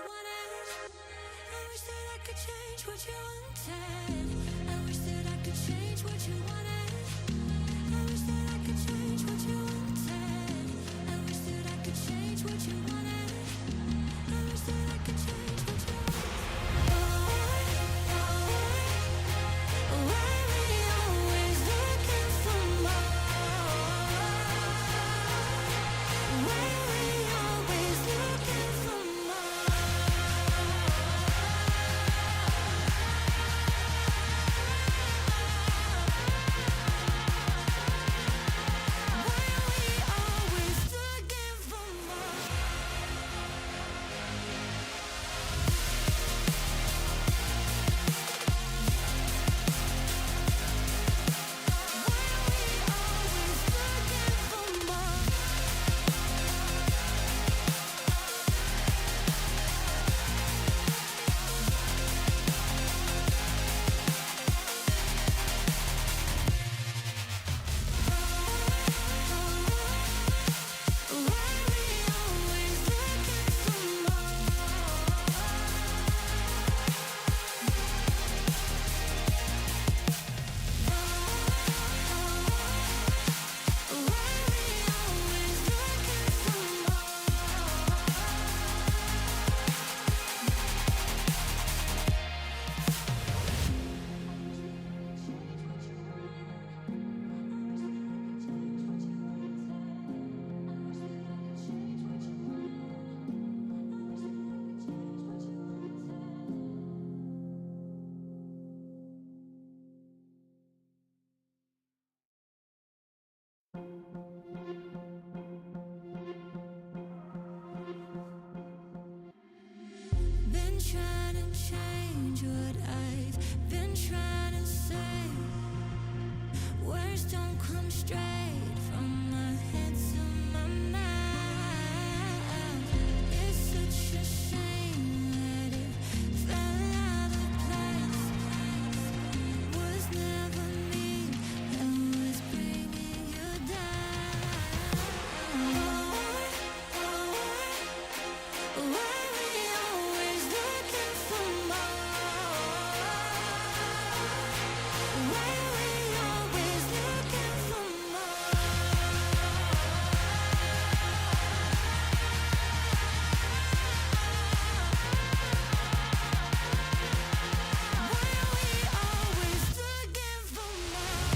wanted. I wish that I could change what you wanted. I wish that I could change what you wanted. I wish that I could change what you wanted. I wish that I could change what you wanted. I wish that I could change what you why we always looking for more? Why we always looking for more? Been trying to change what I've been trying to say. Words don't come straight from my head to my mouth. It's such a shame that it fell out of place. Was never me that was bringing you down. Why we always looking for more? Why we always looking for more? Why we always looking for more?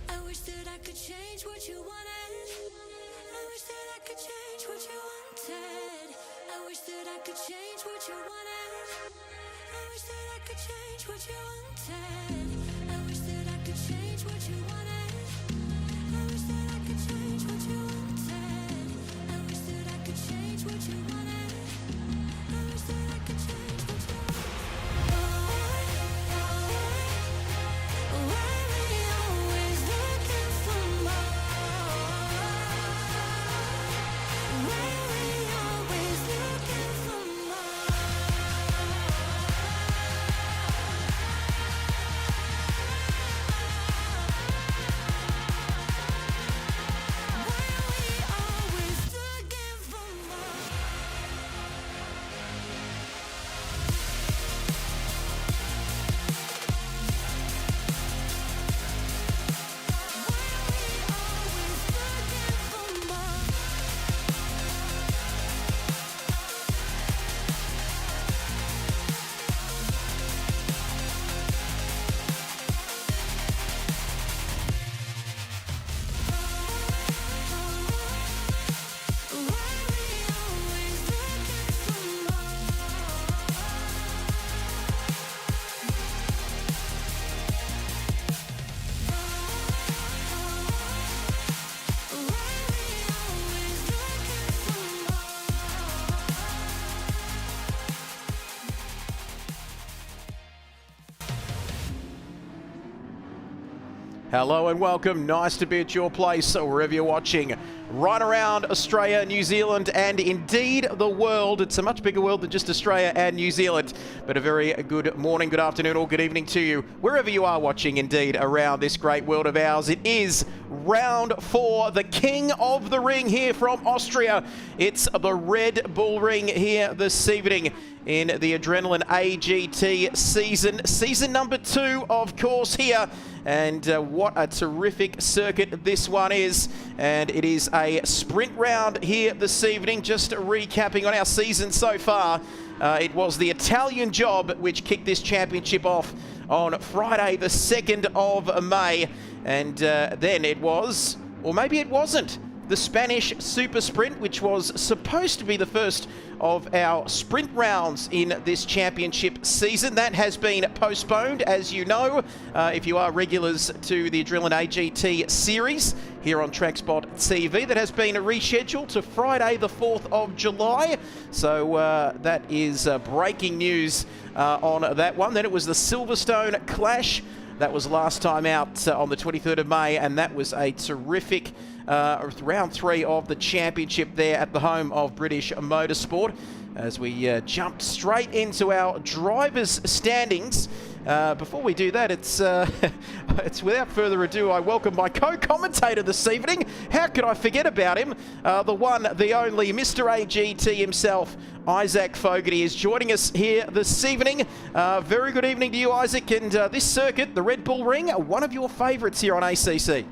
I wish that I could change what you wanted. I wish that I could change what you wanted. I wish that I could change what you wanted. I wish that I could change what you wanted. I wish that I could change what you wanted. I wish that I could change what you wanted. I wish that I could change what you wanted. I wish that I could change what you why we always looking for more? Why we always looking for more? Hello and welcome. Nice to be at your place wherever you're watching. Right around Australia, New Zealand, and indeed the world. It's a much bigger world than just Australia and New Zealand. But a very good morning, good afternoon, or good evening to you, wherever you are watching indeed around this great world of ours. It is round 4, the king of the ring here from Austria. It's the Red Bull Ring here this evening in the Adrenaline AGT season number 2, of course, here. And what a terrific circuit this one is. And it is a sprint round here this evening. Just recapping on our season so far. It was the Italian job which kicked this championship off on Friday the 2nd of May. And then it was, or maybe it wasn't, the Spanish Super Sprint, which was supposed to be the first of our sprint rounds in this championship season. That has been postponed, as you know, if you are regulars to the Adrenaline AGT series here on TrackSpotTV. That has been rescheduled to Friday the 4th of July. So that is breaking news on that one. Then it was the Silverstone Clash. That was last time out on the 23rd of May, and that was a terrific round 3 of the championship there at the home of British Motorsport. As we jumped straight into our drivers' standings. Before we do that, it's without further ado, I welcome my co-commentator this evening. How could I forget about him? The one, the only, Mr. AGT himself, Isaac Fogarty, is joining us here this evening. Very good evening to you, Isaac. And this circuit, the Red Bull Ring, one of your favourites here on ACC.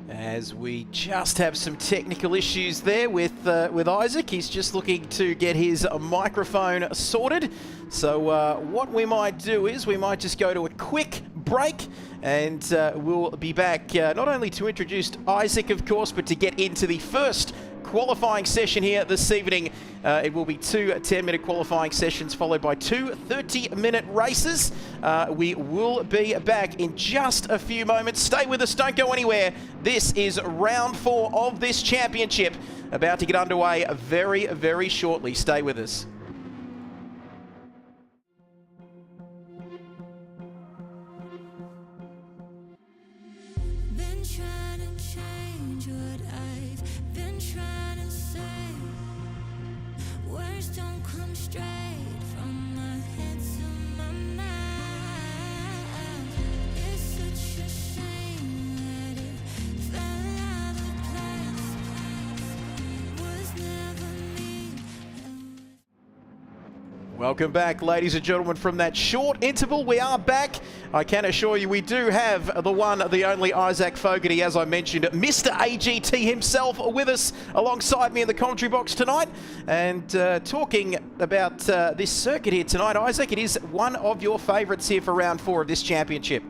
As we just have some technical issues there with Isaac. He's just looking to get his microphone sorted. So what we might do is we might just go to a quick break, and we'll be back not only to introduce Isaac, of course, but to get into the first qualifying session here this evening. It will be 2 10-minute qualifying sessions followed by 2 30-minute races. We will be back in just a few moments. Stay with us, don't go anywhere. This is round 4 of this championship, about to get underway very, very shortly. Stay with us. Been trying to change what I've been trying to say. Words don't come straight from my head to my mouth. It's such a shame that it fell out of place. Was never me. Welcome back, ladies and gentlemen, from that short interval. We are back. I can assure you we do have the one, the only Isaac Fogarty, as I mentioned, Mr. AGT himself with us alongside me in the commentary box tonight. And talking about this circuit here tonight, Isaac, it is one of your favourites here for round 4 of this championship.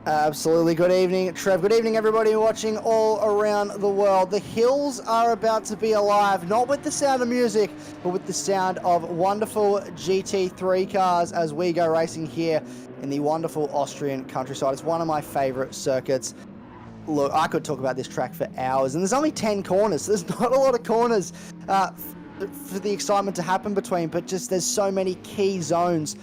Absolutely. Good evening, Trev. Good evening, everybody watching all around the world. The hills are about to be alive, not with the sound of music, but with the sound of wonderful GT3 cars as we go racing here in the wonderful Austrian countryside. It's one of my favourite circuits. Look, I could talk about this track for hours, and there's only 10 corners. There's not a lot of corners for the excitement to happen between, but just there's so many key zones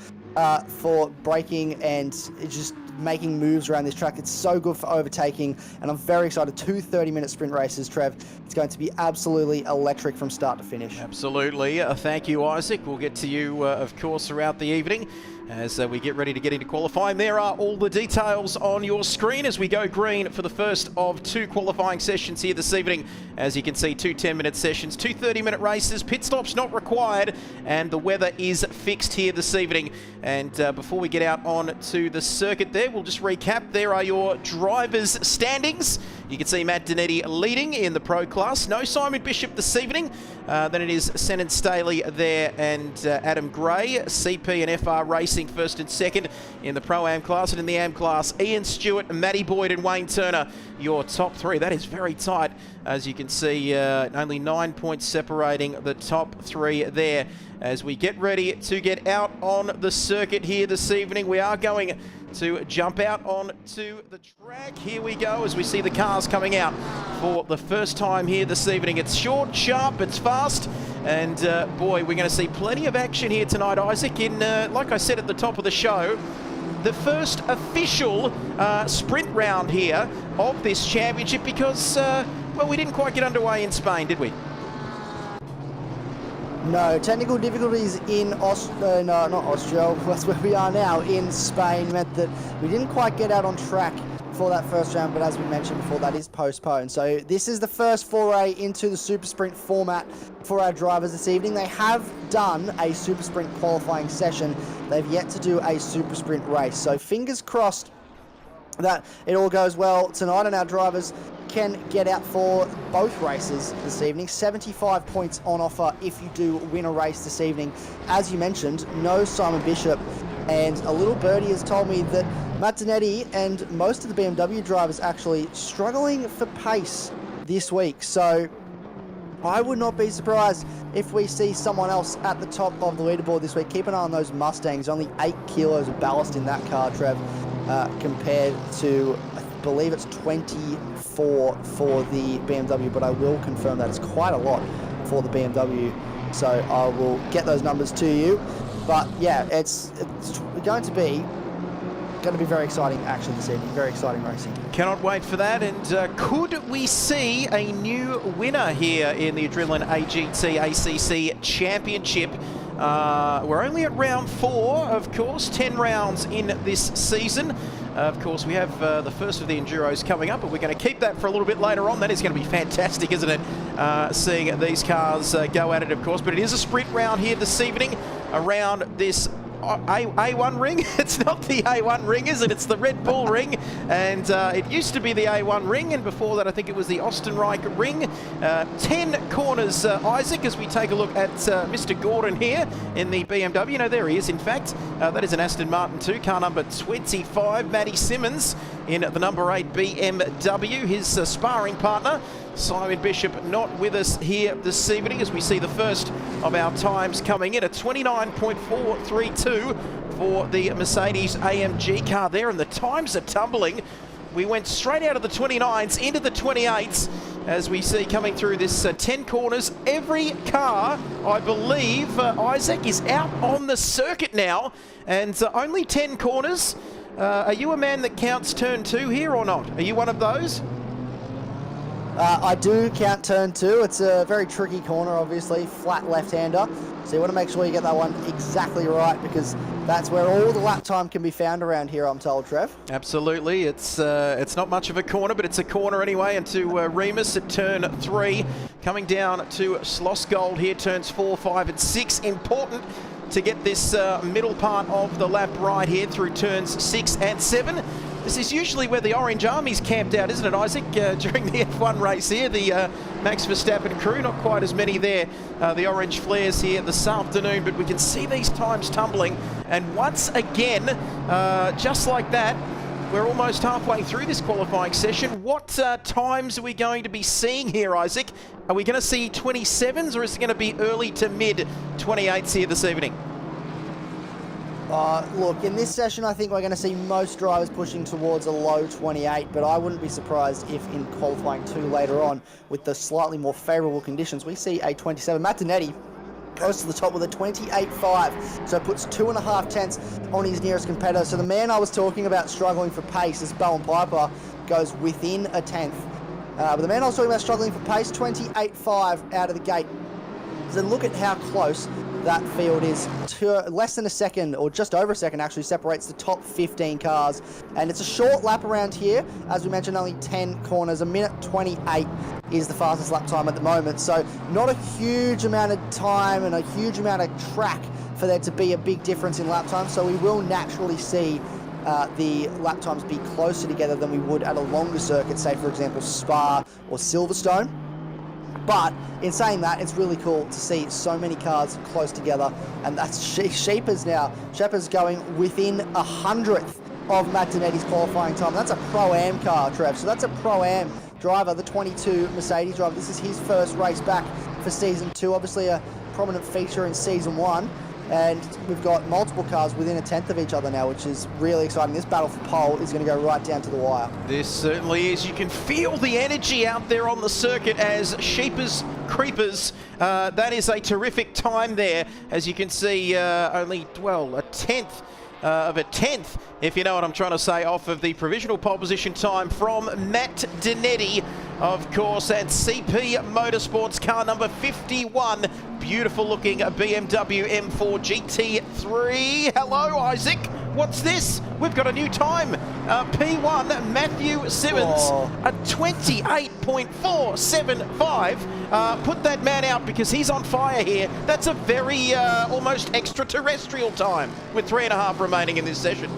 for braking and just making moves around this track. It's so good for overtaking, and I'm very excited. 2 30-minute sprint races, Trev. It's going to be absolutely electric from start to finish. Absolutely. Thank you, Isaac. We'll get to you, of course, throughout the evening as we get ready to get into qualifying. There are all the details on your screen as we go green for the first of 2 qualifying sessions here this evening. As you can see, 2 10-minute sessions, 2 30-minute races, pit stops not required, and the weather is fixed here this evening. And before we get out on to the circuit there, we'll just recap. There are your drivers' standings. You can see Matt Danetti leading in the Pro class. No Simon Bishop this evening. Then it is Senan Staley there and Adam Gray, CP and FR Racing Racing first and second in the Pro-Am class, and in the Am class, Ian Stewart, Matty Boyd and Wayne Turner, your top three. That is very tight, as you can see, only 9 points separating the top three there. As we get ready to get out on the circuit here this evening, we are going to jump out onto the track. Here we go as we see the cars coming out for the first time here this evening. It's short, sharp, it's fast, and boy, we're going to see plenty of action here tonight, Isaac, in, like I said at the top of the show, the first official sprint round here of this championship because, well, we didn't quite get underway in Spain, did we? No, technical difficulties in not Austria, that's where we are now, in Spain, meant that we didn't quite get out on track for that first round, but as we mentioned before, that is postponed. So this is the first foray into the Super Sprint format for our drivers this evening. They have done a Super Sprint qualifying session. They've yet to do a Super Sprint race. So fingers crossed that it all goes well tonight and our drivers can get out for both races this evening. 75 points on offer if you do win a race this evening. As you mentioned, no Simon Bishop, and a little birdie has told me that Matt Zanetti and most of the BMW drivers actually struggling for pace this week. So I would not be surprised if we see someone else at the top of the leaderboard this week. Keep an eye on those Mustangs. Only 8 kilos of ballast in that car, Trev, compared to, I believe it's 24 for the BMW, but I will confirm that it's quite a lot for the BMW. So I will get those numbers to you. But yeah, it's going to be very exciting action this evening, very exciting racing. Cannot wait for that. And could we see a new winner here in the Adrenaline AGT ACC Championship? We're only at round 4, of course, 10 rounds in this season. Of course, we have the first of the Enduros coming up, but we're going to keep that for a little bit later on. That is going to be fantastic, isn't it? Seeing these cars go at it, of course. But it is a sprint round here this evening around this A1 ring. It's not the A1 ring, is it? It's the Red Bull ring, and it used to be the A1 ring, and before that I think it was the Ostenreich ring. 10 corners, Isaac, as we take a look at Mr. Gordon here in the BMW. No, there he is, in fact. That is an Aston Martin 2, car number 25. Matty Simmons in the number 8 BMW, his sparring partner. Simon Bishop not with us here this evening as we see the first of our times coming in. A 29.432 for the Mercedes AMG car there, and the times are tumbling. We went straight out of the 29s into the 28s as we see coming through this 10 corners. Every car, I believe, Isaac, is out on the circuit now, and only 10 corners. Are you a man that counts turn 2 here or not? Are you one of those? I do count turn 2. It's a very tricky corner, obviously, flat left-hander. So you want to make sure you get that one exactly right, because that's where all the lap time can be found around here, I'm told, Trev. Absolutely. It's not much of a corner, but it's a corner anyway. And to Remus at turn 3, coming down to Schlossgold here, turns 4, 5 and 6. Important to get this middle part of the lap right here through turns 6 and 7. This is usually where the Orange Army's camped out, isn't it, Isaac? During the F1 race here, the Max Verstappen crew, not quite as many there. The Orange Flares here this afternoon, but we can see these times tumbling. And once again, just like that, we're almost halfway through this qualifying session. What times are we going to be seeing here, Isaac? Are we going to see 27s, or is it going to be early to mid 28s here this evening? Look, in this session, I think we're going to see most drivers pushing towards a low 28, but I wouldn't be surprised if in qualifying 2 later on, with the slightly more favourable conditions, we see a 27. Matt Zanetti goes to the top with a 28.5, so puts 2.5 tenths on his nearest competitor. So the man I was talking about struggling for pace, as Bowen Piper, goes within a tenth. But the man I was talking about struggling for pace, 28.5 out of the gate. So look at how close that field is. Less than a second, or just over a second actually, separates the top 15 cars. And it's a short lap around here. As we mentioned, only 10 corners. A minute 28 is the fastest lap time at the moment. So not a huge amount of time and a huge amount of track for there to be a big difference in lap time. So we will naturally see the lap times be closer together than we would at a longer circuit, say for example Spa or Silverstone. But in saying that, it's really cool to see so many cars close together, and that's Sheepers now. Sheepers going within 100th of Matt Dinetti's qualifying time. That's a Pro-Am car, Trev. So that's a Pro-Am driver, the 22 Mercedes driver. This is his first race back for Season 2. Obviously a prominent feature in Season 1. And we've got multiple cars within a tenth of each other now, which is really exciting. This battle for pole is going to go right down to the wire. This certainly is. You can feel the energy out there on the circuit as Sheepers creepers. That is a terrific time there. As you can see, only, well, a tenth of a tenth, if you know what I'm trying to say, off of the provisional pole position time from Matt Dinetti, of course, at CP Motorsports, car number 51. Beautiful looking BMW M4 GT3. Hello, Isaac. What's this? We've got a new time. P1, Matthew Simmons, a 28.475. Put that man out because he's on fire here. That's a very almost extraterrestrial time with 3.5 remaining in this session.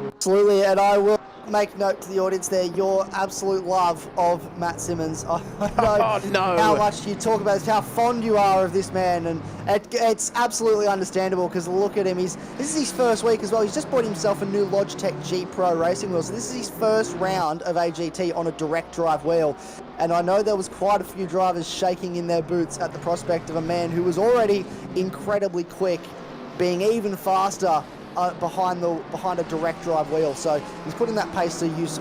Absolutely, and I will make note to the audience there, your absolute love of Matt Simmons. I know how much you talk about this, how fond you are of this man, and it's absolutely understandable because look at him. This is his first week as well. He's just bought himself a new Logitech G Pro racing wheel, so this is his first round of AGT on a direct drive wheel. And I know there was quite a few drivers shaking in their boots at the prospect of a man who was already incredibly quick being even faster behind a direct drive wheel. So he's putting that pace to use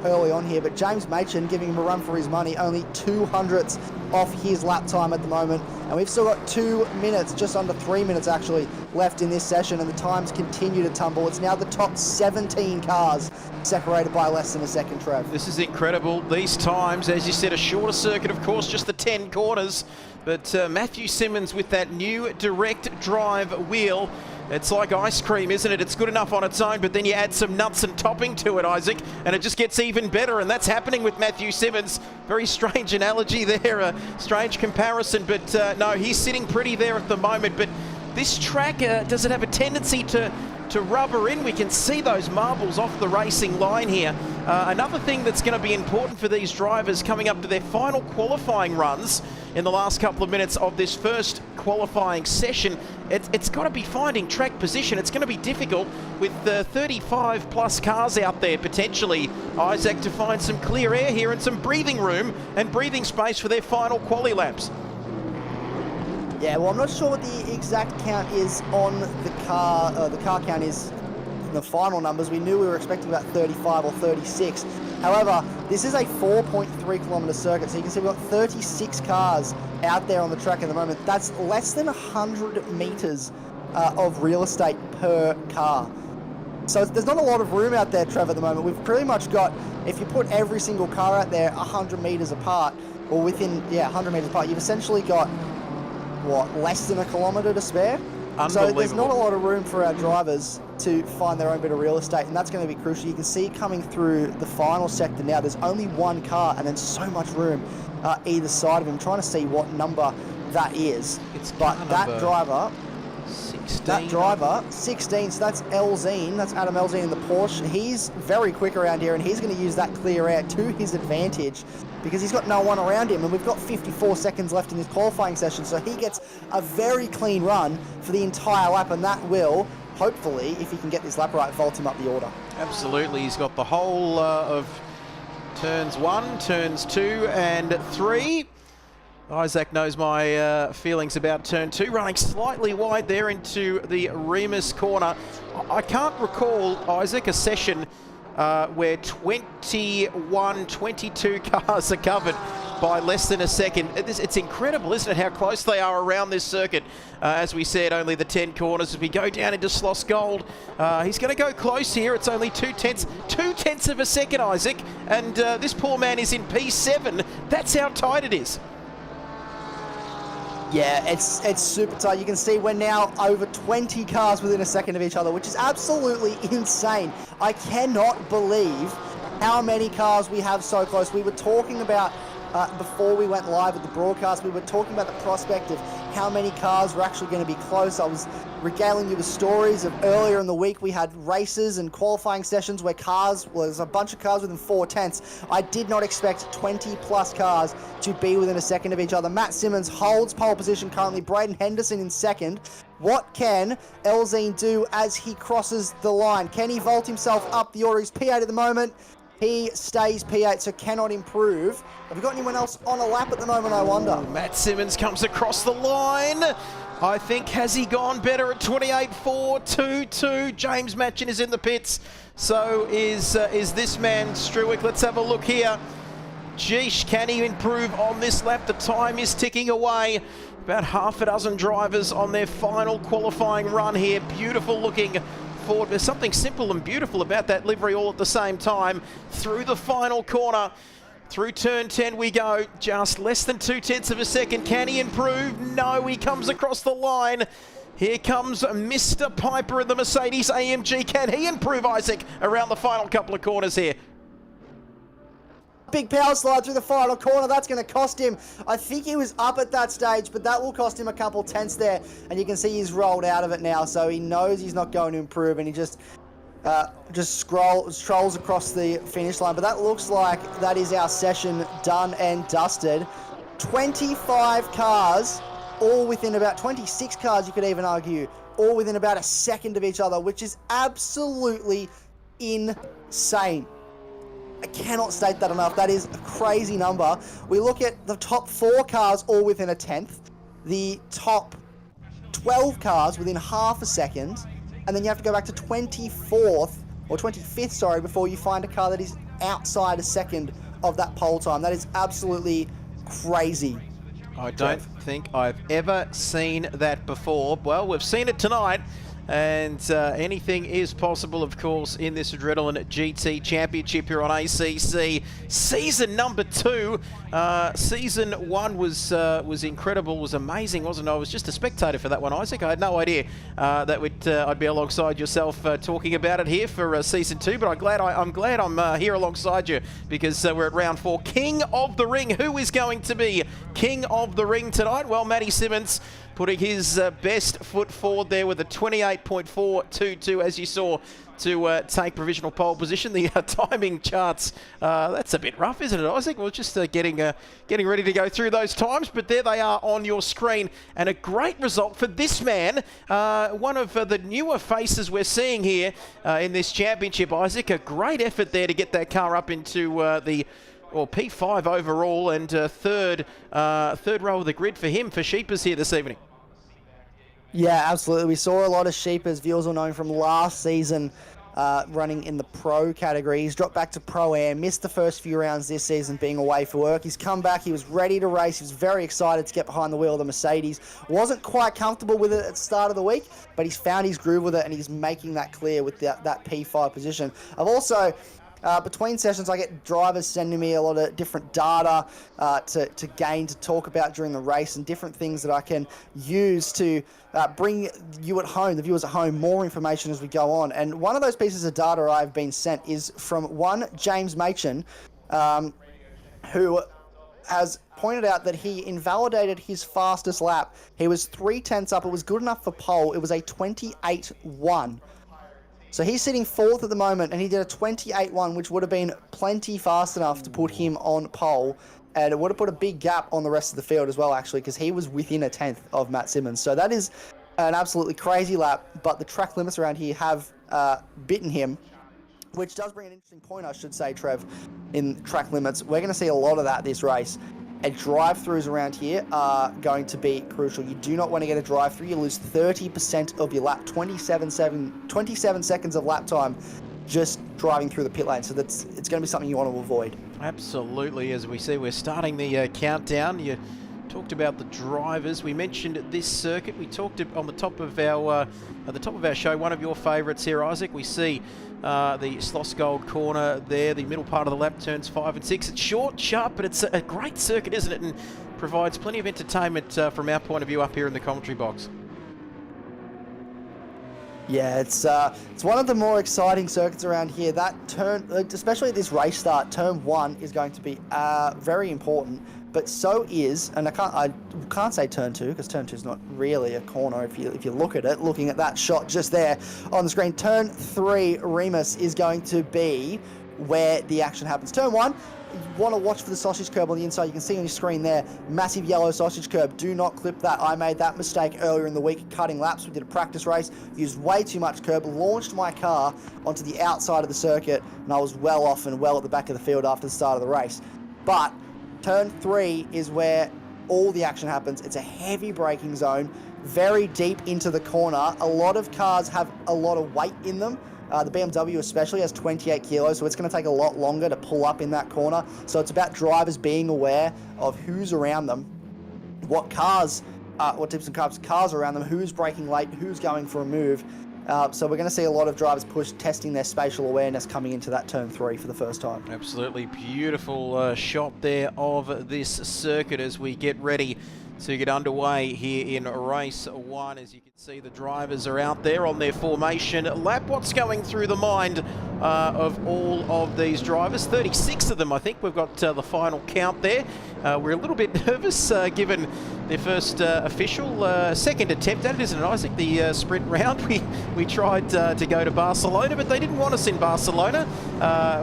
early on here, but James Machin giving him a run for his money, only 200ths off his lap time at the moment, and we've still got 2 minutes, just under 3 minutes actually, left in this session, and the times continue to tumble. It's now the top 17 cars separated by less than a second, Trev. This is incredible. These times, as you said, a shorter circuit, of course, just the 10 corners, but Matthew Simmons with that new direct drive wheel. It's like ice cream, isn't it? It's good enough on its own, but then you add some nuts and topping to it, Isaac, and it just gets even better, and that's happening with Matthew Simmons. Very strange analogy there, a strange comparison, but no, he's sitting pretty there at the moment. But this track, does it have a tendency to rubber in? We can see those marbles off the racing line here. Another thing that's going to be important for these drivers coming up to their final qualifying runs in the last couple of minutes of this first qualifying session, it's got to be finding track position. It's going to be difficult with 35 plus cars out there potentially, Isaac, to find some clear air here and some breathing room and breathing space for their final quali laps. Yeah, well, I'm not sure what the exact count is on the car count is in the final numbers. We knew we were expecting about 35 or 36. However, this is a 4.3 kilometre circuit, so you can see we've got 36 cars out there on the track at the moment. That's less than 100 metres of real estate per car. So there's not a lot of room out there, Trevor, at the moment. We've pretty much got, if you put every single car out there 100 metres apart, or within, 100 metres apart, you've essentially got, what, less than a kilometre to spare? So there's not a lot of room for our drivers to find their own bit of real estate, and that's going to be crucial. You can see coming through the final sector now, there's only one car and then so much room either side of him. I'm trying to see what number that is. But that driver, 16, so that's Elzine, that's Adam Elzine in the Porsche. He's very quick around here, and he's going to use that clear air to his advantage because he's got no one around him, and we've got 54 seconds left in this qualifying session, so he gets a very clean run for the entire lap, and that will, hopefully, if he can get this lap right, vault him up the order. Absolutely, he's got the whole of turns 1, turns 2 and 3. Isaac knows my feelings about turn 2, running slightly wide there into the Remus corner. I can't recall, Isaac, a session where 21, 22 cars are covered by less than a second. It's incredible, isn't it, how close they are around this circuit. As we said, only the 10 corners. As we go down into Sloss Gold, he's going to go close here. It's only 2/10 of a second, Isaac, and this poor man is in P7. That's how tight it is. Yeah, it's super tight. You can see we're now over 20 cars within a second of each other, which is absolutely insane. I cannot believe how many cars we have so close. We were talking about, before we went live with the broadcast, we were talking about the prospect of how many cars were actually going to be close. I was regaling you with stories of earlier in the week we had races and qualifying sessions where was a bunch of cars within 4/10. I did not expect 20 plus cars to be within a second of each other. Matt Simmons holds pole position currently, Braden Henderson in second. What can Elzine do as he crosses the line? Can he vault himself up the order? He's P8 at the moment. He stays P8, so cannot improve. Have we got anyone else on a lap at the moment, I wonder? Matt Simmons comes across the line. I think, has he gone better at 28.422? James Matchin is in the pits. So is this man, Struick. Let's have a look here. Geesh, can he improve on this lap? The time is ticking away. About half a dozen drivers on their final qualifying run here. Beautiful looking Ford. There's something simple and beautiful about that livery all at the same time. Through the final corner, through turn 10 we go. Just less than 0.2 of a second. Can he improve? No, he comes across the line. Here comes Mr. Piper in the Mercedes AMG. Can he improve, Isaac, around the final couple of corners here? Big power slide through the final corner. That's going to cost him. I think he was up at that stage, but that will cost him a couple tenths there. And you can see he's rolled out of it now, so he knows he's not going to improve, and he just strolls across the finish line. But that looks like that is our session done and dusted. 25 cars, all within about 26 cars, you could even argue, all within about a second of each other, which is absolutely insane. I cannot state that enough. That is a crazy number. We look at the top 4 cars all within a tenth, the top 12 cars within half a second, and then you have to go back to 25th, sorry, before you find a car that is outside a second of that pole time. That is absolutely crazy. I don't think I've ever seen that before. Well, we've seen it tonight. And anything is possible, of course, in this Adrenaline GT Championship here on ACC. Season number 2. Season 1 was incredible, was amazing, wasn't it? I was just a spectator for that one, Isaac. I had no idea that I'd be alongside yourself talking about it here for Season 2. But I'm glad I'm here alongside you, because we're at round 4. King of the Ring. Who is going to be King of the Ring tonight? Well, Matty Simmons putting his best foot forward there with a 28.422, as you saw, to take provisional pole position. The timing charts, that's a bit rough, isn't it, Isaac? We're just getting ready to go through those times, but there they are on your screen. And a great result for this man, one of the newer faces we're seeing here in this championship, Isaac. A great effort there to get that car up into P5 overall, and third row of the grid for him, for Sheepers here this evening. Yeah, absolutely. We saw a lot of Sheepers. Viewers will know from last season running in the pro category. He's dropped back to Pro-Am, missed the first few rounds this season being away for work. He's come back. He was ready to race. He was very excited to get behind the wheel of the Mercedes. Wasn't quite comfortable with it at the start of the week, but he's found his groove with it, and he's making that clear with that P5 position. I've also... between sessions, I get drivers sending me a lot of different data to gain, to talk about during the race, and different things that I can use to bring you at home, the viewers at home, more information as we go on. And one of those pieces of data I've been sent is from one James Machin, who has pointed out that he invalidated his fastest lap. He was 0.3 up. It was good enough for pole. It was a 28.1. So he's sitting 4th at the moment, and he did a 28.1, which would have been plenty fast enough to put him on pole. And it would have put a big gap on the rest of the field as well, actually, because he was within a 10th of Matt Simmons. So that is an absolutely crazy lap, but the track limits around here have bitten him, which does bring an interesting point, I should say, Trev, in track limits. We're going to see a lot of that this race. And drive-throughs around here are going to be crucial. You do not want to get a drive-through. You lose 30% of your lap, 27 seconds of lap time just driving through the pit lane. So it's going to be something you want to avoid. Absolutely. As we see, we're starting the countdown. You talked about the drivers. We mentioned this circuit. We talked on the top of our show. One of your favourites here, Isaac. We see the Slosgold corner there. The middle part of the lap, turns 5 and 6. It's short, sharp, but it's a great circuit, isn't it? And provides plenty of entertainment from our point of view up here in the commentary box. Yeah, it's one of the more exciting circuits around here. That turn, especially at this race start, turn 1 is going to be very important. But so is, and I can't say turn 2 because turn 2 is not really a corner if you look at it. Looking at that shot just there on the screen, turn 3 Remus is going to be where the action happens. Turn 1. You want to watch for the sausage curb on the inside. You can see on your screen there, massive yellow sausage curb. Do not clip that. I made that mistake earlier in the week cutting laps. We did a practice race, used way too much curb, launched my car onto the outside of the circuit, and I was well off and well at the back of the field after the start of the race. But turn 3 is where all the action happens. It's a heavy braking zone, very deep into the corner. A lot of cars have a lot of weight in them. The BMW especially has 28 kilos, so it's going to take a lot longer to pull up in that corner. So it's about drivers being aware of who's around them, what tips and cars around them, who's braking late, who's going for a move. So we're going to see a lot of drivers testing their spatial awareness coming into that turn 3 for the first time. Absolutely beautiful shot there of this circuit as we get ready to get underway here in race 1. As you can see, the drivers are out there on their formation lap. What's going through the mind of all of these drivers? 36 of them, I think. We've got the final count there. We're a little bit nervous given their first official second attempt at it, isn't it, Isaac? The sprint round. We tried to go to Barcelona, but they didn't want us in Barcelona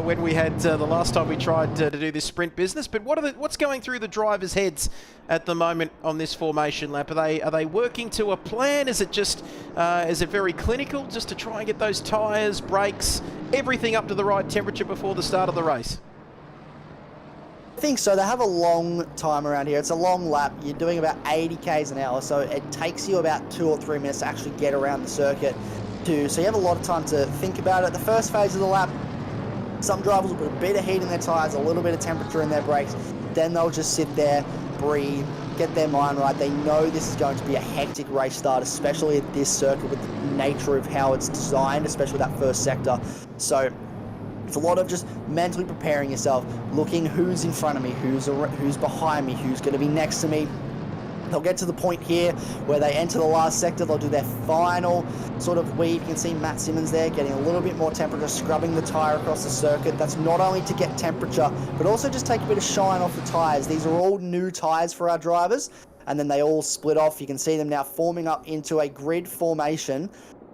when we had the last time we tried to do this sprint business. But what's going through the drivers' heads at the moment on this formation lap? Are they working to a plan? Is it very clinical just to try and get those tyres, brakes, everything up to the right temperature before the start of the race? I think so. They have a long time around here. It's a long lap. You're doing about 80 k's an hour, so it takes you about 2 or 3 minutes to actually get around the circuit too. So you have a lot of time to think about it. The first phase of the lap, some drivers will put a bit of heat in their tyres, a little bit of temperature in their brakes. Then they'll just sit there, breathe, get their mind right. They know this is going to be a hectic race start, especially at this circuit with the nature of how it's designed, especially that first sector. So it's a lot of just mentally preparing yourself, looking who's in front of me, who's behind me, who's going to be next to me. They'll get to the point here where they enter the last sector. They'll do their final sort of weave. You can see Matt Simmons there getting a little bit more temperature, scrubbing the tyre across the circuit. That's not only to get temperature, but also just take a bit of shine off the tyres. These are all new tyres for our drivers, and then they all split off. You can see them now forming up into a grid formation,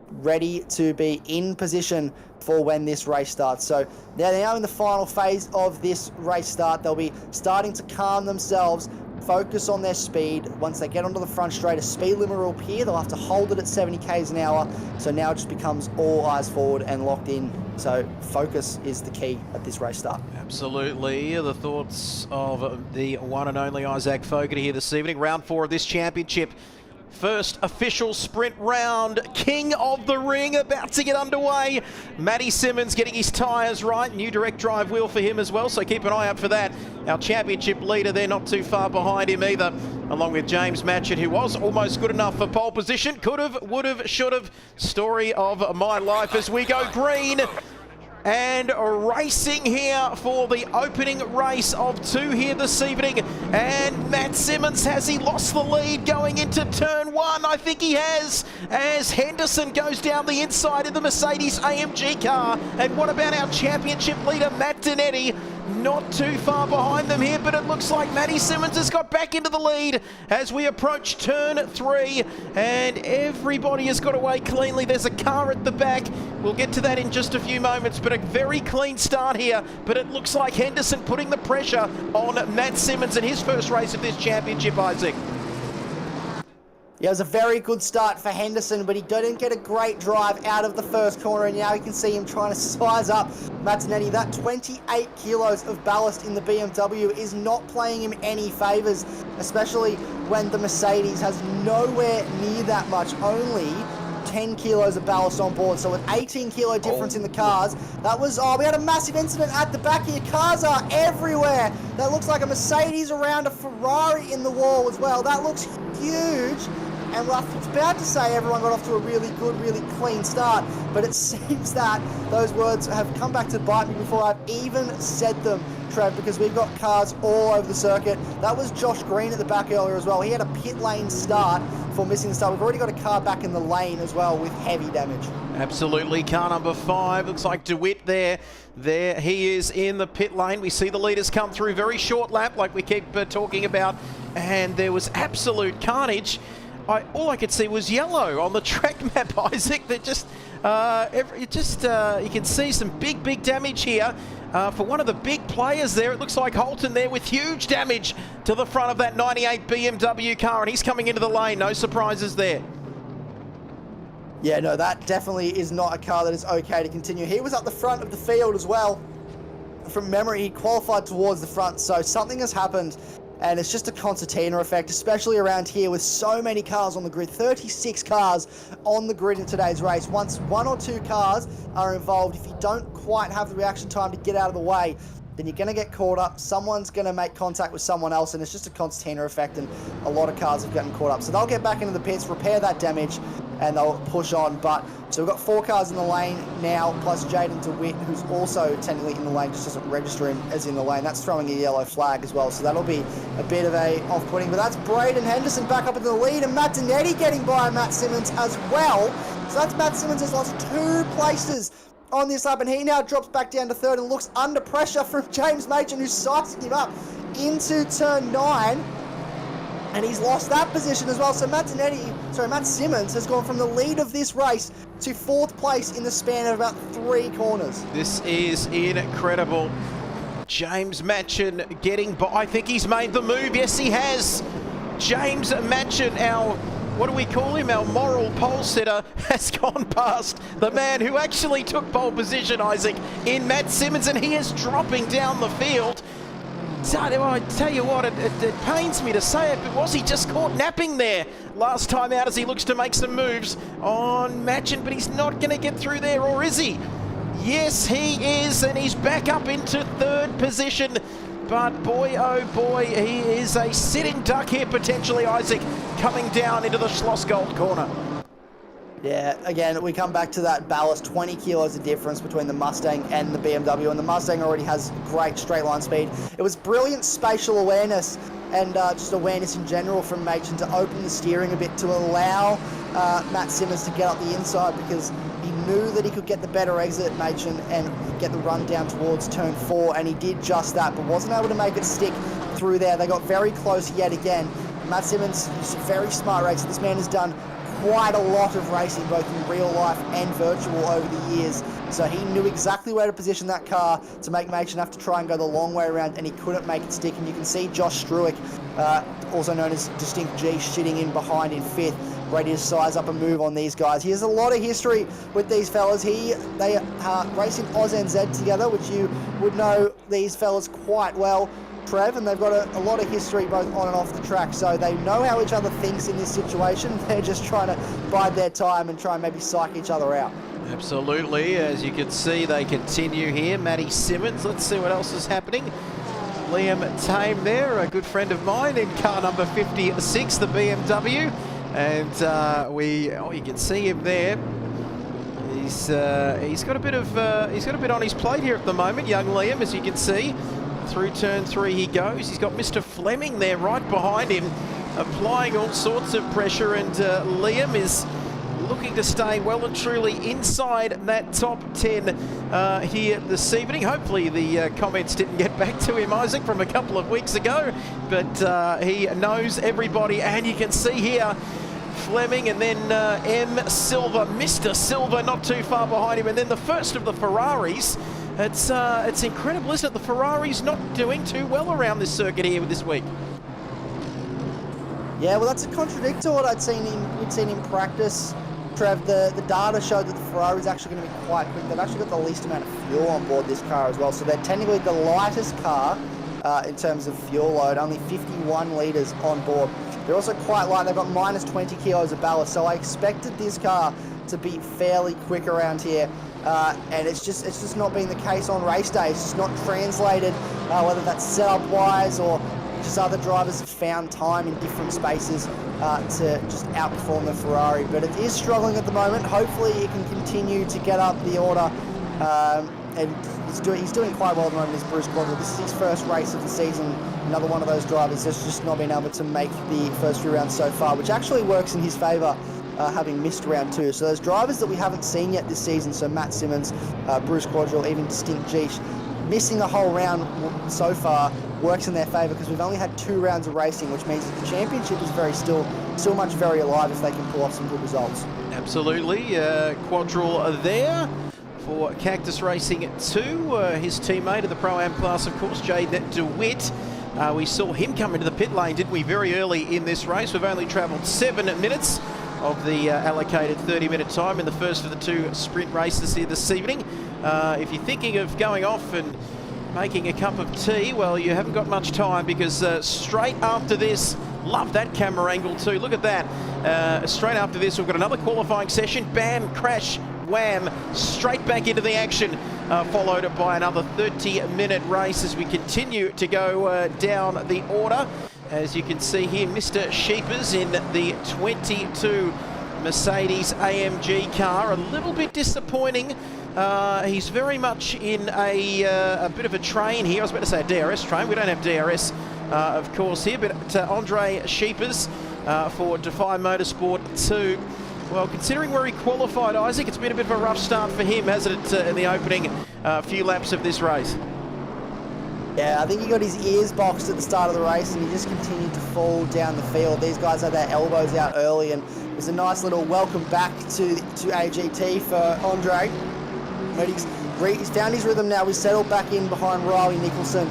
ready to be in position for when this race starts. So they're now in the final phase of this race start. They'll be starting to calm themselves, focus on their speed. Once they get onto the front straight, a speed limiter will appear. They'll have to hold it at 70 k's an hour. So now it just becomes all eyes forward and locked in. So focus is the key at this race start. Absolutely. The thoughts of the one and only Isaac Fogarty here this evening. Round 4 of this championship. First official sprint round, king of the ring, about to get underway. Matty Simmons getting his tyres right, new direct drive wheel for him as well, so keep an eye out for that. Our championship leader there, not too far behind him either, along with James Matchett, who was almost good enough for pole position. Could have, would have, should have. Story of my life as we go green. And racing here for the opening race of 2 here this evening. And Matt Simmons, has he lost the lead going into turn 1? I think he has, as Henderson goes down the inside of the Mercedes AMG car. And what about our championship leader, Matt Donetti? Not too far behind them here, but it looks like Matty Simmons has got back into the lead as we approach turn 3, and everybody has got away cleanly. There's a car at the back. We'll get to that in just a few moments, but a very clean start here. But it looks like Henderson putting the pressure on Matt Simmons in his first race of this championship, Isaac. Yeah, it was a very good start for Henderson, but he didn't get a great drive out of the first corner, and now you can see him trying to size up Matt Donetti. That 28 kilos of ballast in the BMW is not playing him any favours, especially when the Mercedes has nowhere near that much, only 10 kilos of ballast on board. So an 18 kilo difference in the cars. That was, we had a massive incident at the back here. Cars are everywhere. That looks like a Mercedes around a Ferrari in the wall as well. That looks huge. And I was about to say everyone got off to a really good, really clean start, but it seems that those words have come back to bite me before I've even said them. Trev, because we've got cars all over the circuit. That was Josh Green at the back earlier as well. He had a pit lane start for missing the start. We've already got a car back in the lane as well with heavy damage. Absolutely. Car number 5 looks like DeWitt there. There he is in the pit lane. We see the leaders come through. Very short lap like we keep talking about. And there was absolute carnage. All I could see was yellow on the track map, Isaac. That just, you can see some big damage here for one of the big players there. It looks like Holton there with huge damage to the front of that 98 BMW car, and he's coming into the lane. No surprises there. Yeah, no, that definitely is not a car that is okay to continue. He was up the front of the field as well. From memory, he qualified towards the front, so something has happened. And it's just a concertina effect, especially around here with so many cars on the grid. 36 cars on the grid in today's race. Once 1 or 2 cars are involved, if you don't quite have the reaction time to get out of the way, then you're going to get caught up. Someone's going to make contact with someone else, and it's just a concertina effect, and a lot of cars have gotten caught up. So they'll get back into the pits, repair that damage, and they'll push on. But so we've got 4 cars in the lane now, plus Jaden DeWitt, who's also technically in the lane, just doesn't register him as in the lane. That's throwing a yellow flag as well, so that'll be a bit of a off-putting. But that's Braden Henderson back up in the lead, and Matt Dinetti getting by Matt Simmons as well. So that's Matt Simmons has lost 2 places on this lap, and he now drops back down to 3rd and looks under pressure from James Machen, who's sizing him up into turn 9, and he's lost that position as well. So Matt Simmons has gone from the lead of this race to 4th place in the span of about 3 corners. This is incredible. James Machen getting by. I think he's made the move. Yes, he has. James Machen, what do we call him? Our moral pole sitter has gone past the man who actually took pole position, Isaac, in Matt Simmons, and he is dropping down the field. I tell you what, it pains me to say it, but was he just caught napping there last time out as he looks to make some moves on Machen, but he's not going to get through there, or is he? Yes, he is, and he's back up into 3rd position. But boy, oh boy, he is a sitting duck here potentially, Isaac, coming down into the Schlossgold corner. Yeah, again, we come back to that ballast, 20 kilos of difference between the Mustang and the BMW, and the Mustang already has great straight line speed. It was brilliant spatial awareness and just awareness in general from Machen to open the steering a bit to allow Matt Simmons to get up the inside, because he knew that he could get the better exit at Machen and get the run down towards turn 4, and he did just that, but wasn't able to make it stick through there. They got very close yet again. Matt Simmons is a very smart racer. This man has done quite a lot of racing, both in real life and virtual, over the years. So he knew exactly where to position that car to make Machen have to try and go the long way around, and he couldn't make it stick. And you can see Josh Struick, also known as Distinct G, sitting in behind in 5th, ready to size up a move on these guys. He has a lot of history with these fellas. They race in AusNZ together, which you would know these fellas quite well, Trev, and they've got a lot of history both on and off the track, so they know how each other thinks in this situation. They're just trying to bide their time and try and maybe psych each other out. Absolutely. As you can see, they continue here. Matty Simmons, let's see what else is happening. Liam Tame there, a good friend of mine, in car number 56, the BMW. And you can see him there. He's got a bit on his plate here at the moment, young Liam, as you can see. Through turn 3 he goes. He's got Mr. Fleming there right behind him, applying all sorts of pressure, and Liam is looking to stay well and truly inside that top 10 here this evening. Hopefully the comments didn't get back to him, Isaac, from a couple of weeks ago, but he knows everybody, and you can see here Fleming, and then M. Silver, Mr. Silver, not too far behind him, and then the first of the Ferraris. It's incredible, isn't it? The Ferrari's not doing too well around this circuit here this week. Yeah, well, that's a contradict to what we'd seen in practice. Trev, the data showed that the Ferrari's actually going to be quite quick. They've actually got the least amount of fuel on board this car as well, so they're technically the lightest car in terms of fuel load, only 51 litres on board. They're also quite light. They've got minus 20 kilos of ballast, so I expected this car to be fairly quick around here. And it's just not been the case on race day. It's just not translated, whether that's setup-wise or just other drivers have found time in different spaces to just outperform the Ferrari. But it is struggling at the moment. Hopefully it can continue to get up the order. And he's doing quite well at the moment, is Bruce Quadrille. This is his first race of the season. Another one of those drivers that's just not been able to make the first few rounds so far, which actually works in his favour, having missed round 2. So those drivers that we haven't seen yet this season, so Matt Simmons, Bruce Quadrille, even Distinct Jeesh, missing a whole round so far works in their favour because we've only had 2 rounds of racing, which means that the championship is still very alive if they can pull off some good results. Absolutely. Quadrille there for Cactus Racing 2. His teammate of the Pro-Am class, of course, Jaden DeWitt. We saw him come into the pit lane, didn't we, very early in this race. We've only travelled 7 minutes of the allocated 30-minute time in the first of the 2 sprint races here this evening. If you're thinking of going off and making a cup of tea, well, you haven't got much time because straight after this, love that camera angle too, look at that. Straight after this, we've got another qualifying session. Bam, crash, wham, straight back into the action, followed by another 30-minute race as we continue to go down the order. As you can see here, Mr. Sheepers in the 22 Mercedes AMG car. A little bit disappointing. He's very much in a bit of a train here. I was about to say a DRS train. We don't have DRS, of course, here. But Andre Sheepers for Defy Motorsport 2. Well, considering where he qualified, Isaac, it's been a bit of a rough start for him, hasn't it, in the opening few laps of this race? Yeah, I think he got his ears boxed at the start of the race and he just continued to fall down the field. These guys had their elbows out early and it was a nice little welcome back to AGT for Andre. But he's found his rhythm now. He's settled back in behind Riley Nicholson,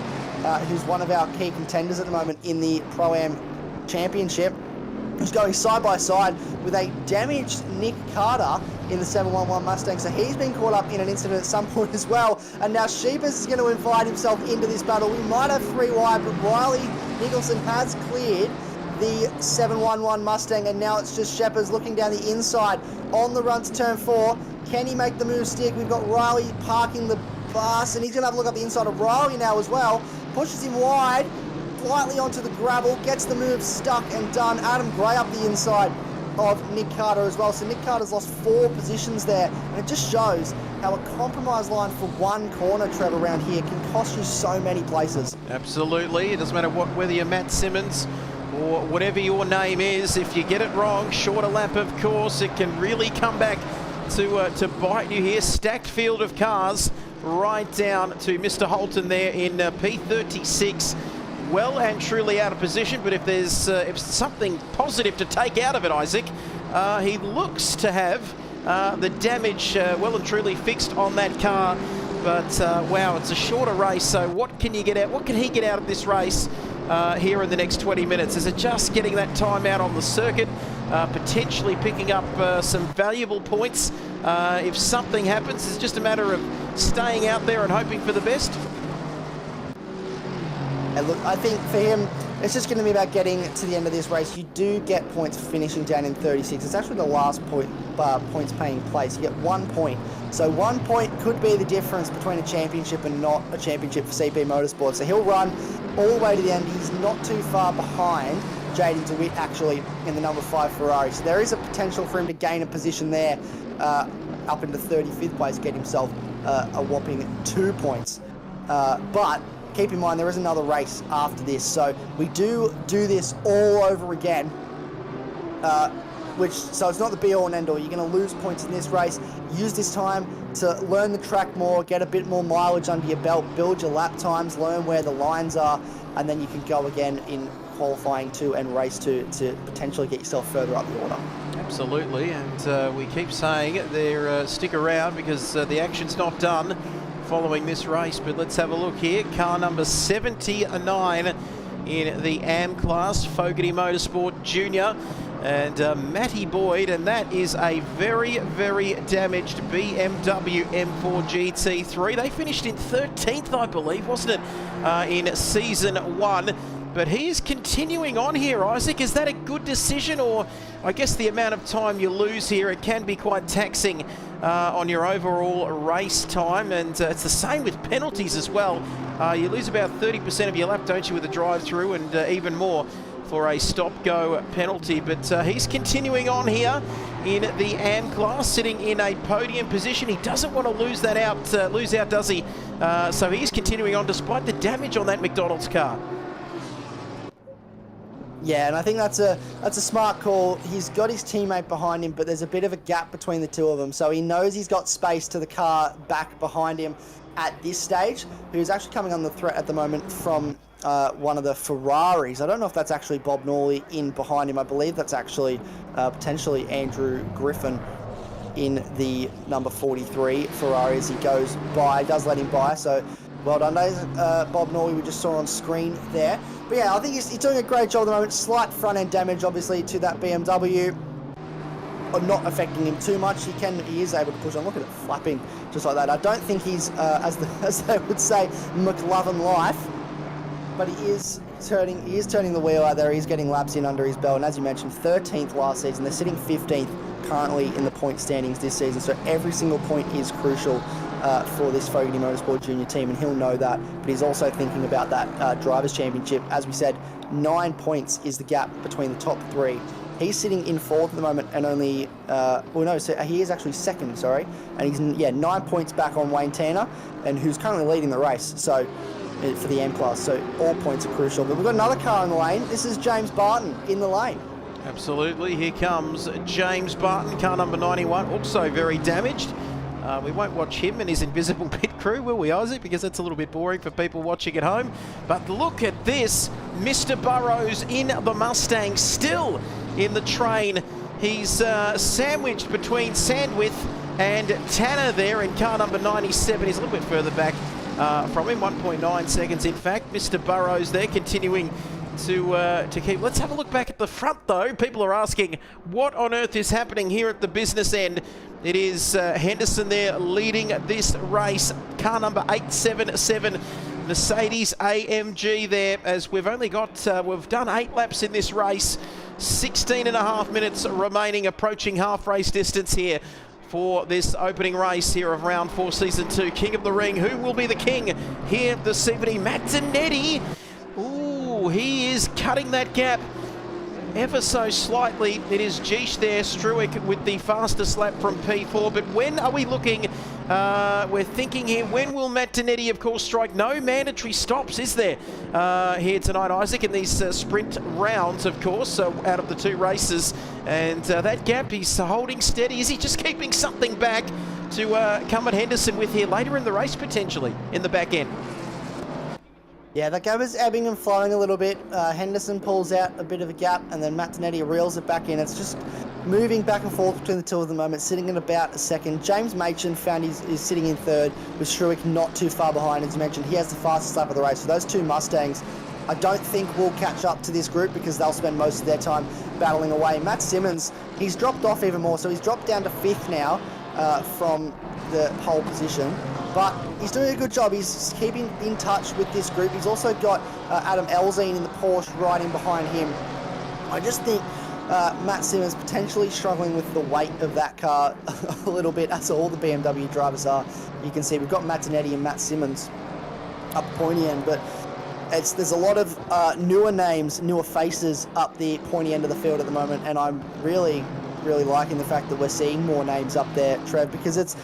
who's one of our key contenders at the moment in the Pro-Am Championship. He's going side by side with a damaged Nick Carter in the 711 Mustang. So he's been caught up in an incident at some point as well. And now Sheepers is going to invite himself into this battle. We might have 3 wide, but Riley Nicholson has cleared the 711 Mustang. And now it's just Sheepers looking down the inside on the run to turn 4. Can he make the move stick? We've got Riley parking the bus, and he's going to have a look up the inside of Riley now as well. Pushes him wide, lightly onto the gravel, gets the move stuck and done. Adam Gray up the inside of Nick Carter as well. So Nick Carter's lost 4 positions there, and it just shows how a compromise line for one corner, Trevor, around here can cost you so many places. Absolutely. It doesn't matter whether you're Matt Simmons or whatever your name is. If you get it wrong, short a lap, of course, it can really come back to bite you here. Stacked field of cars right down to Mr. Holton there in P36. Well and truly out of position, but if there's something positive to take out of it, Isaac, he looks to have the damage well and truly fixed on that car. But wow, it's a shorter race. So what can you get out? What can he get out of this race here in the next 20 minutes? Is it just getting that time out on the circuit, potentially picking up some valuable points? If something happens, it's just a matter of staying out there and hoping for the best. And look, I think for him, it's just going to be about getting to the end of this race. You do get points for finishing down in 36. It's actually the last points paying place. You get 1 point. So 1 point could be the difference between a championship and not a championship for CP Motorsport. So he'll run all the way to the end. He's not too far behind Jaden DeWitt, actually, in the number 5 Ferrari. So there is a potential for him to gain a position there up into 35th place, get himself a whopping 2 points. But keep in mind, there is another race after this, so we do this all over again. So it's not the be-all and end-all. You're going to lose points in this race. Use this time to learn the track more, get a bit more mileage under your belt, build your lap times, learn where the lines are, and then you can go again in qualifying 2 and race 2 to potentially get yourself further up the order. Absolutely, and we keep saying there, stick around because the action's not done following this race. But let's have a look here. Car number 79 in the AM class, Fogarty Motorsport Junior, and Matty Boyd, and that is a very, very damaged BMW M4 GT3. They finished in 13th, I believe, wasn't it, in season 1. But he is continuing on here, Isaac. Is that a good decision? Or I guess the amount of time you lose here, it can be quite taxing on your overall race time. And it's the same with penalties as well. You lose about 30% of your lap, don't you, with a drive-through, and even more for a stop-go penalty, but he's continuing on here in the AM class, sitting in a podium position. He doesn't want to lose out, does he? So he's continuing on despite the damage on that McDonald's car. Yeah, and I think that's a smart call. He's got his teammate behind him, but there's a bit of a gap between the two of them. So he knows he's got space to the car back behind him at this stage, who's actually coming on the threat at the moment from one of the Ferraris. I don't know if that's actually Bob Norley in behind him. I believe that's actually potentially Andrew Griffin in the number 43 Ferrari as he goes by. Does let him by, so well done, Bob Norley, we just saw on screen there. But yeah, I think he's doing a great job at the moment. Slight front end damage, obviously, to that BMW. Not affecting him too much. He is able to push on. Look at it flapping just like that. I don't think he's, as they would say, McLovin life, but he is turning the wheel out there. He's getting laps in under his belt, and as you mentioned, 13th last season. They're sitting 15th currently in the point standings this season, so every single point is crucial for this Fogarty Motorsport Junior team, and he'll know that. But he's also thinking about that Drivers' Championship. As we said, 9 points is the gap between the top three. He's sitting in fourth at the moment, and only so he is actually second, sorry, and he's 9 points back on Wayne Tanner, and who's currently leading the race. So for the M class, so all points are crucial. But we've got another car in the lane. This is James Barton in the lane. Absolutely, here comes James Barton, car number 91, also very damaged. We won't watch him and his invisible pit crew, will we, Isaac? Because that's a little bit boring for people watching at home. But look at this, Mr. Burrows in the Mustang, still in the train. He's sandwiched between Sandwith and Tanner there in car number 97. He's a little bit further back from him, 1.9 seconds in fact. Mr. Burrows there continuing to keep. Let's have a look back at the front though. People are asking what on earth is happening here at the business end. It is Henderson there leading this race. Car number 877, Mercedes AMG there, as we've only got, we've done 8 laps in this race. 16.5 minutes remaining, approaching half race distance here for this opening race here of round 4, season 2. King of the Ring, who will be the king here this evening? Matt Zanetti. Ooh, he is cutting that gap ever so slightly. It is Geesh there, Struick with the fastest lap from P4. But when are we looking? We're thinking here, when will Matt Zanetti, of course, strike? No mandatory stops, is there, here tonight, Isaac, in these sprint rounds, of course, out of the 2 races. And that gap, he's holding steady. Is he just keeping something back to come at Henderson with here later in the race, potentially, in the back end? Yeah, that gap is ebbing and flowing a little bit. Henderson pulls out a bit of a gap, and then Matt Zanetti reels it back in. It's just moving back and forth between the two at the moment, sitting at about a second. James Machin found he's sitting in third, with Struick not too far behind. As you mentioned, he has the fastest lap of the race. So those 2 Mustangs, I don't think will catch up to this group because they'll spend most of their time battling away. Matt Simmons, he's dropped off even more, so he's dropped down to 5th now from the pole position. But he's doing a good job. He's keeping in touch with this group. He's also got Adam Elzine in the Porsche riding behind him. I just think Matt Simmons potentially struggling with the weight of that car a little bit, as all the BMW drivers are. You can see we've got Matt Zanetti and Matt Simmons up the pointy end, but there's a lot of newer names, newer faces up the pointy end of the field at the moment, and I'm really liking the fact that we're seeing more names up there, Trev, because it's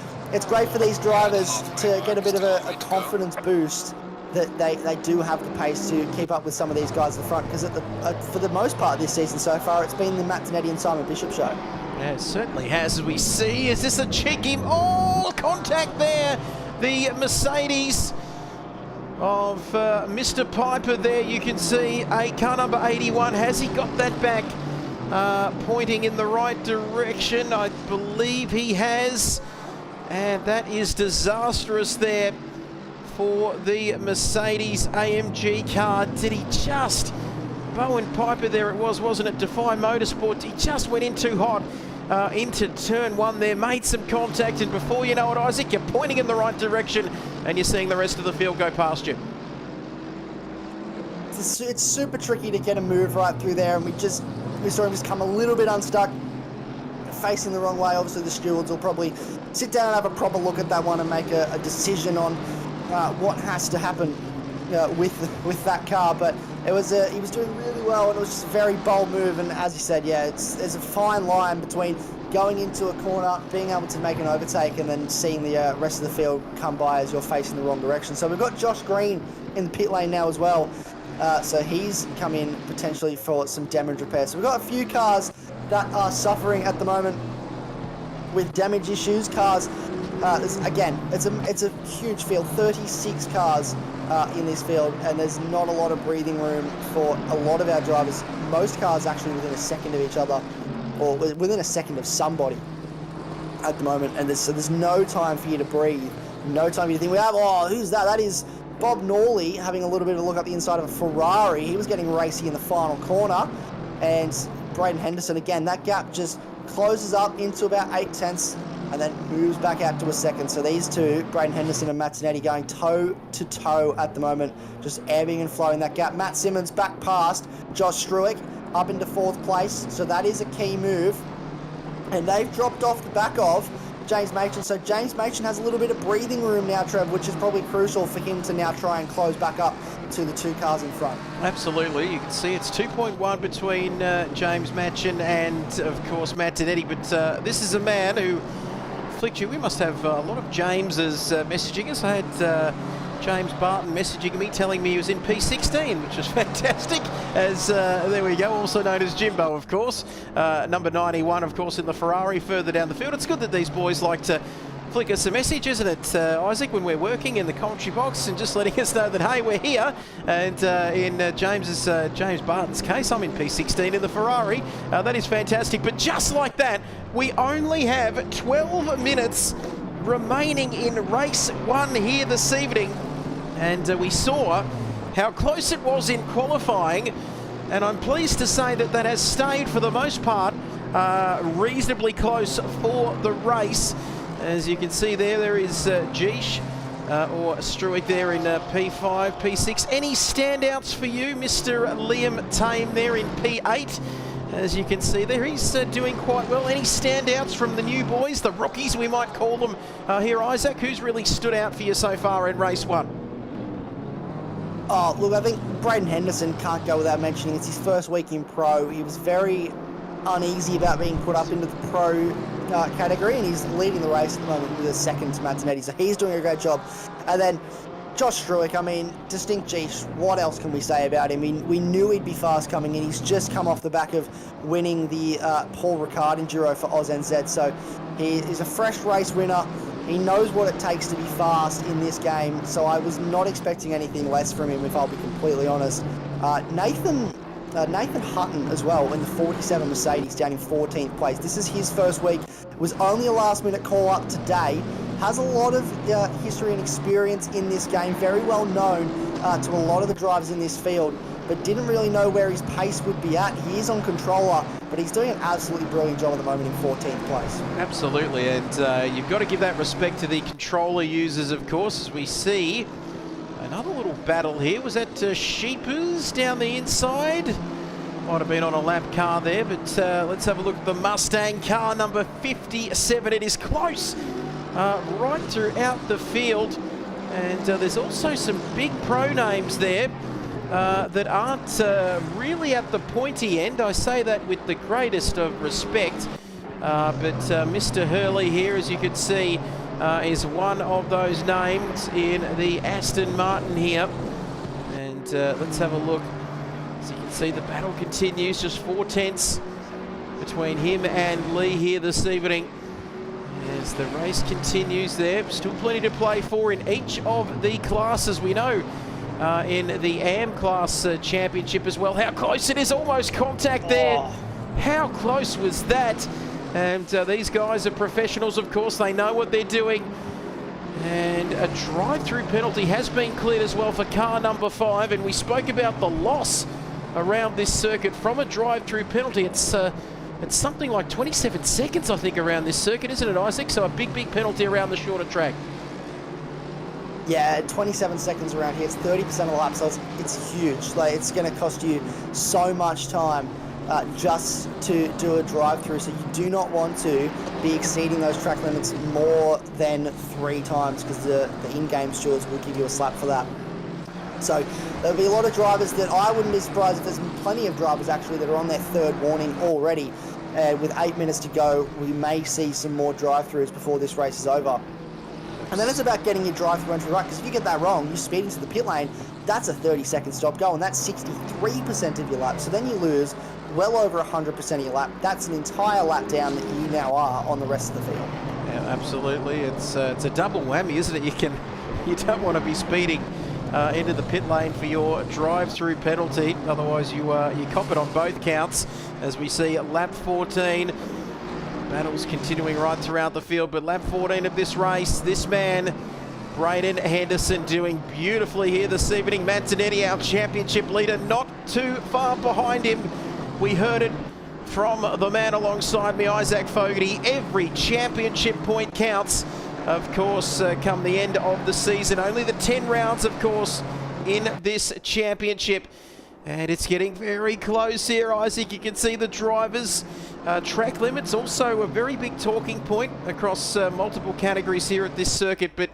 great for these drivers to get a bit of a confidence boost that they do have the pace to keep up with some of these guys at the front, because for the most part this season so far, it's been the Matt Zanetti and Simon Bishop show. Yeah, it certainly has, as we see. Is this a cheeky... Oh, contact there. The Mercedes of Mr. Piper there, you can see car number 81. Has he got that back? Pointing in the right direction, I believe he has, and that is disastrous there for the Mercedes AMG car. Did he just, Bowen Piper there it was, wasn't it? Defy Motorsport, he just went in too hot into turn 1 there, made some contact, and before you know it, Isaac, you're pointing in the right direction and you're seeing the rest of the field go past you. It's super tricky to get a move right through there, and we saw him just come a little bit unstuck, facing the wrong way. Obviously the stewards will probably sit down and have a proper look at that one and make a decision on what has to happen with that car, but he was doing really well, and it was just a very bold move. And as you said, yeah, there's a fine line between going into a corner, being able to make an overtake, and then seeing the rest of the field come by as you're facing the wrong direction. So we've got Josh Green in the pit lane now as well. So he's come in potentially for some damage repair. So we've got a few cars that are suffering at the moment with damage issues. Cars, again, it's a huge field, 36 cars in this field, and there's not a lot of breathing room for a lot of our drivers. Most cars actually within a second of each other, or within a second of somebody at the moment, and there's no time for you to breathe, no time for you to think, who's that? That is Bob Norley having a little bit of a look up the inside of a Ferrari. He was getting racy in the final corner, and Braden Henderson, again, that gap just closes up into about 8/10 and then moves back out to a second. So these two, Braden Henderson and Matt Zanetti, going toe to toe at the moment, just ebbing and flowing that gap. Matt Simmons back past Josh Struick, up into 4th place, so that is a key move. And they've dropped off the back of James Machin, so James Machin has a little bit of breathing room now, Trev, which is probably crucial for him to now try and close back up to the 2 cars in front. Absolutely, you can see it's 2.1 between James Machin and, of course, Matt Zanetti, but this is a man who flicked you. We must have a lot of Jameses messaging us. I had James Barton messaging me, telling me he was in P16, which was fantastic, as there we go, also known as Jimbo, of course. Number 91, of course, in the Ferrari further down the field. It's good that these boys like to flick us a message, isn't it, Isaac, when we're working in the commentary box and just letting us know that, hey, we're here. And in James Barton's case, I'm in P16 in the Ferrari. That is fantastic. But just like that, we only have 12 minutes remaining in race 1 here this evening. And we saw how close it was in qualifying. And I'm pleased to say that that has stayed, for the most part, reasonably close for the race. As you can see there is Geesh or Struick there in P5, P6. Any standouts for you, Mr. Liam Tame there in P8? As you can see there, he's doing quite well. Any standouts from the new boys, the rookies we might call them here, Isaac? Who's really stood out for you so far in race 1? Oh, look, I think Braden Henderson can't go without mentioning. It's his first week in pro. He was very uneasy about being put up into the pro category, and he's leading the race at the moment with a second to Matt Zanetti, so he's doing a great job. And then Josh Struick, I mean, distinct Geesh, what else can we say about him? We knew he'd be fast coming in. He's just come off the back of winning the Paul Ricard Enduro for AusNZ, so he is a fresh race winner. He knows what it takes to be fast in this game, so I was not expecting anything less from him, if I'll be completely honest. Nathan Hutton as well in the 47 Mercedes, down in 14th place. This is his first week. It was only a last-minute call-up today. Has a lot of history and experience in this game, very well known to a lot of the drivers in this field, but didn't really know where his pace would be at. He is on controller, but he's doing an absolutely brilliant job at the moment in 14th place. Absolutely, and you've got to give that respect to the controller users, of course, as we see another little battle here. Was that Sheepers down the inside? Might have been on a lap car there, but let's have a look at the Mustang car, number 57. It is close right throughout the field, and there's also some big pro names there that aren't really at the pointy end. I say that with the greatest of respect, but Mr. Hurley here, as you can see, is one of those names in the Aston Martin here. And let's have a look. As you can see, the battle continues, just 4/10 between him and Lee here this evening. As the race continues there, still plenty to play for in each of the classes. We know in the AM class championship as well how close it is, almost contact there. How close was that? And these guys are professionals, of course. They know what they're doing. And a drive-through penalty has been cleared as well for car number 5. And we spoke about the loss around this circuit from a drive-through penalty. It's something like 27 seconds, I think, around this circuit, isn't it, Isaac? So a big, big penalty around the shorter track. Yeah, 27 seconds around here. It's 30% of the lap, so it's huge. Like, it's going to cost you so much time just to do a drive-through. So you do not want to be exceeding those track limits more than 3 times, because the in-game stewards will give you a slap for that. So there'll be a lot of drivers that I wouldn't be surprised if there's plenty of drivers actually that are on their third warning already. With 8 minutes to go, we may see some more drive-throughs before this race is over. And then it's about getting your drive-through entry right, because if you get that wrong, you speed into the pit lane, that's a 30-second stop go, and that's 63% of your lap. So then you lose well over 100% of your lap. That's an entire lap down that you now are on the rest of the field. Yeah, absolutely. It's a double whammy, isn't it? You don't want to be speeding into the pit lane for your drive-through penalty. Otherwise, you cop it on both counts. As we see lap 14, battles continuing right throughout the field. But lap 14 of this race, this man, Brayden Henderson, doing beautifully here this evening. Matt Zanetti, our championship leader, not too far behind him. We heard it from the man alongside me, Isaac Fogarty. Every championship point counts. Of course, come the end of the season. Only the 10 rounds, of course, in this championship. And it's getting very close here, Isaac. You can see the drivers. Track limits, also a very big talking point across multiple categories here at this circuit. But,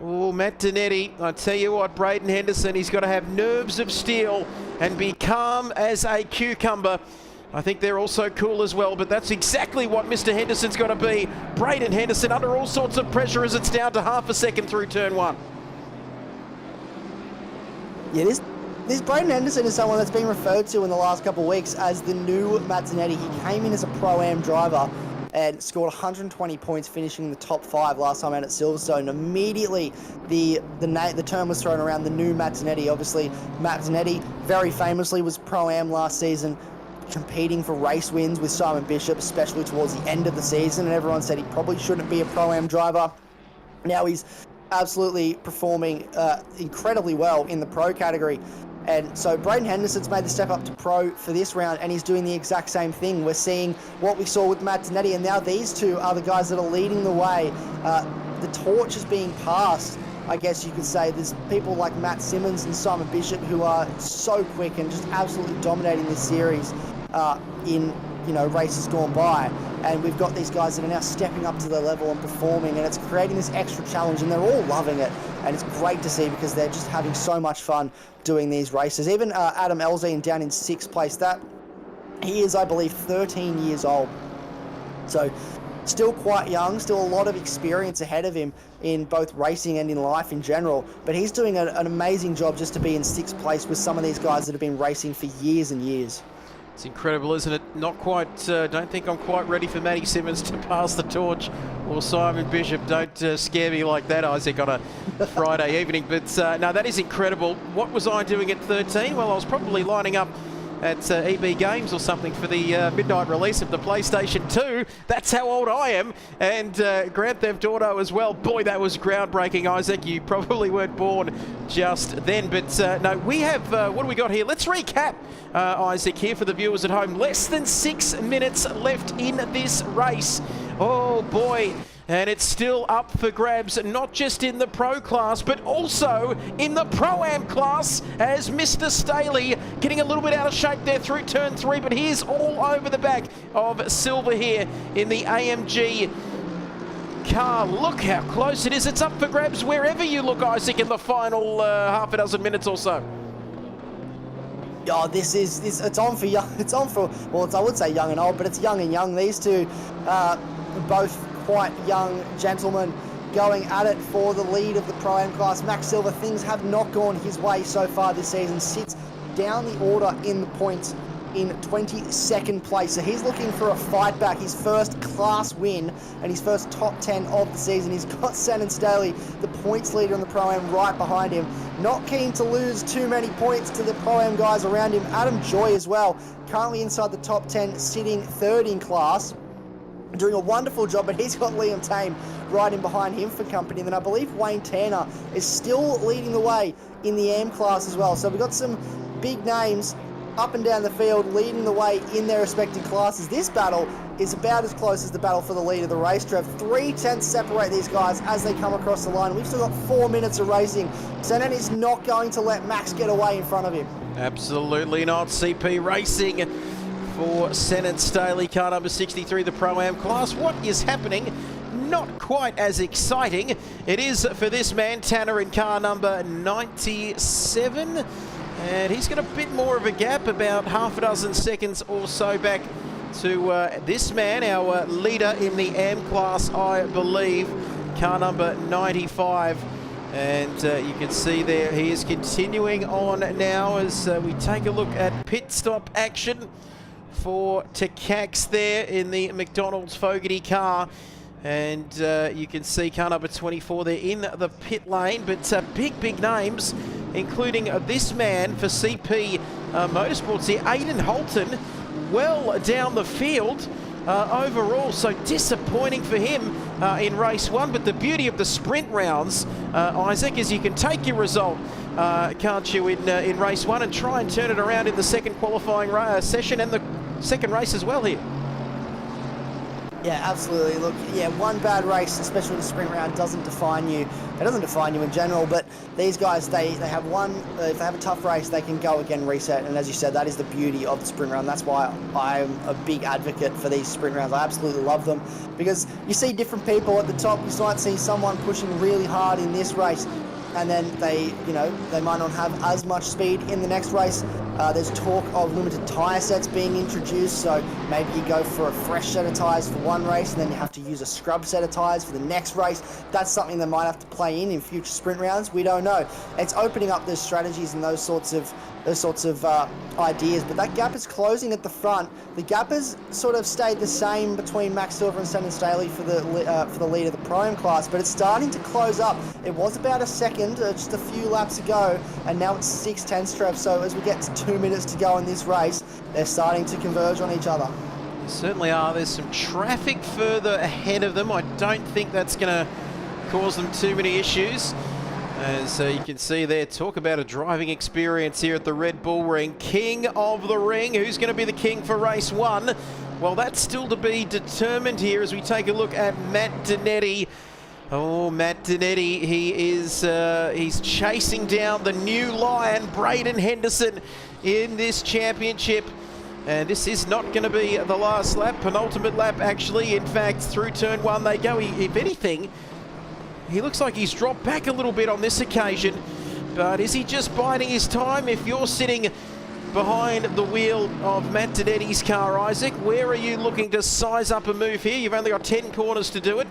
oh, Matt Zanetti, I tell you what, Brayden Henderson, he's got to have nerves of steel and be calm as a cucumber. I think they're also cool as well, but that's exactly what Mr. Henderson's got to be. Brayden Henderson under all sorts of pressure as it's down to half a second through turn one. Yeah, this Brayden Henderson is someone that's been referred to in the last couple of weeks as the new Matt Zanetti. He came in as a Pro-Am driver and scored 120 points, finishing in the top 5 last time out at Silverstone. Immediately, the term was thrown around, the new Matt Zanetti. Obviously, Matt Zanetti very famously was Pro-Am last season, competing for race wins with Simon Bishop, especially towards the end of the season, and everyone said he probably shouldn't be a Pro-Am driver. Now he's absolutely performing incredibly well in the Pro category. And so Brayden Henderson's made the step up to Pro for this round, and he's doing the exact same thing. We're seeing what we saw with Matt Zanetti, and now these two are the guys that are leading the way. The torch is being passed, I guess you could say. There's people like Matt Simmons and Simon Bishop who are so quick and just absolutely dominating this series in races gone by. And we've got these guys that are now stepping up to their level and performing, and it's creating this extra challenge, and they're all loving it. And it's great to see because they're just having so much fun doing these races. Even Adam Elzine down in 6th place, he is, I believe, 13 years old. So still quite young, still a lot of experience ahead of him in both racing and in life in general. But he's doing an amazing job just to be in 6th place with some of these guys that have been racing for years and years. It's incredible, isn't it? Not quite, don't think I'm quite ready for Matty Simmons to pass the torch, or Simon Bishop. Don't scare me like that, Isaac, on a Friday evening. But no, that is incredible. What was I doing at 13? Well, I was probably lining up at EB Games or something for the midnight release of the PlayStation 2. That's how old I am. And Grand Theft Auto as well. Boy, that was groundbreaking, Isaac. You probably weren't born just then. But no, we have, what do we got here? Let's recap, Isaac, here for the viewers at home. Less than 6 minutes left in this race. Oh, boy. And it's still up for grabs, not just in the Pro class, but also in the Pro-Am class, as Mr. Staley getting a little bit out of shape there through turn 3, but he's all over the back of Silver here in the AMG car. Look how close it is. It's up for grabs wherever you look, Isaac, in the final half a dozen minutes or so. Oh, it's on for young. It's on for, well, I would say young and old, but it's young and young. These two, both quite young gentlemen going at it for the lead of the Pro-Am class. Max Silver, things have not gone his way so far this season. Sits down the order in the points in 22nd place. So he's looking for a fight back, his first class win and his first top 10 of the season. He's got Shannon Staley, the points leader in the Pro-Am, right behind him. Not keen to lose too many points to the Pro-Am guys around him. Adam Joy as well, currently inside the top 10, sitting 3rd in class. Doing a wonderful job, but he's got Liam Tame right in behind him for company. And then I believe Wayne Tanner is still leading the way in the AM class as well. So we've got some big names up and down the field leading the way in their respective classes. This battle is about as close as the battle for the lead of the race, Trev. 3/10 separate these guys as they come across the line. We've still got 4 minutes of racing. Shannon is not going to let Max get away in front of him. Absolutely not. CP Racing for Shannon Staley, car number 63, the Pro-Am class. What is happening? not quite as exciting. It is for this man, Tanner, in car number 97. And he's got a bit more of a gap, about half a dozen seconds or so back to this man, our leader in the AM class, I believe, car number 95. And you can see there he is continuing on now as we take a look at pit stop action for Takax there in the McDonald's Fogarty car. And you can see car number 24 there in the pit lane, but big names, including this man for CP Motorsports here, Aidan Holton, well down the field overall, so disappointing for him in race one. But the beauty of the sprint rounds, Isaac, is you can take your result, can't you, in race one and try and turn it around in the second qualifying session and the second race as well here. Yeah, absolutely. Look, yeah, one bad race, especially the sprint round, doesn't define you. It doesn't define you in general, but these guys, they have one, if they have a tough race, they can go again, reset. And as you said, that is the beauty of the sprint round. That's why I'm a big advocate for these sprint rounds. I absolutely love them because you see different people at the top. You might see someone pushing really hard in this race, and then they might not have as much speed in the next race. There's talk of limited tyre sets being introduced, so maybe you go for a fresh set of tyres for one race and then you have to use a scrub set of tyres for the next race. That's something that might have to play in future sprint rounds. We don't know. It's opening up those strategies and those sorts of ideas, but that gap is closing at the front. The gap has sort of stayed the same between Max Silver and Sandon Staley for the lead of the Pro-Am class, but it's starting to close up. It was about a second just a few laps ago, and now it's 6/10, Trev. So as we get to 2 minutes to go in this race, they're starting to converge on each other. They certainly are. There's some traffic further ahead of them. I don't think that's going to cause them too many issues. As you can see there, talk about a driving experience here at the Red Bull Ring. King of the ring. Who's going to be the king for race one? Well, that's still to be determined here as we take a look at Matt Dinetti. Oh, Matt Dinetti, he's chasing down the new lion, Braden Henderson, in this championship. And this is not going to be the last lap, penultimate lap actually. In fact, through turn one they go. If anything, he looks like he's dropped back a little bit on this occasion, but is he just biding his time? If you're sitting behind the wheel of Matt Dinetti's car, Isaac, where are you looking to size up a move here? You've only got 10 corners to do it.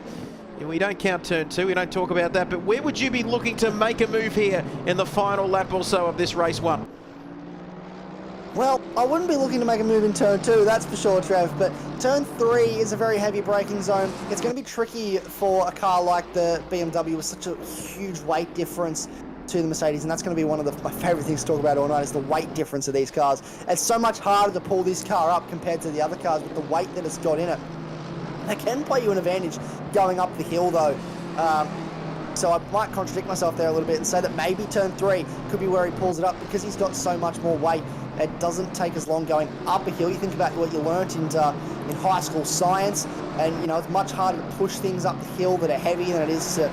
We don't count turn two, we don't talk about that, but where would you be looking to make a move here in the final lap or so of this race one? Well, I wouldn't be looking to make a move in turn two, that's for sure, Trev, but turn three is a very heavy braking zone. It's going to be tricky for a car like the BMW with such a huge weight difference to the Mercedes, and that's going to be one of my favourite things to talk about all night, is the weight difference of these cars. It's so much harder to pull this car up compared to the other cars with the weight that it's got in it. They can play you an advantage going up the hill though. So I might contradict myself there a little bit and say that maybe turn three could be where he pulls it up because he's got so much more weight. It doesn't take as long going up a hill. You think about what you learnt in high school science, and it's much harder to push things up the hill that are heavy than it is to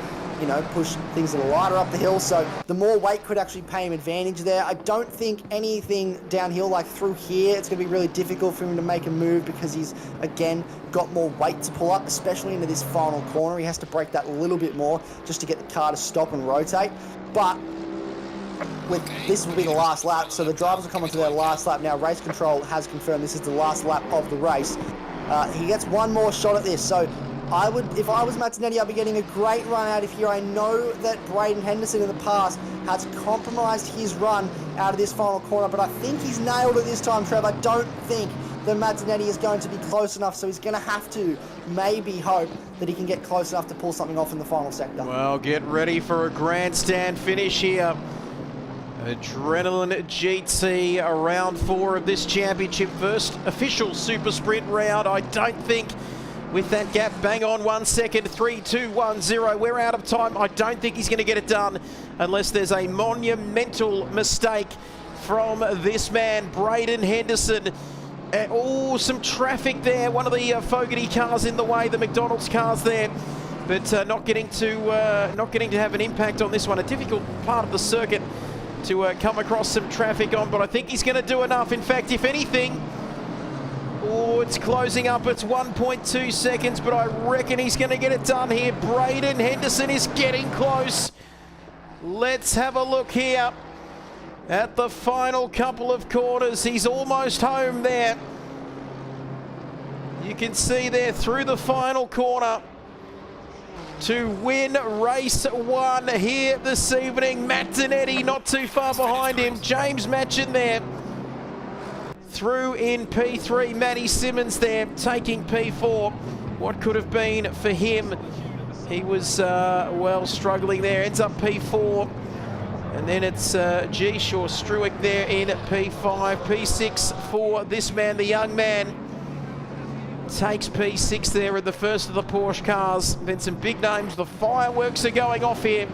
push things that are lighter up the hill. So the more weight could actually pay him advantage there. I don't think anything downhill like through here, it's going to be really difficult for him to make a move because he's, again, got more weight to pull up, especially into this final corner. He has to brake that a little bit more just to get the car to stop and rotate. But this will be the last lap, so the drivers will come onto their last lap. Now, race control has confirmed this is the last lap of the race. He gets one more shot at this, so if I was Matt Dinetti, I'd be getting a great run out of here. I know that Braden Henderson in the past has compromised his run out of this final corner, but I think he's nailed it this time, Trev. I don't think that Matt Dinetti is going to be close enough, so he's going to have to maybe hope that he can get close enough to pull something off in the final sector. Well, get ready for a grandstand finish here. Adrenaline GT, round 4 of this championship, first official super sprint round. I don't think, with that gap bang on 1 second, 3, 2, 1, 0, we're out of time. I don't think he's going to get it done unless there's a monumental mistake from this man, Braden Henderson. Oh, some traffic there. One of the Fogarty cars in the way, the McDonald's cars there, but not getting to have an impact on this one. A difficult part of the circuit to come across some traffic on, but I think he's going to do enough. In fact, if anything, Oh, it's closing up. It's 1.2 seconds, but I reckon he's going to get it done here. Braden Henderson is getting close. Let's have a look here at the final couple of corners. He's almost home there. You can see there through the final corner to win race 1 here this evening. Matt Dinetti not too far behind him. James Matchin there through in P3. Matty Simmons there taking P4. What could have been for him? He was, well, struggling there. Ends up P4. And then it's G-Shaw Struick there in P5. P6 for this man, the young man. Takes P6 there in the first of the Porsche cars. Then some big names. The fireworks are going off here.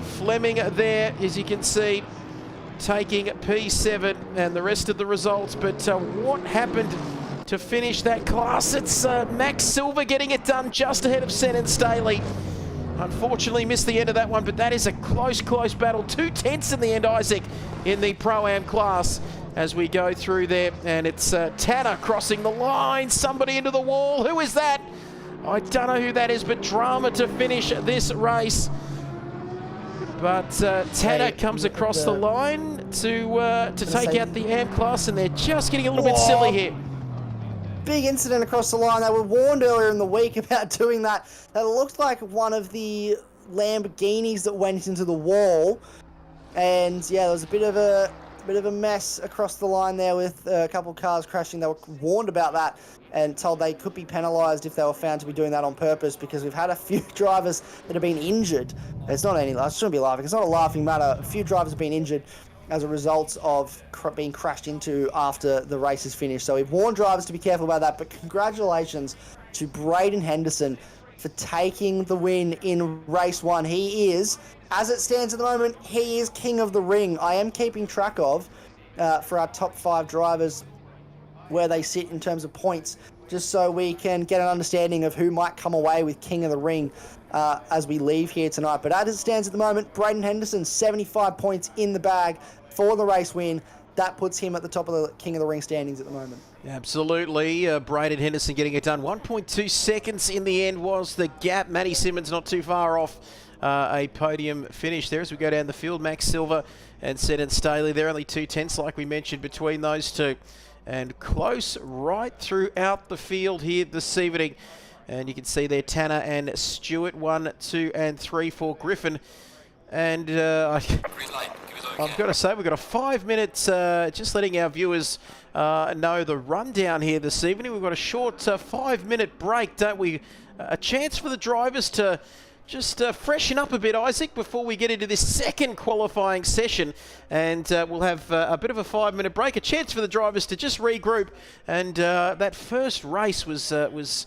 Fleming there, as you can see, taking P7 and the rest of the results. But what happened to finish that class? It's Max Silver getting it done just ahead of Sen and Staley. Unfortunately missed the end of that one, but that is a close battle. 2/10 in the end, Isaac, in the Pro-Am class as we go through there. And it's Tanner crossing the line. Somebody into the wall. Who is that? I don't know who that is, but drama to finish this race. But Tanner comes across the line to take out the AM class, and they're just getting a little bit silly here. Big incident across the line. They were warned earlier in the week about doing that. That looked like one of the Lamborghinis that went into the wall. And yeah, there was a bit of a mess across the line there with a couple of cars crashing. They were warned about that and told they could be penalised if they were found to be doing that on purpose, because we've had a few drivers that have been injured. It's not any, I shouldn't be laughing. It's not a laughing matter. A few drivers have been injured as a result of being crashed into after the race is finished. So we've warned drivers to be careful about that. But congratulations to Braden Henderson for taking the win in race 1. He is, as it stands at the moment, he is king of the ring. I am keeping track of, for our top 5 drivers, where they sit in terms of points, just so we can get an understanding of who might come away with king of the ring as we leave here tonight. But as it stands at the moment, Braden Henderson, 75 points in the bag for the race win. That puts him at the top of the king of the ring standings at the moment. Absolutely. Braden Henderson getting it done. 1.2 seconds in the end was the gap. Matty Simmons not too far off a podium finish there as we go down the field. Max Silver and Sen and Staley. They're only 2/10 like we mentioned between those two. And close right throughout the field here this evening. And you can see there Tanner and Stewart, 1, 2, and 3 for Griffin. And I've got to say, we've got a 5 minutes, just letting our viewers know the rundown here this evening. We've got a short 5-minute break, don't we? A chance for the drivers to just freshen up a bit, Isaac, before we get into this second qualifying session. And we'll have a bit of a 5-minute break, a chance for the drivers to just regroup. And that first race was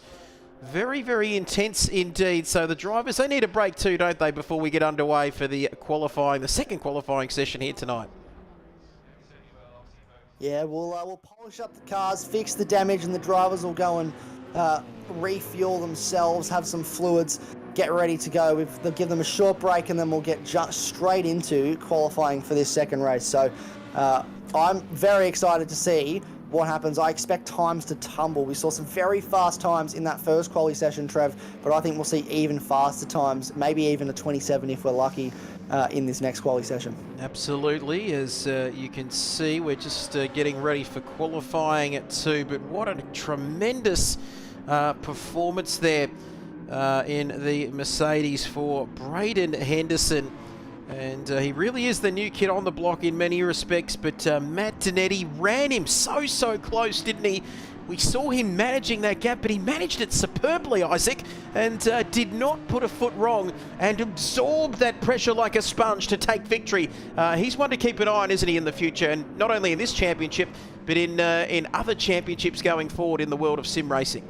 very, very intense indeed. So the drivers, they need a break too, don't they, before we get underway for the second qualifying session here tonight. Yeah, we'll polish up the cars, fix the damage, and the drivers will go and refuel themselves, have some fluids, get ready to go. They'll give them a short break, and then we'll get straight into qualifying for this second race. So I'm very excited to see what happens. I expect times to tumble. We saw some very fast times in that first quali session, Trev, but I think we'll see even faster times, maybe even a 27 if we're lucky in this next quali session. Absolutely. As you can see, we're just getting ready for qualifying at 2, but what a tremendous performance there in the Mercedes for Braden Henderson. And he really is the new kid on the block in many respects, but Matt Dinetti ran him so close, didn't he? We saw him managing that gap, but he managed it superbly, Isaac, and did not put a foot wrong and absorbed that pressure like a sponge to take victory. He's one to keep an eye on, isn't he, in the future, and not only in this championship, but in other championships going forward in the world of sim racing.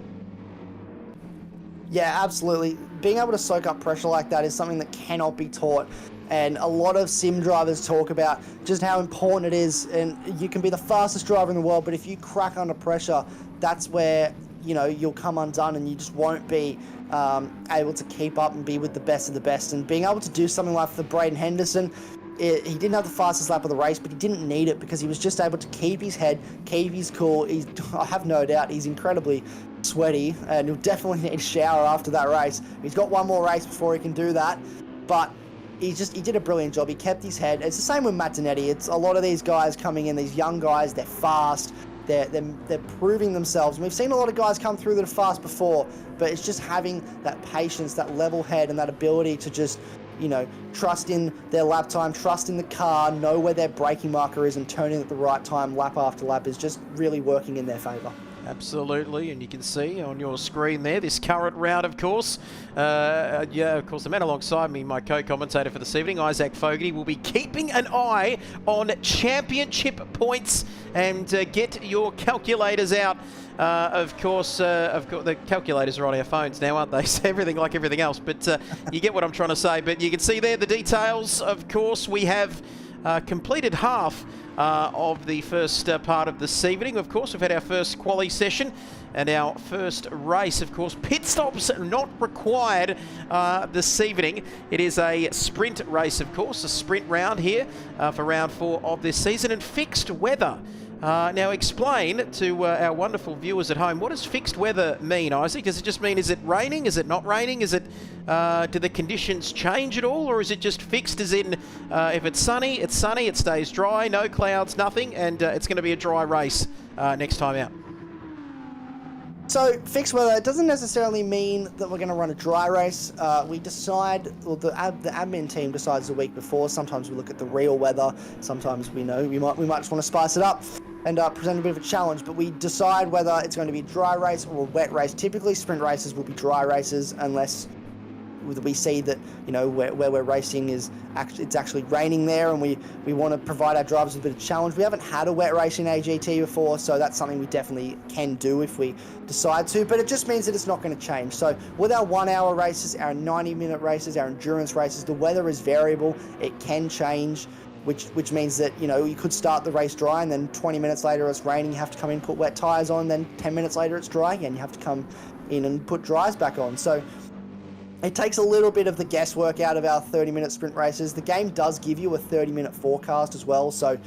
Yeah, absolutely. Being able to soak up pressure like that is something that cannot be taught. And a lot of sim drivers talk about just how important it is. And you can be the fastest driver in the world, but if you crack under pressure, that's where, you know, you'll come undone and you just won't be able to keep up and be with the best of the best. And being able to do something like for Braden Henderson, he didn't have the fastest lap of the race, but he didn't need it because he was just able to keep his head, keep his cool. I have no doubt he's incredibly sweaty, and he'll definitely need a shower after that race. He's got one more race before he can do that, but he did a brilliant job. He kept his head. It's the same with Matt Donetti. It's a lot of these guys coming in, these young guys, they're fast, they're proving themselves. And we've seen a lot of guys come through that are fast before, but it's just having that patience, that level head, and that ability to just, you know, trust in their lap time, trust in the car, know where their braking marker is and turn in at the right time lap after lap is just really working in their favour. Absolutely, and you can see on your screen there this current round, of course. Of course, the man alongside me, my co-commentator for this evening, Isaac Fogarty, will be keeping an eye on championship points, and get your calculators out. Of course, the calculators are on our phones now, aren't they? So everything like everything else, but you get what I'm trying to say. But you can see there the details. Of course, we have completed half of the first part of this evening. Of course, we've had our first quali session and our first race. Of course, pit stops not required this evening. It is a sprint race, of course, a sprint round here for round 4 of this season, and fixed weather. Now explain to our wonderful viewers at home, what does fixed weather mean, Isaac? Does it just mean, is it raining? Is it not raining? Is it, do the conditions change at all? Or is it just fixed as in, if it's sunny, it stays dry, no clouds, nothing, and it's going to be a dry race next time out? So fixed weather, it doesn't necessarily mean that we're going to run a dry race. We decide, or the admin team decides the week before. Sometimes we look at the real weather. Sometimes we know we might just want to spice it up and present a bit of a challenge. But we decide whether it's going to be a dry race or a wet race. Typically, sprint races will be dry races unless we see that, you know, where we're racing is it's actually raining there, and we want to provide our drivers with a bit of challenge. We haven't had a wet race in AGT before, so that's something we definitely can do if we decide to, but it just means that it's not going to change. So with our 1 hour races, our 90-minute races, our endurance races, the weather is variable. It can change, which means that, you know, you could start the race dry and then 20 minutes later it's raining, you have to come in, put wet tyres on, then 10 minutes later it's dry again, you have to come in and put dries back on. So it takes a little bit of the guesswork out of our 30-minute sprint races. The game does give you a 30-minute forecast as well, so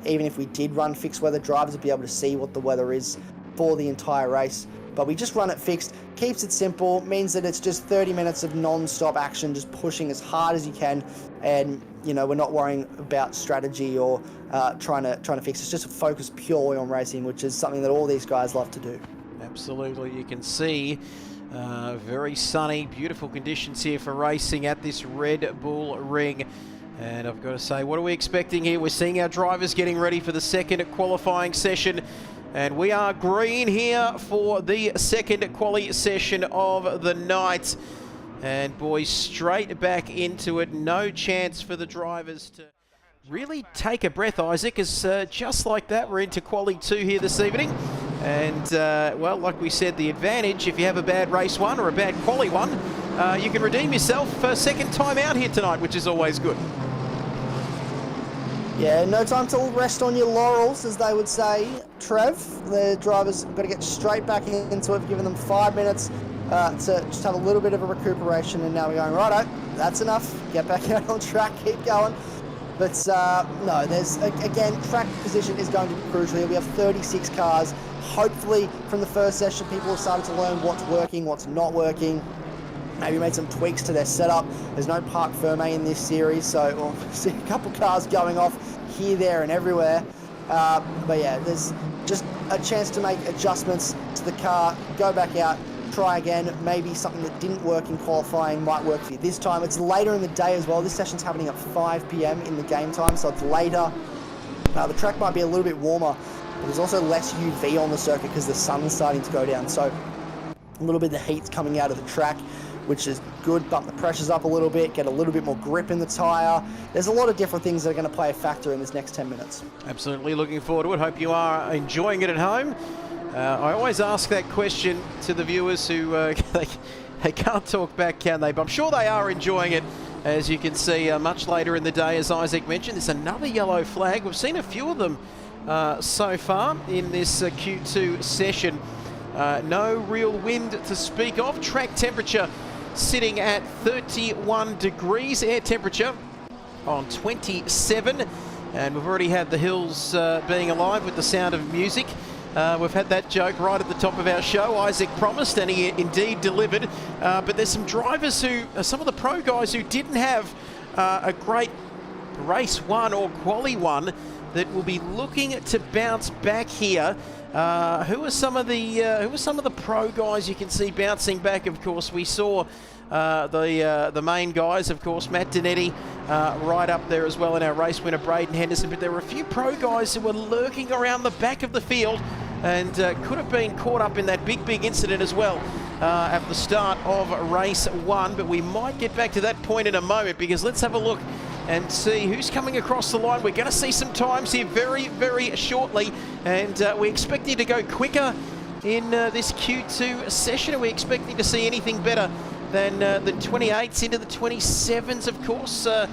even if we did run fixed weather, drivers would be able to see what the weather is for the entire race. But we just run it fixed, keeps it simple, means that it's just 30 minutes of non-stop action, just pushing as hard as you can, and, you know, we're not worrying about strategy or trying to fix. It's just focused purely on racing, which is something that all these guys love to do. Absolutely, you can see very sunny, beautiful conditions here for racing at this Red Bull Ring. And I've got to say, what are we expecting here? We're seeing our drivers getting ready for the second qualifying session. And we are green here for the second quali session of the night. And boys, straight back into it. No chance for the drivers to really take a breath, Isaac, as just like that, we're into quali 2 here this evening. And, well, like we said, the advantage, if you have a bad race 1 or a bad quali 1, you can redeem yourself for a second time out here tonight, which is always good. Yeah, no time to rest on your laurels, as they would say, Trev. The drivers have got to get straight back into it. We've given them 5 minutes to just have a little bit of a recuperation, and now we're going, righto, that's enough. Get back out on track, keep going. But no, there's, again, track position is going to be crucial here. We have 36 cars. Hopefully, from the first session, people have started to learn what's working, what's not working. Maybe made some tweaks to their setup. There's no Parc Ferme in this series, so we'll see a couple cars going off here, there, and everywhere. But yeah, there's just a chance to make adjustments to the car, go back out, try again. Maybe something that didn't work in qualifying might work for you this time. It's later in the day as well. This session's happening at 5 p.m. in the game time, so it's later. The track might be a little bit warmer, but there's also less UV on the circuit because the sun's starting to go down. So a little bit of the heat's coming out of the track, which is good. Bump the pressures up a little bit, get a little bit more grip in the tyre. There's a lot of different things that are going to play a factor in this next 10 minutes. Absolutely looking forward to it. Hope you are enjoying it at home. I always ask that question to the viewers who they can't talk back, can they? But I'm sure they are enjoying it. As you can see, much later in the day, as Isaac mentioned, there's another yellow flag. We've seen a few of them so far in this Q2 session. No real wind to speak of. Track temperature sitting at 31 degrees. Air temperature on 27. And we've already had the hills being alive with the sound of music. We've had that joke right at the top of our show. Isaac promised, and he indeed delivered. But there's some drivers who, some of the pro guys who didn't have a great race one or quali one, that will be looking to bounce back here. Who are some of the pro guys you can see bouncing back? Of course, we saw the main guys, of course, Matt Donetti right up there as well, in our race winner Braden Henderson. But there were a few pro guys who were lurking around the back of the field and could have been caught up in that big incident as well at the start of race one. But we might get back to that point in a moment, because let's have a look and see who's coming across the line. We're going to see some times here very shortly, and we're expecting to go quicker in this Q2 session. Are we expecting to see anything better than the 28s into the 27s, of course? Are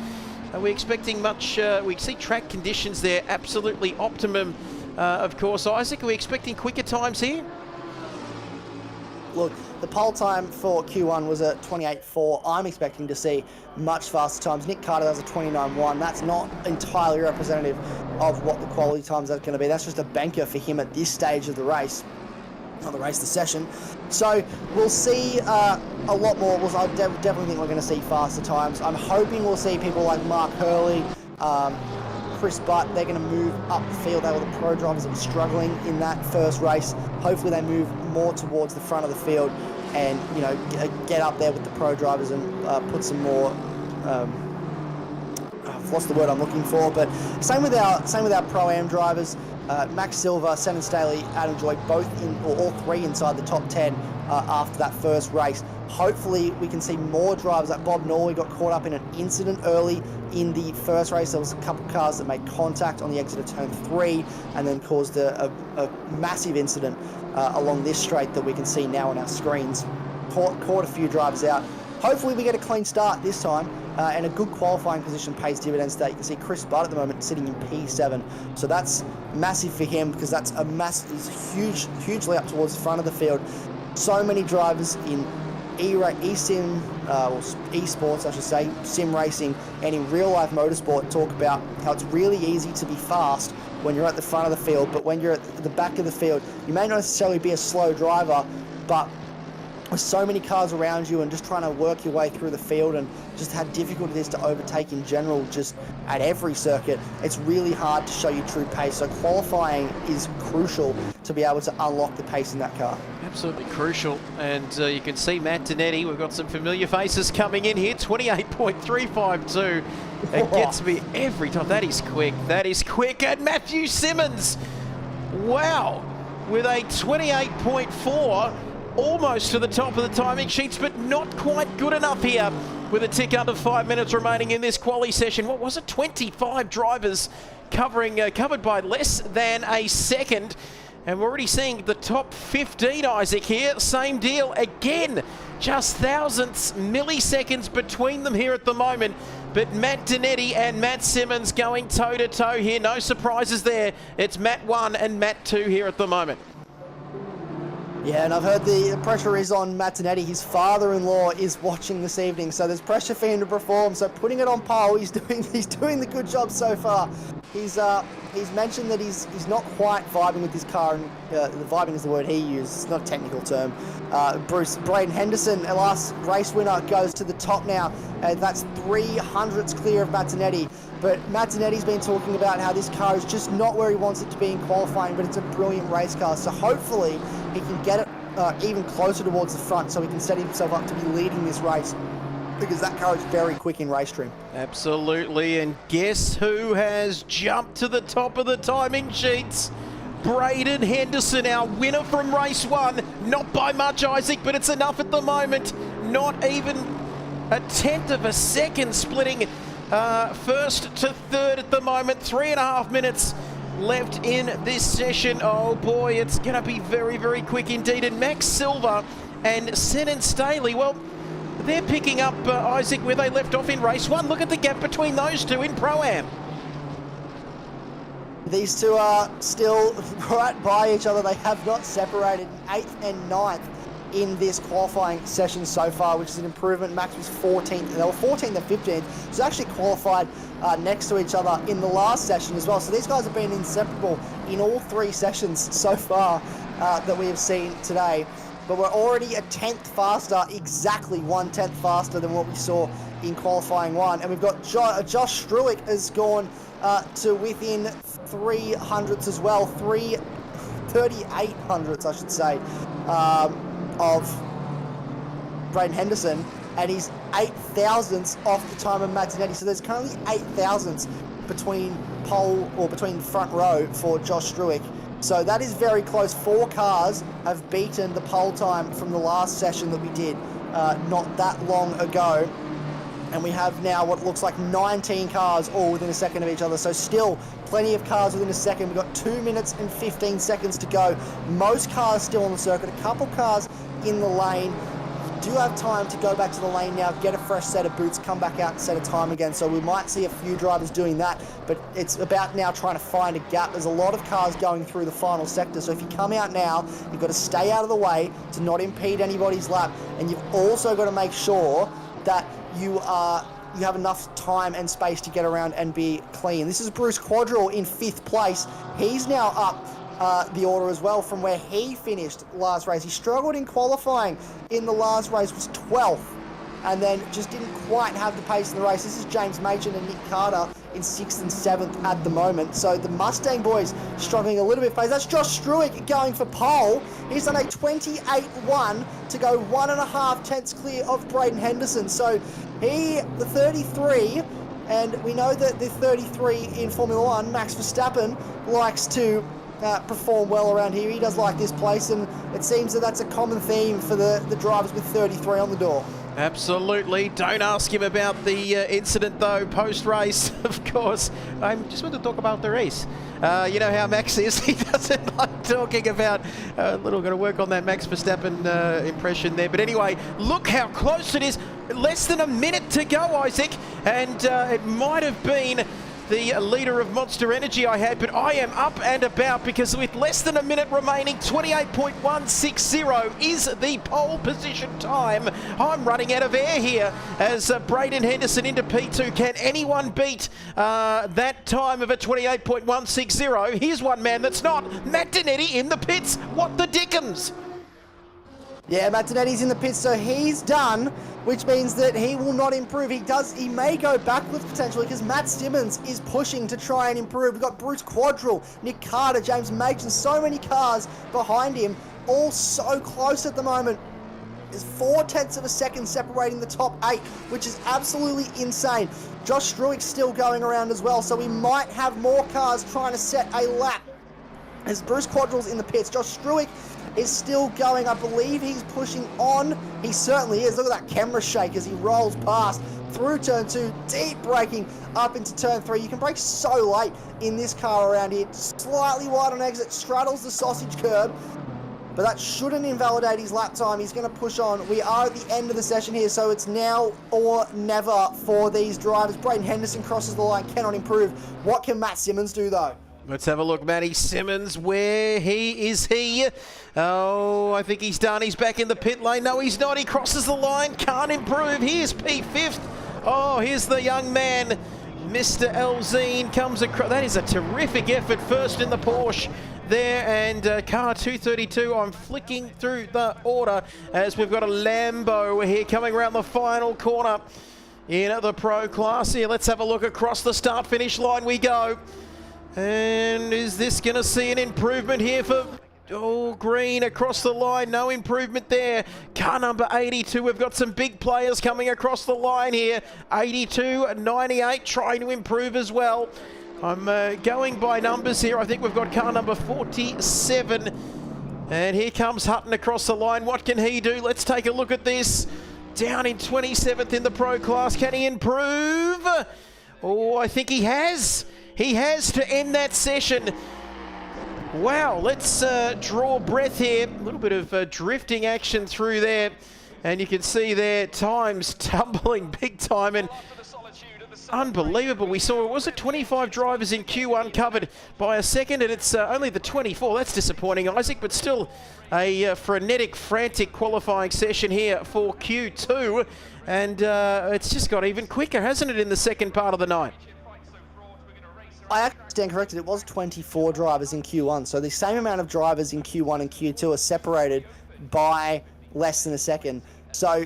we expecting much? We see track conditions there absolutely optimum, of course. Isaac, are we expecting quicker times here? Look, the pole time for Q1 was at 28.4. I'm expecting to see much faster times. Nick Carter does a 29.1. That's not entirely representative of what the quality times are going to be. That's just a banker for him at this stage of the race. Not the race, the session. So we'll see a lot more. I definitely think we're going to see faster times. I'm hoping we'll see people like Mark Hurley, Chris Butt. They're going to move up the field. They were the pro drivers that were struggling in that first race. Hopefully they move more towards the front of the field and, you know, get up there with the pro drivers and put some more. I've lost the word I'm looking for, but same with our pro-am drivers. Max Silver, Senan Staley, Adam Joy, both all three inside the top 10 after that first race. Hopefully we can see more drivers. Like Bob Norley got caught up in an incident early in the first race. There was a couple of cars that made contact on the exit of turn 3 and then caused a massive incident along this straight that we can see now on our screens. Caught a few drivers out. Hopefully we get a clean start this time, and a good qualifying position pays dividends today. You can see Chris Butt at the moment sitting in P7, so that's massive for him, because that's he's hugely up towards the front of the field. So many drivers in eSim, or esports I should say, sim racing, and in real life motorsport talk about how it's really easy to be fast when you're at the front of the field, but when you're at the back of the field, you may not necessarily be a slow driver, but with so many cars around you and just trying to work your way through the field, and just how difficult it is to overtake in general, just at every circuit, it's really hard to show you true pace. So qualifying is crucial to be able to unlock the pace in that car. Absolutely crucial. And you can see Matt Donetti. We've got some familiar faces coming in here. 28.352. It gets me every time. That is quick. That is quick. And Matthew Simmons, wow, with a 28.4. Almost to the top of the timing sheets, but not quite good enough here, with a tick under 5 minutes remaining in this quali session. What was it? 25 drivers covered by less than a second. And we're already seeing the top 15, Isaac, here. Same deal again. Just thousandths, milliseconds between them here at the moment. But Matt Donetti and Matt Simmons going toe-to-toe here. No surprises there. It's Matt 1 and Matt 2 here at the moment. Yeah, and I've heard the pressure is on Matt Donetti. His father-in-law is watching this evening, so there's pressure for him to perform. So putting it on pole, he's doing the good job so far. He's mentioned that he's not quite vibing with his car, and vibing is the word he used. It's not a technical term. Braden Henderson, our last race winner, goes to the top now. That's 300ths clear of Matt Donetti. But Matt Donetti's been talking about how this car is just not where he wants it to be in qualifying, but it's a brilliant race car. So hopefully he can get it even closer towards the front, so he can set himself up to be leading this race, because that car is very quick in race trim. Absolutely, and guess who has jumped to the top of the timing sheets? Braden Henderson, our winner from race 1. Not by much, Isaac, but it's enough at the moment. Not even a tenth of a second splitting first to third at the moment. 3.5 minutes left in this session. Oh boy, it's going to be very quick indeed. And Max Silver and Senan Staley, well, they're picking up, Isaac, where they left off in race 1. Look at the gap between those two in Pro-Am. These two are still right by each other. They have not separated. 8th and 9th in this qualifying session so far, which is an improvement. Max was 14th, they were 14th and 15th, so actually qualified next to each other in the last session as well. So these guys have been inseparable in all 3 sessions so far that we have seen today. But we're already a 10th faster, exactly 1/10 faster than what we saw in qualifying 1. And we've got Josh Struick has gone to within 300ths as well, 3800ths, I should say, of Braden Henderson, and he's 8 thousandths off the time of Mazzinetti. So there's currently 8 thousandths between pole or between front row for Josh Struick. So that is very close. 4 cars have beaten the pole time from the last session that we did not that long ago. And we have now what looks like 19 cars all within a second of each other. So still plenty of cars within a second. We've got 2 minutes and 15 seconds to go. Most cars still on the circuit, a couple cars in the lane. Do have time to go back to the lane now, get a fresh set of boots, come back out and set a time again. So we might see a few drivers doing that, but it's about now trying to find a gap. There's a lot of cars going through the final sector. So if you come out now, you've got to stay out of the way to not impede anybody's lap. And you've also got to make sure that you have enough time and space to get around and be clean. This is Bruce Quadrell in 5th place. He's now up the order as well from where he finished last race. He struggled in qualifying in the last race, was 12th, and then just didn't quite have the pace in the race. This is James Machen and Nick Carter in 6th and 7th at the moment. So the Mustang boys struggling a little bit. That's Josh Struick going for pole. He's done a 28.1 to go 1.5 tenths clear of Braden Henderson. So the 33, and we know that the 33 in Formula 1, Max Verstappen, likes to perform well around here. He does like this place, and it seems that that's a common theme for the drivers with 33 on the door. Absolutely. Don't ask him about the incident, though, post-race, of course. I just want to talk about the race. You know how Max is. He doesn't like talking about... a little got to work on that Max Verstappen impression there. But anyway, look how close it is. Less than a minute to go, Isaac. And it might have been the leader of Monster Energy I had, but I am up and about because with less than a minute remaining, 28.160 is the pole position time. I'm running out of air here as Braden Henderson into P2. Can anyone beat that time of a 28.160? Here's one man that's not. Matt Dinetti in the pits. What the dickens? Yeah, Matt Dinetti's in the pits, so he's done, which means that he will not improve. He may go backwards potentially because Matt Simmons is pushing to try and improve. We've got Bruce Quadrell, Nick Carter, James Machen, so many cars behind him, all so close at the moment. There's 4 tenths of a second separating the top 8, which is absolutely insane. Josh Struick's still going around as well, so we might have more cars trying to set a lap. As Bruce Quadrell's in the pits, Josh Struick is still going. I believe he's pushing on. He certainly is. Look at that camera shake as he rolls past through turn 2, deep braking up into turn 3. You can brake so late in this car around here. Slightly wide on exit, straddles the sausage curb, but that shouldn't invalidate his lap time. He's going to push on. We are at the end of the session here, so it's now or never for these drivers. Braden Henderson crosses the line, cannot improve. What can Matt Simmons do though? Let's have a look, Matty Simmons. Where is he? Oh, I think he's done. He's back in the pit lane. No, he's not. He crosses the line. Can't improve. Here's P5th. Oh, here's the young man. Mr. Elzine comes across. That is a terrific effort. First in the Porsche there, and car 232. I'm flicking through the order as we've got a Lambo here coming around the final corner in the Pro class here. Let's have a look across the start-finish line we go. And is this going to see an improvement here for Green across the line? No improvement there. Car number 82, we've got some big players coming across the line here. 82, 98, trying to improve as well. I'm going by numbers here. I think we've got car number 47. And here comes Hutton across the line. What can he do? Let's take a look at this. Down in 27th in the Pro class. Can he improve? Oh, I think he has. He has to end that session. Wow, let's draw breath here. A little bit of drifting action through there. And you can see there, times tumbling big time. And unbelievable. We saw, was it 25 drivers in Q1 covered by a second, and it's only the 24. That's disappointing, Isaac, but still a frenetic, frantic qualifying session here for Q2, and it's just got even quicker, hasn't it, in the second part of the night? I actually stand corrected. It was 24 drivers in Q1, so the same amount of drivers in Q1 and Q2 are separated by less than a second. So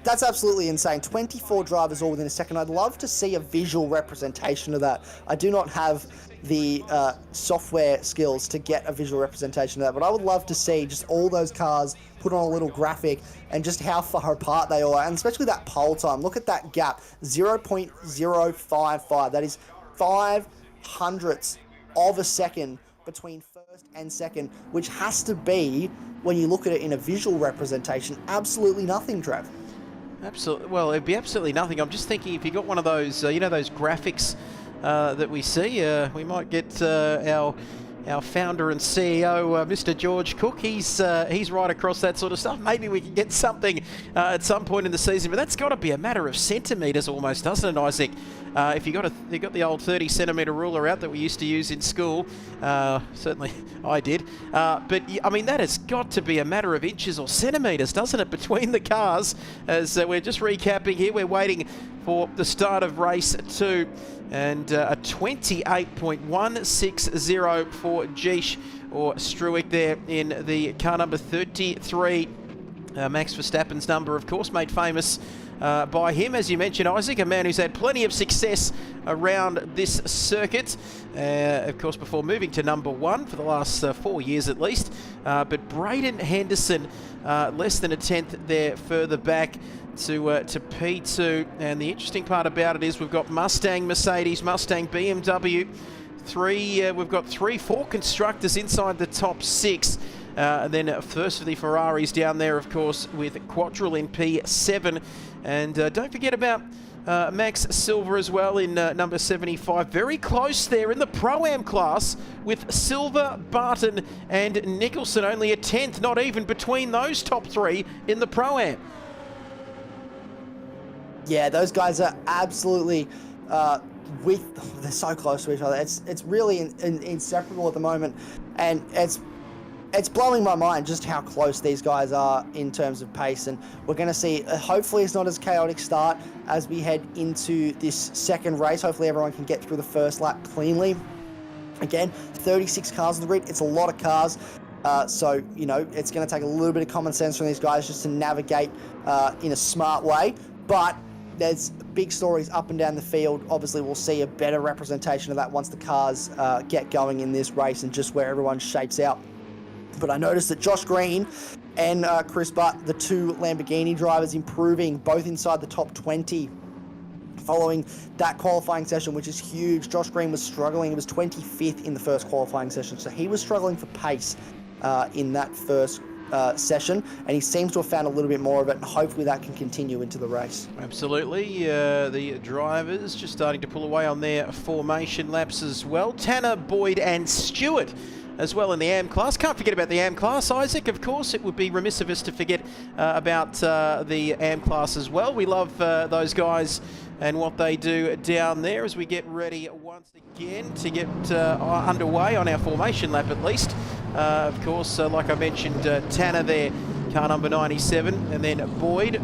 that's absolutely insane. 24 drivers all within a second. I'd love to see a visual representation of that. I do not have the software skills to get a visual representation of that, but I would love to see just all those cars put on a little graphic and just how far apart they are, and especially that pole time. Look at that gap, 0.055. That is 0.05 of a second between first and second, which has to be, when you look at it in a visual representation, absolutely nothing, Trev. Absolutely. Well, it'd be absolutely nothing. I'm just thinking, if you got one of those, you know, those graphics that we see, we might get our founder and CEO, Mr. George Cook. He's right across that sort of stuff. Maybe we can get something at some point in the season, but that's got to be a matter of centimetres almost, doesn't it, Isaac? If you got the old 30-centimetre ruler out that we used to use in school, certainly I did. But I mean, that has got to be a matter of inches or centimetres, doesn't it, between the cars? As we're just recapping here, we're waiting for the start of race 2. And a 28.160 for Geesh or Struick there in the car number 33. Max Verstappen's number, of course, made famous by him, as you mentioned, Isaac, a man who's had plenty of success around this circuit, of course, before moving to number 1 for the last 4 years at least. But Braden Henderson, less than a tenth there further back to P2. And the interesting part about it is we've got Mustang, Mercedes, Mustang, BMW. We've got 4 constructors inside the top 6. And then first for the Ferraris down there, of course, with Quadrille in P7. And don't forget about Max Silver as well in number 75. Very close there in the Pro-Am class with Silver, Barton and Nicholson. Only a tenth, not even, between those top 3 in the Pro-Am. Yeah, those guys are absolutely they're so close to each other. It's really inseparable at the moment, and it's blowing my mind just how close these guys are in terms of pace. And we're going to see, hopefully it's not as chaotic start as we head into this second race. Hopefully everyone can get through the first lap cleanly. Again, 36 cars on the grid. It's a lot of cars. So, you know, it's going to take a little bit of common sense from these guys just to navigate in a smart way. But there's big stories up and down the field. Obviously, we'll see a better representation of that once the cars get going in this race and just where everyone shapes out. But I noticed that Josh Green and Chris Butt, the 2 Lamborghini drivers, improving both inside the top 20 following that qualifying session, which is huge. Josh Green was struggling. He was 25th in the first qualifying session, so he was struggling for pace in that first session, and he seems to have found a little bit more of it, and hopefully that can continue into the race. Absolutely. The drivers just starting to pull away on their formation laps as well. Tanner, Boyd and Stewart as well in the AM class. Can't forget about the AM class, Isaac. Of course, it would be remiss of us to forget about the AM class as well. We love those guys and what they do down there as we get ready once again to get underway on our formation lap at least. Of course, like I mentioned, Tanner there, car number 97, and then Boyd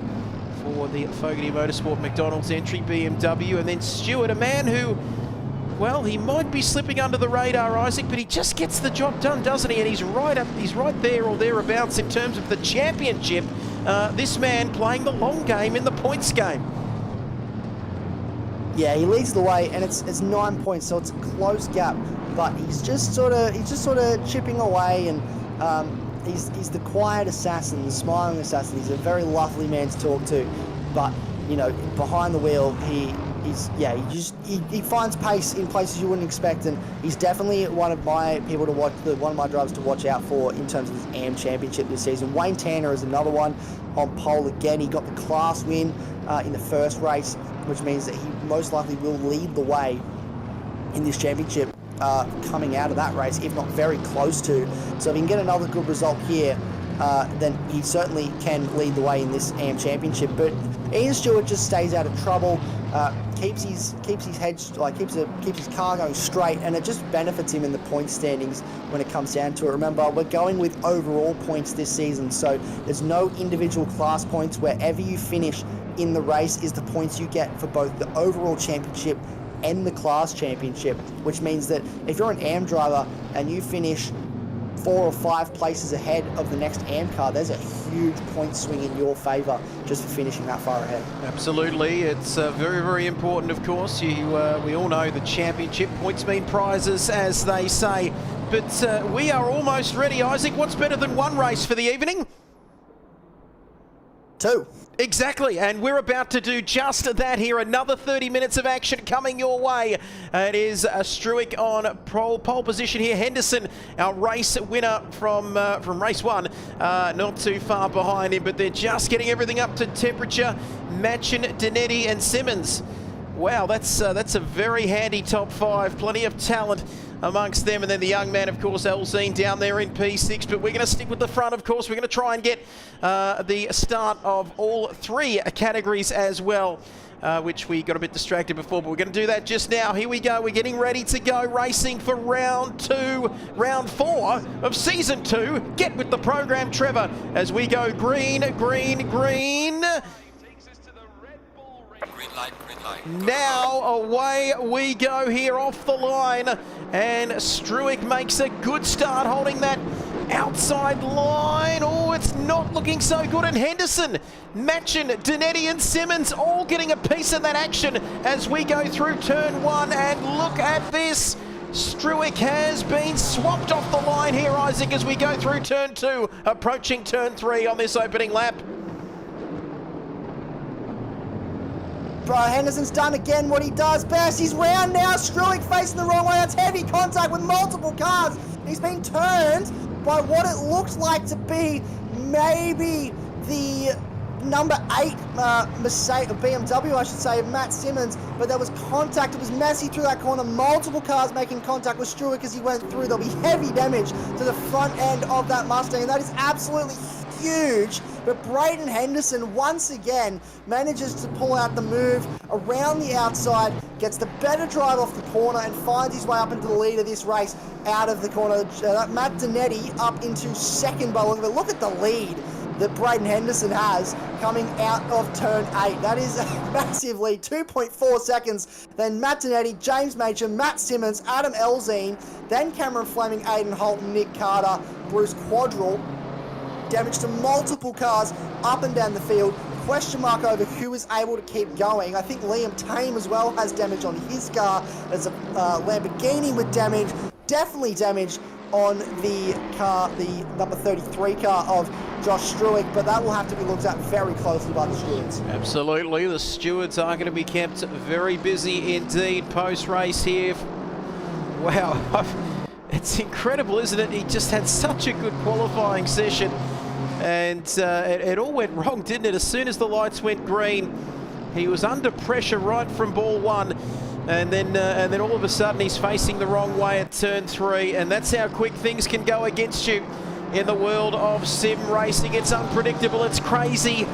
for the Fogarty Motorsport McDonald's entry, BMW, and then Stewart, a man who, well, he might be slipping under the radar, Isaac, but he just gets the job done, doesn't he? And he's right there or thereabouts in terms of the championship. This man playing the long game in the points game. Yeah, he leads the way, and it's 9 points, so it's a close gap. But he's just sort of chipping away, and he's the quiet assassin, the smiling assassin. He's a very lovely man to talk to, but you know, behind the wheel, he finds pace in places you wouldn't expect, and he's definitely one of my people to watch, one of my drivers to watch out for in terms of this AM Championship this season. Wayne Tanner is another one on pole again. He got the class win in the first race, which means that he most likely will lead the way in this championship coming out of that race, if not very close to. So if he can get another good result here, then he certainly can lead the way in this AM Championship. But Ian Stewart just stays out of trouble. keeps his head, keeps his car going straight, and it just benefits him in the point standings when it comes down to it. Remember, we're going with overall points this season, so there's no individual class points. Wherever you finish in the race is the points you get for both the overall championship and the class championship, which means that if you're an AM driver and you finish 4 or 5 places ahead of the next AM car, there's a huge point swing in your favour just for finishing that far ahead. Absolutely, it's very, very important, of course. We all know the championship points mean prizes, as they say. But we are almost ready, Isaac. What's better than one race for the evening? 2. Exactly, and we're about to do just that here. Another 30 minutes of action coming your way. It is Struick on pole position here. Henderson, our race winner from race 1, not too far behind him, but they're just getting everything up to temperature. Machin, Danetti and Simmons. Wow, that's a very handy top 5. Plenty of talent amongst them, and then the young man, of course, Elzine down there in P6, but we're going to stick with the front, of course. We're going to try and get the start of all 3 categories as well, which we got a bit distracted before, but we're going to do that just now. Here we go. We're getting ready to go racing for round 4 of season 2. Get with the program, Trevor, as we go green, green, green. Green light, green light. Now away we go here off the line, and Struick makes a good start holding that outside line. Oh, it's not looking so good. And Henderson, Machin, Danetti and Simmons all getting a piece of that action as we go through turn 1, and look at this. Struick has been swapped off the line here, Isaac, as we go through turn 2, approaching turn 3 on this opening lap. Henderson's done again what he does best. He's round now. Struick facing the wrong way. That's heavy contact with multiple cars. He's been turned by what it looks like to be maybe the number 8 Mercedes, BMW, I should say, Matt Simmons, but there was contact. It was messy through that corner. Multiple cars making contact with Struick as he went through. There'll be heavy damage to the front end of that Mustang, and that is absolutely huge. But Braden Henderson once again manages to pull out the move around the outside, gets the better drive off the corner, and finds his way up into the lead of this race out of the corner. Matt Danetti up into second by look, but look at the lead that Braden Henderson has coming out of turn 8. That is a massive lead, 2.4 seconds. Then Matt Danetti, James Major, Matt Simmons, Adam Elzine, then Cameron Fleming, Aiden Holt, Nick Carter, Bruce Quadrell. Damage to multiple cars up and down the field. Question mark over who is able to keep going. I think Liam Tame as well has damage on his car. There's a Lamborghini with damage. Definitely damage on the car, the number 33 car of Josh Struick, but that will have to be looked at very closely by the stewards. Absolutely, the stewards are going to be kept very busy indeed post-race here. Wow, it's incredible, isn't it? He just had such a good qualifying session, and it all went wrong, didn't it? As soon as the lights went green, he was under pressure right from ball 1. And then all of a sudden he's facing the wrong way at turn 3, and that's how quick things can go against you in the world of sim racing. It's unpredictable, it's crazy.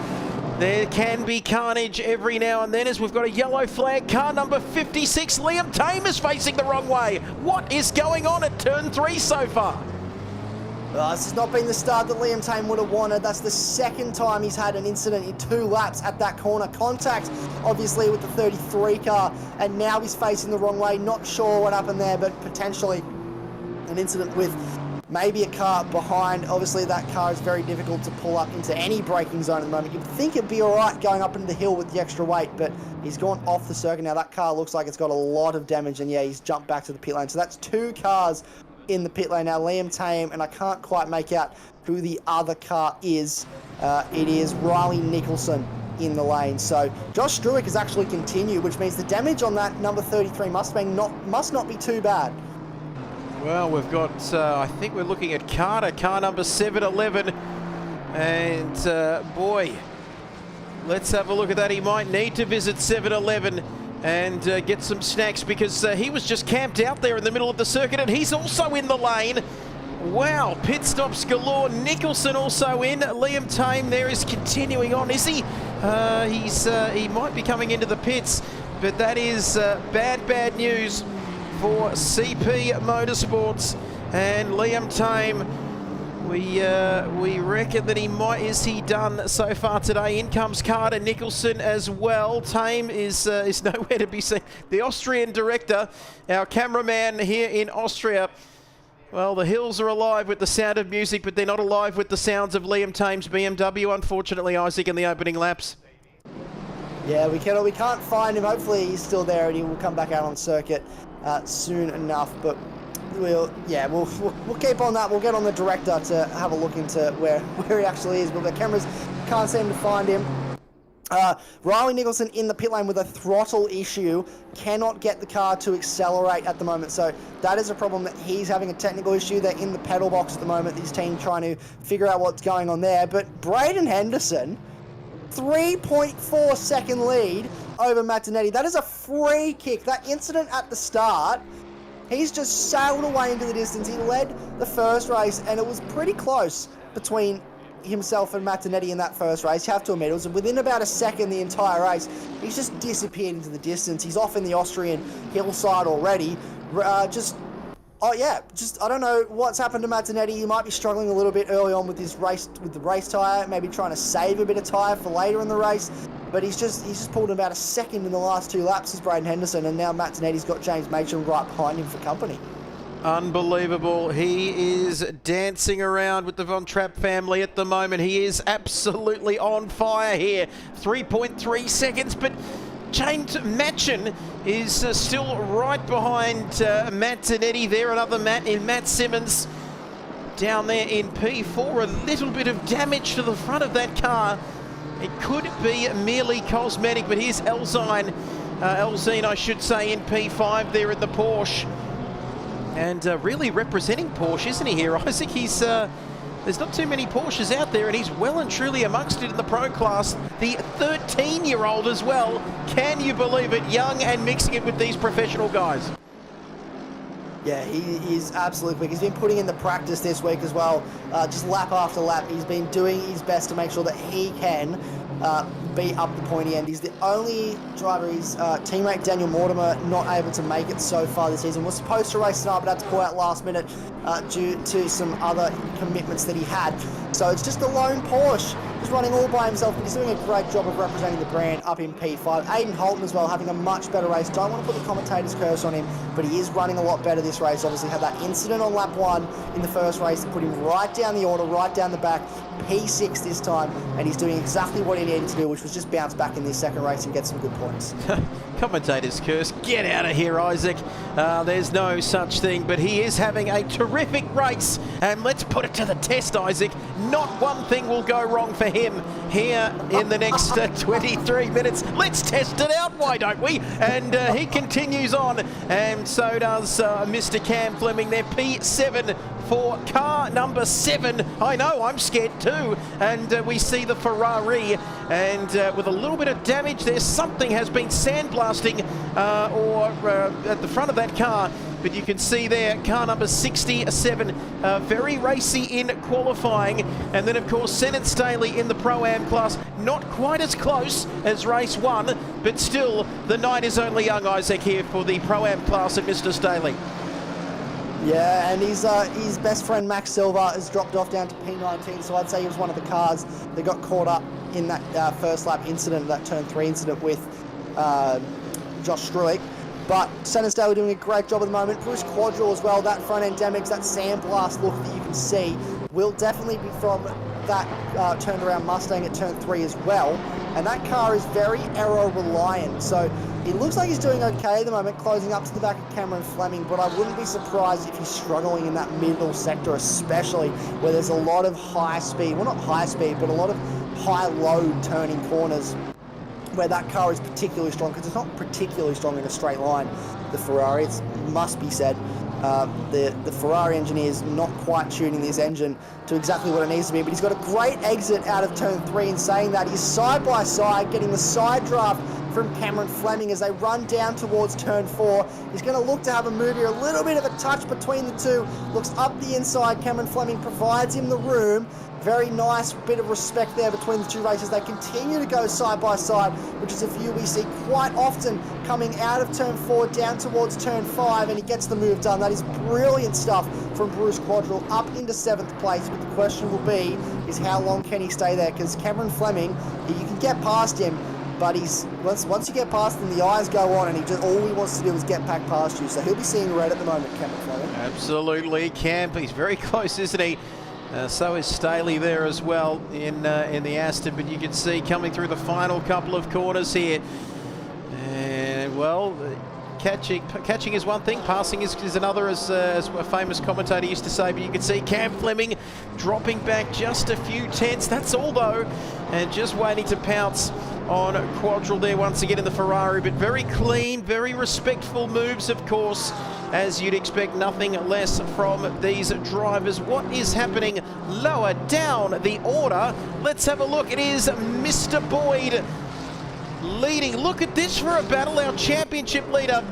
There can be carnage every now and then as we've got a yellow flag. Car number 56, Liam Tame, is facing the wrong way. What is going on at turn 3 so far? This has not been the start that Liam Tame would have wanted. That's the second time he's had an incident in 2 laps at that corner. Contact, obviously, with the 33 car, and now he's facing the wrong way. Not sure what happened there, but potentially an incident with maybe a car behind. Obviously, that car is very difficult to pull up into any braking zone at the moment. You'd think it'd be all right going up into the hill with the extra weight, but he's gone off the circuit now. That car looks like it's got a lot of damage, and yeah, he's jumped back to the pit lane. So that's 2 cars in the pit lane now. Liam Tame, and I can't quite make out who the other car is. It is Riley Nicholson in the lane. So Josh Struick has actually continued, which means the damage on that number 33 Mustang must not be too bad. Well, we've got, I think we're looking at Carter, car number 711, and boy, let's have a look at that. He might need to visit 711 and get some snacks, because he was just camped out there in the middle of the circuit, and he's also in the lane. Wow, pit stops galore. Nicholson also in. Liam Tame there is continuing on, is he? He might be coming into the pits, but that is bad news for CP Motorsports and Liam Tame. We reckon that is he done so far today? In comes Carter Nicholson as well. Tame is nowhere to be seen. The Austrian director, our cameraman here in Austria. Well, the hills are alive with the sound of music, but they're not alive with the sounds of Liam Tame's BMW, unfortunately, Isaac, in the opening laps. Yeah, we can't find him. Hopefully he's still there and he will come back out on circuit soon enough. But we'll keep on that. We'll get on the director to have a look into where he actually is. But the cameras can't seem to find him. Riley Nicholson in the pit lane with a throttle issue, cannot get the car to accelerate at the moment. So that is a problem that he's having, a technical issue. They're in the pedal box at the moment, his team trying to figure out what's going on there. But Braden Henderson, 3.4 second lead over Martinetti. That is a free kick. That incident at the start, he's just sailed away into the distance. He led the first race and it was pretty close between himself and Martinetti in that first race. You have to admit, it was within about a second the entire race. He's just disappeared into the distance. He's off in the Austrian hillside already. I don't know what's happened to Martinetti. He might be struggling a little bit early on with his race, with the race tyre, maybe trying to save a bit of tyre for later in the race. But he's just pulled about a second in the last two laps as Braden Henderson, and now Martinetti's got James Machin right behind him for company. Unbelievable. He is dancing around with the Von Trapp family at the moment. He is absolutely on fire here. 3.3 seconds, but James Machin is still right behind Martinetti there. Another Matt Simmons down there in P4. A little bit of damage to the front of that car. It could be merely cosmetic, but here's Elzine, I should say, in P5 there in the Porsche. And really representing Porsche, isn't he here, Isaac? He's there's not too many Porsches out there, and he's well and truly amongst it in the pro class. The 13-year-old as well. Can you believe it? Young and mixing it with these professional guys. Yeah, he is absolutely quick. He's been putting in the practice this week as well. Just lap after lap, he's been doing his best to make sure that he can beat up the pointy end. He's the only driver, his teammate Daniel Mortimer, not able to make it so far this season. Was supposed to race tonight, but had to pull out last minute due to some other commitments that he had. So it's just a lone Porsche, just running all by himself, but he's doing a great job of representing the brand up in P5. Aiden Holton as well, having a much better race. Don't want to put the commentator's curse on him, but he is running a lot better this race. Obviously had that incident on lap 1 in the first race that put him right down the order, right down the back. P6 this time, and he's doing exactly what he needed to do, which was just bounce back in this second race and get some good points. Commentator's curse. Get out of here, Isaac. There's no such thing, but he is having a terrific race, and let's put it to the test, Isaac. Not one thing will go wrong for him here in the next 23 minutes. Let's test it out, why don't we? And he continues on, and so does Mr. Cam Fleming. They're P7 for car number 7. I know, I'm scared too. And we see the Ferrari, and with a little bit of damage there, something has been sandblasting at the front of that car. But you can see there, car number 67, very racy in qualifying. And then, of course, Sennett Staley in the Pro-Am class, not quite as close as race 1, but still, the night is only young, Isaac, here for the Pro-Am class at Mr. Staley. Yeah, and his best friend Max Silva has dropped off down to P19, so I'd say he was one of the cars that got caught up in that first lap incident, that turn 3 incident with Josh Struick. But Sennett Staley doing a great job at the moment. Bruce Quadrille as well, that front end damage, that sandblast look that you can see will definitely be from that turned around Mustang at turn 3 as well. And that car is very aero reliant, so it looks like he's doing okay at the moment, closing up to the back of Cameron Fleming, but I wouldn't be surprised if he's struggling in that middle sector, especially where there's a lot of high speed, well not high speed, but a lot of high load turning corners where that car is particularly strong, because it's not particularly strong in a straight line, the Ferrari, it must be said. The Ferrari engineer is not quite tuning this engine to exactly what it needs to be, but he's got a great exit out of turn 3. In saying that, he's side by side, getting the side draft from Cameron Fleming as they run down towards turn 4. He's going to look to have a move here, a little bit of a touch between the two. Looks up the inside. Cameron Fleming provides him the room. Very nice bit of respect there between the two races. They continue to go side by side, which is a view we see quite often coming out of turn 4 down towards turn 5, and he gets the move done. That is brilliant stuff from Bruce Quadrille up into 7th place, but the question will be is how long can he stay there, because Cameron Fleming, you can get past him, but once you get past him, the eyes go on, and all he wants to do is get back past you. So he'll be seeing red at the moment, Cameron Fleming. Absolutely, Camp. He's very close, isn't he? So is Staley there as well in the Aston, but you can see coming through the final couple of corners here. And well, catching is one thing, passing is another, as a famous commentator used to say. But you can see Cam Fleming dropping back just a few tenths. That's all though, and just waiting to pounce on Quadrille there once again in the Ferrari. But very clean, very respectful moves, of course, as you'd expect, nothing less from these drivers. What is happening lower down the order? Let's have a look. It is Mr. Boyd leading. Look at this for a battle. Our championship leader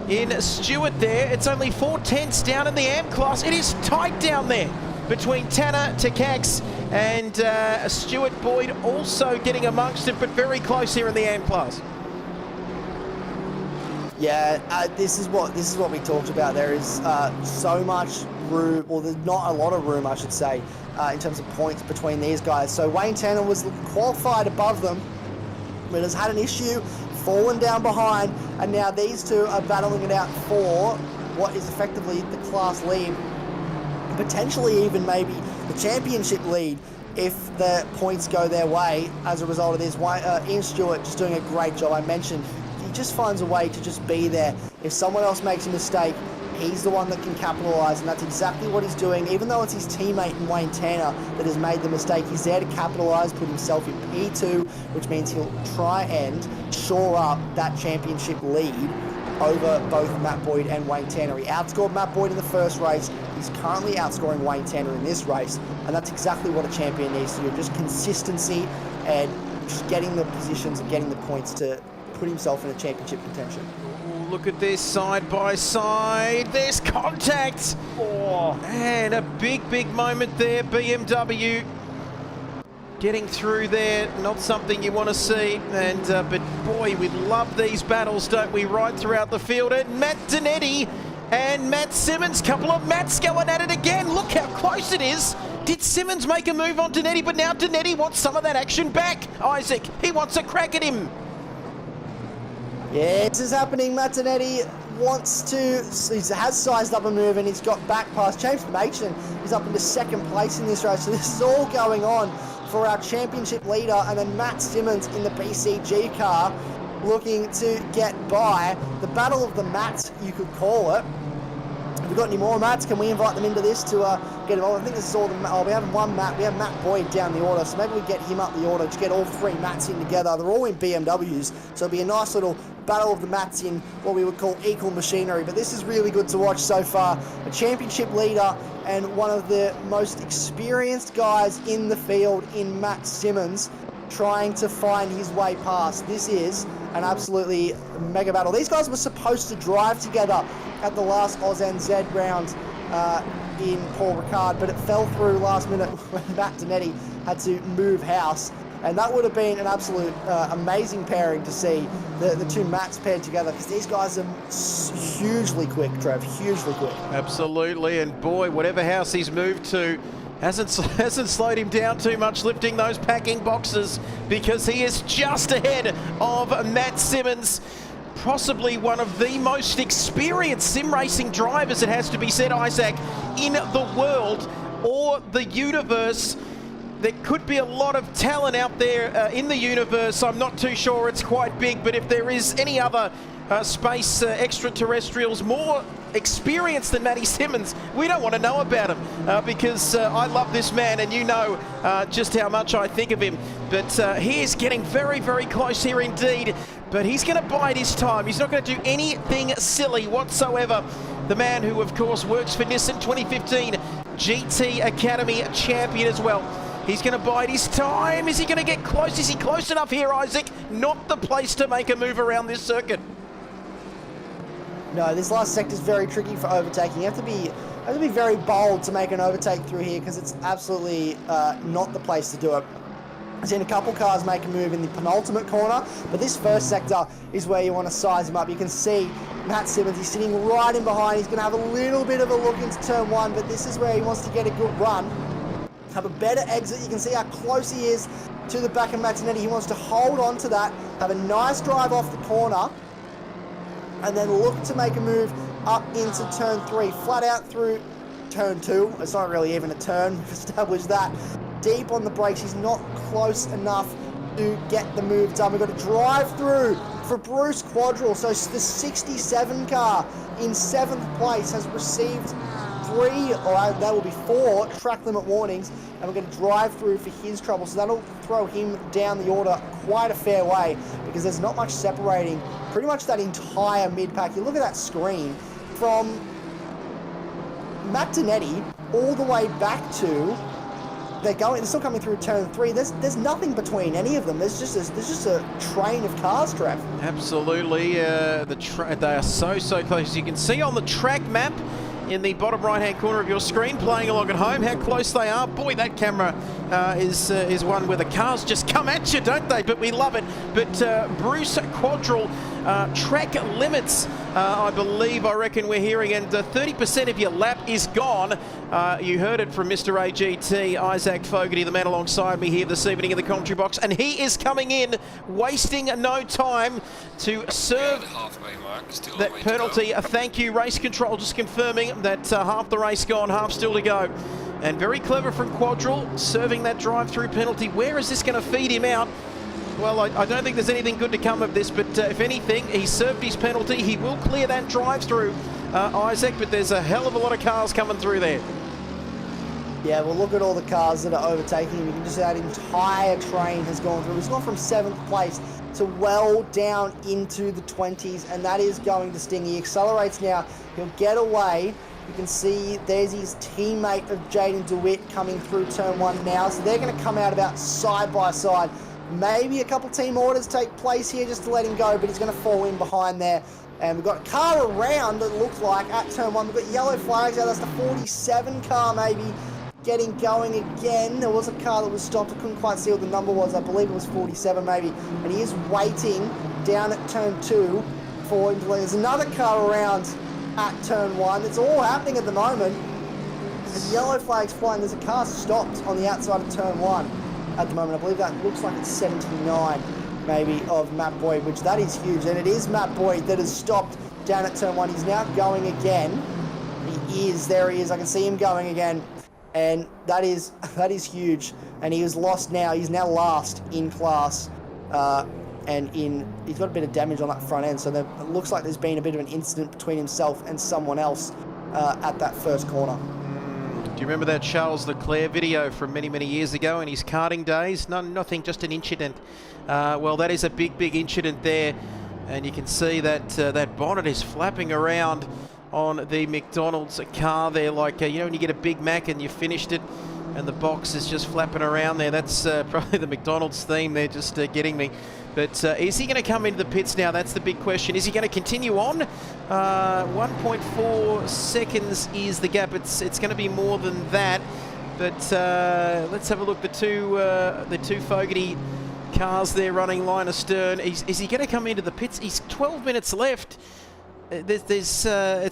in Stewart there. It's only 4 tenths down in the AM class. It is tight down there between Tanner Takacs and Stewart. Boyd also getting amongst it, but very close here in the AM class. Yeah, this is what we talked about. There is so much room, or there's not a lot of room, I should say, in terms of points between these guys. So Wayne Tanner was qualified above them, but has had an issue, fallen down behind, and now these two are battling it out for what is effectively the class lead, potentially even maybe the championship lead if the points go their way as a result of this. Ian Stewart just doing a great job. I mentioned he just finds a way to just be there. If someone else makes a mistake, he's the one that can capitalise, and that's exactly what he's doing. Even though it's his teammate in Wayne Tanner that has made the mistake, he's there to capitalise, put himself in P2, which means he'll try and shore up that championship lead over both Matt Boyd and Wayne Tanner. He outscored Matt Boyd in the first race. He's currently outscoring Wayne Tanner in this race, and that's exactly what a champion needs to do. Just consistency and just getting the positions and getting the points to put himself in a championship contention. Ooh, look at this side by side. There's contact. Oh, and a big moment there. BMW getting through there, not something you want to see. And but boy, we love these battles, don't we, right throughout the field. And Matt Donetti and Matt Simmons, couple of Matts going at it again. Look how close it is. Did Simmons make a move on Donetti? But now Donetti wants some of that action back. Isaac, he wants a crack at him. Yeah, this is happening. Matt Donetti has sized up a move, and he's got back past James Machen. He's up into 2nd place in this race. So this is all going on for our championship leader, and then Matt Simmons in the BCG car looking to get by. The battle of the Matts, you could call it. Have we got any more Matts? Can we invite them into this to get involved? I think this is all we have one Matt. We have Matt Boyd down the order, so maybe we get him up the order to get all 3 Matts in together. They're all in BMWs, so it'll be a nice little battle of the Matts in what we would call equal machinery. But this is really good to watch so far. A championship leader and one of the most experienced guys in the field in Matt Simmons, trying to find his way past. This is an absolutely mega battle. These guys were supposed to drive together at the last AusNZ round in Paul Ricard, but it fell through last minute when Matt Donetti had to move house. And that would have been an absolute amazing pairing to see the two Matts paired together, because these guys are hugely quick, Trev, hugely quick. Absolutely, and boy, whatever house he's moved to hasn't slowed him down too much lifting those packing boxes, because he is just ahead of Matt Simmons. Possibly one of the most experienced sim racing drivers, it has to be said, Isaac, in the world or the universe. There could be a lot of talent out there in the universe. I'm not too sure it's quite big, but if there is any other space extraterrestrials more experienced than Matty Simmons, we don't want to know about him because I love this man, and you know just how much I think of him. But he is getting very, very close here indeed, but he's going to bide his time. He's not going to do anything silly whatsoever. The man who, of course, works for Nissan, 2015 GT Academy champion as well. He's going to bide his time. Is he going to get close? Is he close enough here, Isaac? Not the place to make a move around this circuit. No, this last sector is very tricky for overtaking. You have to be very bold to make an overtake through here because it's absolutely not the place to do it. I've seen a couple cars make a move in the penultimate corner, but this first sector is where you want to size him up. You can see Matt Simmons, he's sitting right in behind. He's going to have a little bit of a look into turn one, but this is where he wants to get a good run. Have a better exit. You can see how close he is to the back of Martinetti. He wants to hold on to that, have a nice drive off the corner, and then look to make a move up into turn three, flat out through turn two. It's not really even a turn, we've established that. Deep on the brakes, he's not close enough to get the move done. We've got a drive through for Bruce Quadrille. So the 67 car in 7th place has received 3, or that will be 4 track limit warnings, and we're going to drive through for his trouble. So that'll throw him down the order quite a fair way because there's not much separating pretty much that entire mid-pack. You look at that screen from Martinetti all the way back to they're still coming through turn 3. There's nothing between any of them. There's just a train of cars, Trev. Absolutely, they are so close. You can see on the track map in the bottom right-hand corner of your screen, playing along at home, how close they are. Boy, that camera is one where the cars just come at you, don't they? But we love it. But Bruce Quadrille, track limits, I reckon we're hearing, and 30% of your lap is gone. You heard it from Mr. AGT, Isaac Fogarty, the man alongside me here this evening in the commentary box, and he is coming in, wasting no time to serve that penalty. Thank you, race control, just confirming that half the race gone, half still to go. And very clever from Quadrille, serving that drive-through penalty. Where is this going to feed him out? Well, I don't think there's anything good to come of this, but if anything, he served his penalty. He will clear that drive-through, Isaac, but there's a hell of a lot of cars coming through there. Yeah, well, look at all the cars that are overtaking him. You can just see that entire train has gone through. He's gone from 7th place to well down into the 20s, and that is going to sting. He accelerates now. He'll get away. You can see there's his teammate of Jaden DeWitt coming through turn 1 now. So they're going to come out about side by side. Maybe a couple team orders take place here just to let him go, but he's going to fall in behind there. And we've got a car around, it looks like, at turn 1. We've got yellow flags out. That's the 47 car maybe getting going again. There was a car that was stopped. I couldn't quite see what the number was. I believe it was 47 maybe. And he is waiting down at turn 2 for him to leave. There's another car around at turn 1. It's all happening at the moment. The yellow flag's flying. There's a car stopped on the outside of turn 1 at the moment. I believe that looks like it's 79 maybe of Matt Boyd, which that is huge. And it is Matt Boyd that has stopped down at turn 1. He's now going again. There he is. I can see him going again. And that is huge. And he is lost now. He's now last in class. He's got a bit of damage on that front end. So it looks like there's been a bit of an incident between himself and someone else at that first corner. Do you remember that Charles Leclerc video from many years ago in his karting days? Nothing, just an incident. Well, that is a big incident there. And you can see that that bonnet is flapping around on the McDonald's car there, like you know when you get a Big Mac and you finished it and the box is just flapping around there. That's probably the McDonald's theme there, just getting me. But is he going to come into the pits now? That's the big question. Is he going to continue on? 1.4 seconds is the gap. It's going to be more than that. But let's have a look. The two Fogarty cars there running line astern. Is he going to come into the pits? He's 12 minutes left. It's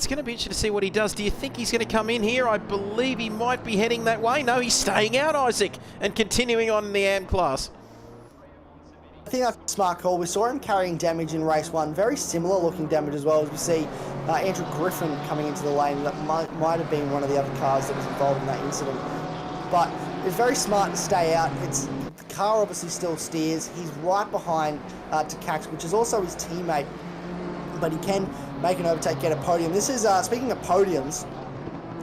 going to be interesting to see what he does. Do you think he's going to come in here? I believe he might be heading that way. No, he's staying out, Isaac, and continuing on in the AM class. I think that's a smart call. We saw him carrying damage in race 1. Very similar looking damage as well, as we see Andrew Griffin coming into the lane. That might have been one of the other cars that was involved in that incident. But it's very smart to stay out. The car obviously still steers. He's right behind Takax, which is also his teammate. But he can make an overtake, get a podium. This is, speaking of podiums,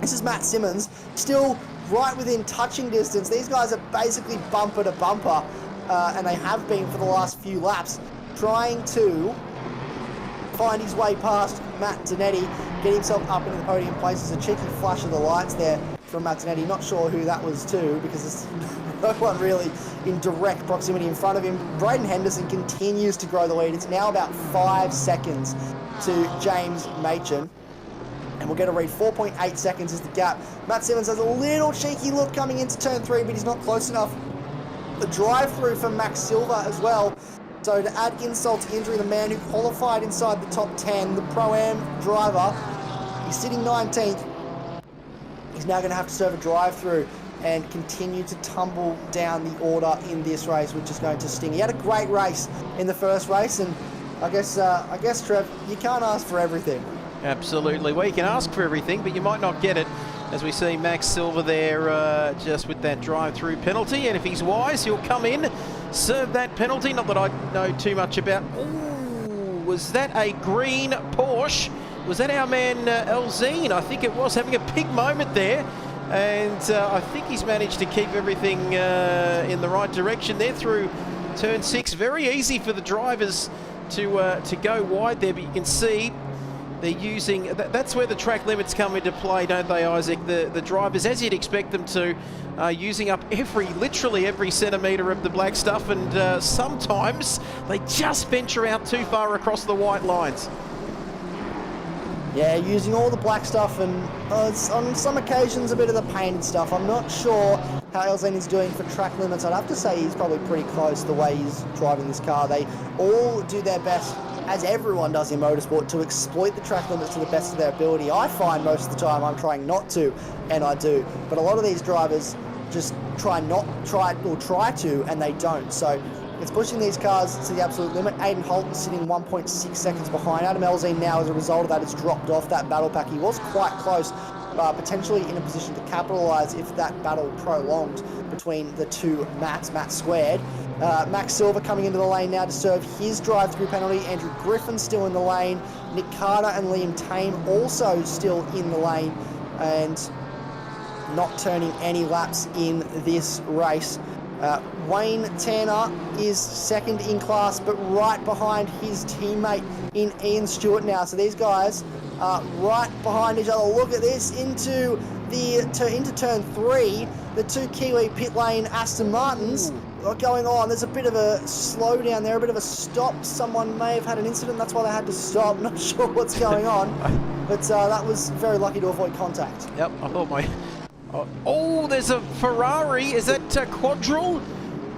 this is Matt Simmons, still right within touching distance. These guys are basically bumper to bumper, and they have been for the last few laps, trying to find his way past Matt Zanetti, get himself up into the podium place. There's a cheeky flash of the lights there from Matt Zanetti. Not sure who that was to, because it's no one really in direct proximity in front of him. Braden Henderson continues to grow the lead. It's now about 5 seconds to James Machin. And we'll get a read. 4.8 seconds is the gap. Matt Simmons has a little cheeky look coming into turn 3, but he's not close enough. The drive-through for Max Silva as well. So to add insult to injury, the man who qualified inside the top 10, the Pro-Am driver, he's sitting 19th. He's now going to have to serve a drive-through and continue to tumble down the order in this race, which is going to sting. He had a great race in the first race, and I guess, Trev, you can't ask for everything. Absolutely. Well, you can ask for everything, but you might not get it. As we see Max Silva there just with that drive-through penalty, and if he's wise, he'll come in, serve that penalty. Not that I know too much about. Ooh, was that a green Porsche? Was that our man Elzine? I think it was, having a big moment there. And I think he's managed to keep everything in the right direction there through turn 6. Very easy for the drivers to go wide there, but you can see they're using, that's where the track limits come into play, don't they, Isaac? The drivers, as you'd expect them to, using up literally every centimetre of the black stuff, and sometimes they just venture out too far across the white lines. Yeah, using all the black stuff, and on some occasions a bit of the painted stuff. I'm not sure how Elzine is doing for track limits. I'd have to say he's probably pretty close the way he's driving this car. They all do their best, as everyone does in motorsport, to exploit the track limits to the best of their ability. I find most of the time I'm trying not to, and I do. But a lot of these drivers just try to, and they don't. So it's pushing these cars to the absolute limit. Aiden Holton sitting 1.6 seconds behind. Adam Elzine now, as a result of that, has dropped off that battle pack. He was quite close, potentially in a position to capitalise if that battle prolonged between the two Matts, Matt squared. Max Silva coming into the lane now to serve his drive-through penalty. Andrew Griffin still in the lane. Nick Carter and Liam Tame also still in the lane and not turning any laps in this race. Wayne Tanner is second in class, but right behind his teammate in Ian Stewart now. So these guys are right behind each other. Look at this, into turn 3. The two Kiwi pit lane Aston Martins are going on. There's a bit of a slowdown there, a bit of a stop. Someone may have had an incident, that's why they had to stop. Not sure what's going on, but that was very lucky to avoid contact. Yep, I thought oh, there's a Ferrari. Is that Quadrille?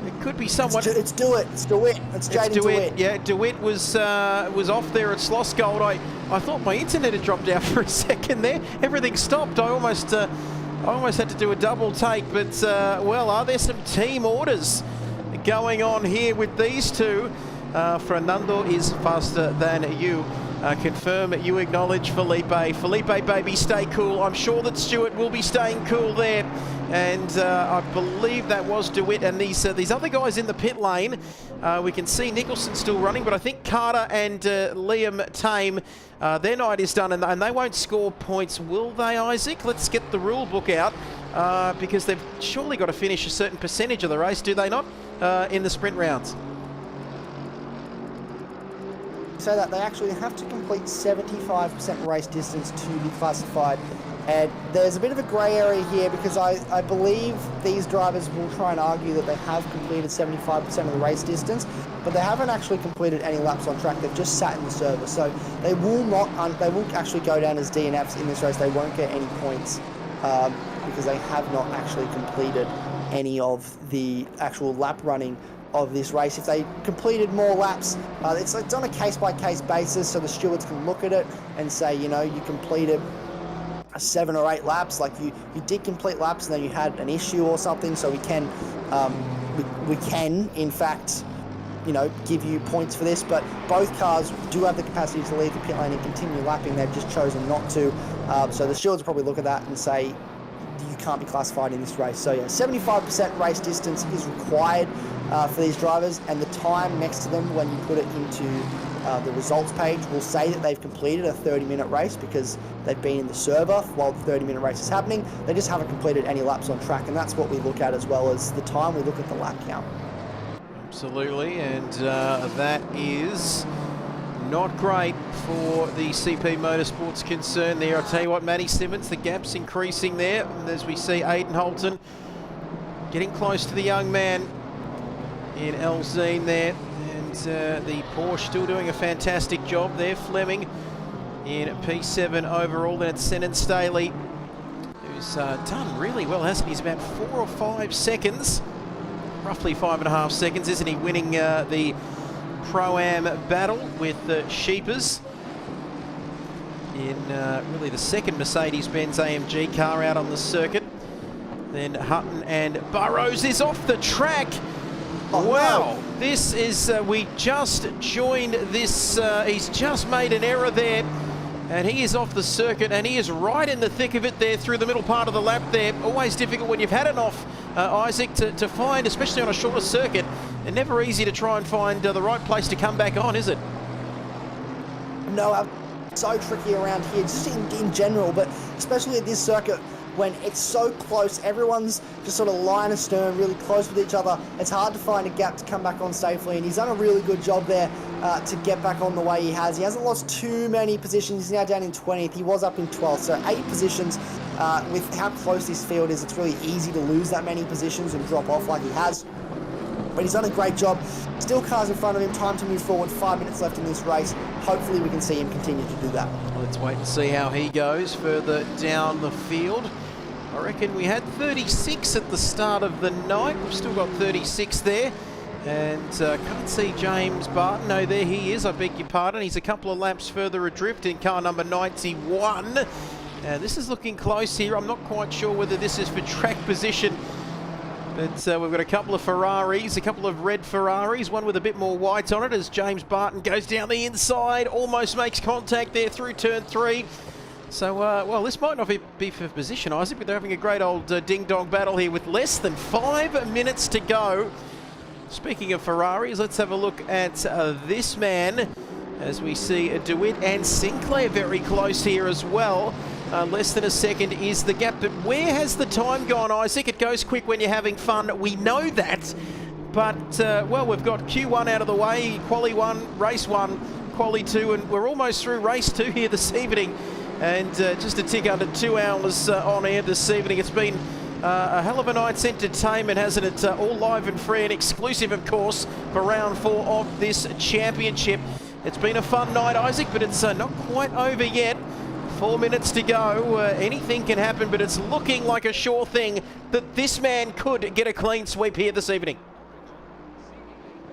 It could be someone. It's DeWitt. It's Jaden DeWitt. Yeah, DeWitt was off there at Slosgold. I thought my internet had dropped out for a second there. Everything stopped. I almost had to do a double take. But well, are there some team orders going on here with these two? Fernando is faster than you. Confirm you acknowledge Felipe. Felipe, baby, stay cool. I'm sure that Stewart will be staying cool there. And I believe that was DeWitt and these other guys in the pit lane. We can see Nicholson still running, but I think Carter and Liam Tame, their night is done, and they won't score points, will they, Isaac? Let's get the rule book out, because they've surely got to finish a certain percentage of the race, do they not, in the sprint rounds? So that they actually have to complete 75% race distance to be classified. And there's a bit of a grey area here, because I believe these drivers will try and argue that they have completed 75% of the race distance, but they haven't actually completed any laps on track. They've just sat in the server, so they will actually go down as DNFs in this race. They won't get any points because they have not actually completed any of the actual lap running of this race. If they completed more laps, it's on a case-by-case basis, so the stewards can look at it and say, you know, you completed 7 or 8 laps, like you did complete laps and then you had an issue or something, so we can in fact, you know, give you points for this. But both cars do have the capacity to leave the pit lane and continue lapping. They've just chosen not to, so the stewards will probably look at that and say you can't be classified in this race. So yeah, 75% race distance is required for these drivers, and the time next to them when you put it into the results page will say that they've completed a 30-minute race because they've been in the server while the 30-minute race is happening. They just haven't completed any laps on track, and that's what we look at as well as the time. We look at the lap count. Absolutely, and that is not great for the CP Motorsports concern there. I'll tell you what, Matty Simmons, the gap's increasing there, and as we see Aiden Holton getting close to the young man in Elzine there. And the Porsche still doing a fantastic job there. Fleming in P7 overall. Then it's Senan Staley, who's done really well, hasn't he? He's about 4 or 5 seconds, roughly 5.5 seconds, isn't he, winning the Pro-Am battle with Sheepers in really the second Mercedes-Benz AMG car out on the circuit. Then Hutton and Burrows is off the track. Oh, wow, no. This is, we just joined this, he's just made an error there, and he is off the circuit, and he is right in the thick of it there through the middle part of the lap there. Always difficult when you've had it off, Isaac, to find, especially on a shorter circuit, and never easy to try and find the right place to come back on, is it? No, so tricky around here, just in general, but especially at this circuit, when it's so close, everyone's just sort of line astern, really close with each other. It's hard to find a gap to come back on safely, and he's done a really good job there to get back on the way he has. He hasn't lost too many positions. He's now down in 20th. He was up in 12th, so 8 positions. With how close this field is, it's really easy to lose that many positions and drop off like he has. But he's done a great job. Still cars in front of him, time to move forward, 5 minutes left in this race. Hopefully we can see him continue to do that. Let's wait and see how he goes further down the field. I reckon we had 36 at the start of the night. We've still got 36 there. And can't see James Barton. No, there he is. I beg your pardon. He's a couple of laps further adrift in car number 91. This is looking close here. I'm not quite sure whether this is for track position. But we've got a couple of Ferraris, a couple of red Ferraris, one with a bit more white on it as James Barton goes down the inside, almost makes contact there through turn 3. So, well, this might not be for position, Isaac, but they're having a great old ding-dong battle here with less than 5 minutes to go. Speaking of Ferraris, let's have a look at this man as we see DeWitt and Sinclair very close here as well. Less than a second is the gap, but where has the time gone, Isaac? It goes quick when you're having fun, we know that. But, well, we've got Q1 out of the way, Quali 1, Race 1, Quali 2, and we're almost through Race 2 here this evening. And just a tick under 2 hours on air this evening. It's been a hell of a night's entertainment, hasn't it? All live and free and exclusive, of course, for round 4 of this championship. It's been a fun night, Isaac, but it's not quite over yet. 4 minutes to go. Anything can happen, but it's looking like a sure thing that this man could get a clean sweep here this evening.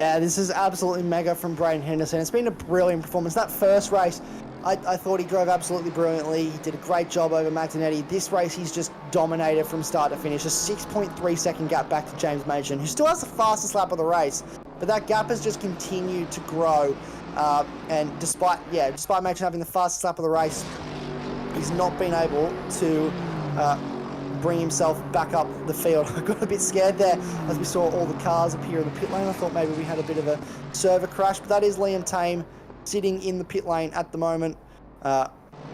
Yeah, this is absolutely mega from Braden Henderson. It's been a brilliant performance. That first race, I thought he drove absolutely brilliantly. He did a great job over Magnetti. This race, he's just dominated from start to finish. A 6.3 second gap back to James Machen, who still has the fastest lap of the race, but that gap has just continued to grow. And despite Machen having the fastest lap of the race, he's not been able to bring himself back up the field. I got a bit scared there as we saw all the cars appear in the pit lane. I thought maybe we had a bit of a server crash, but that is Liam Tame sitting in the pit lane at the moment,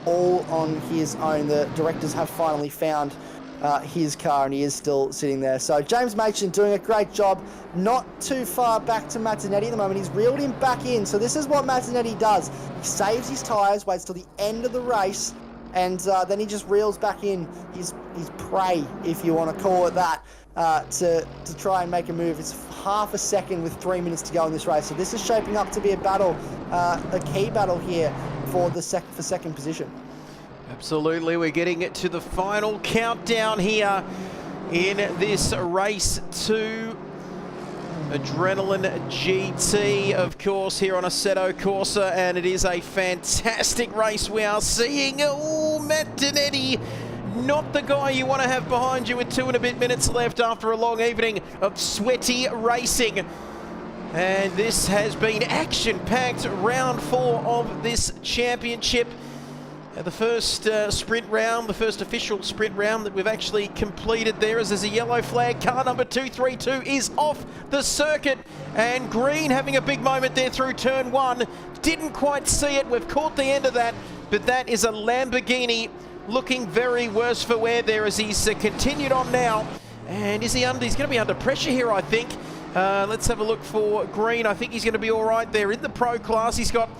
all on his own. The directors have finally found his car, and he is still sitting there. So James Machen doing a great job, not too far back to Mazzinetti at the moment. He's reeled him back in. So this is what Mazzinetti does. He saves his tyres, waits till the end of the race, and then he just reels back in his prey, if you want to call it that, to try and make a move. It's half a second with 3 minutes to go in this race. So this is shaping up to be a battle, a key battle here for the second position. Absolutely, we're getting it to the final countdown here in this race 2. Adrenaline GT, of course, here on Assetto Corsa, and it is a fantastic race we are seeing. Oh, Matt Dinetti, not the guy you want to have behind you with 2 and a bit minutes left after a long evening of sweaty racing. And this has been action-packed round 4 of this championship. The first sprint round, the first official sprint round that we've actually completed there, as there's a yellow flag. Car number 232 is off the circuit, and Green having a big moment there through turn 1. Didn't quite see it. We've caught the end of that, but that is a Lamborghini looking very worse for wear there as he's continued on now. And is he under? He's going to be under pressure here, I think. Let's have a look for Green. I think he's going to be all right there in the pro class. He's got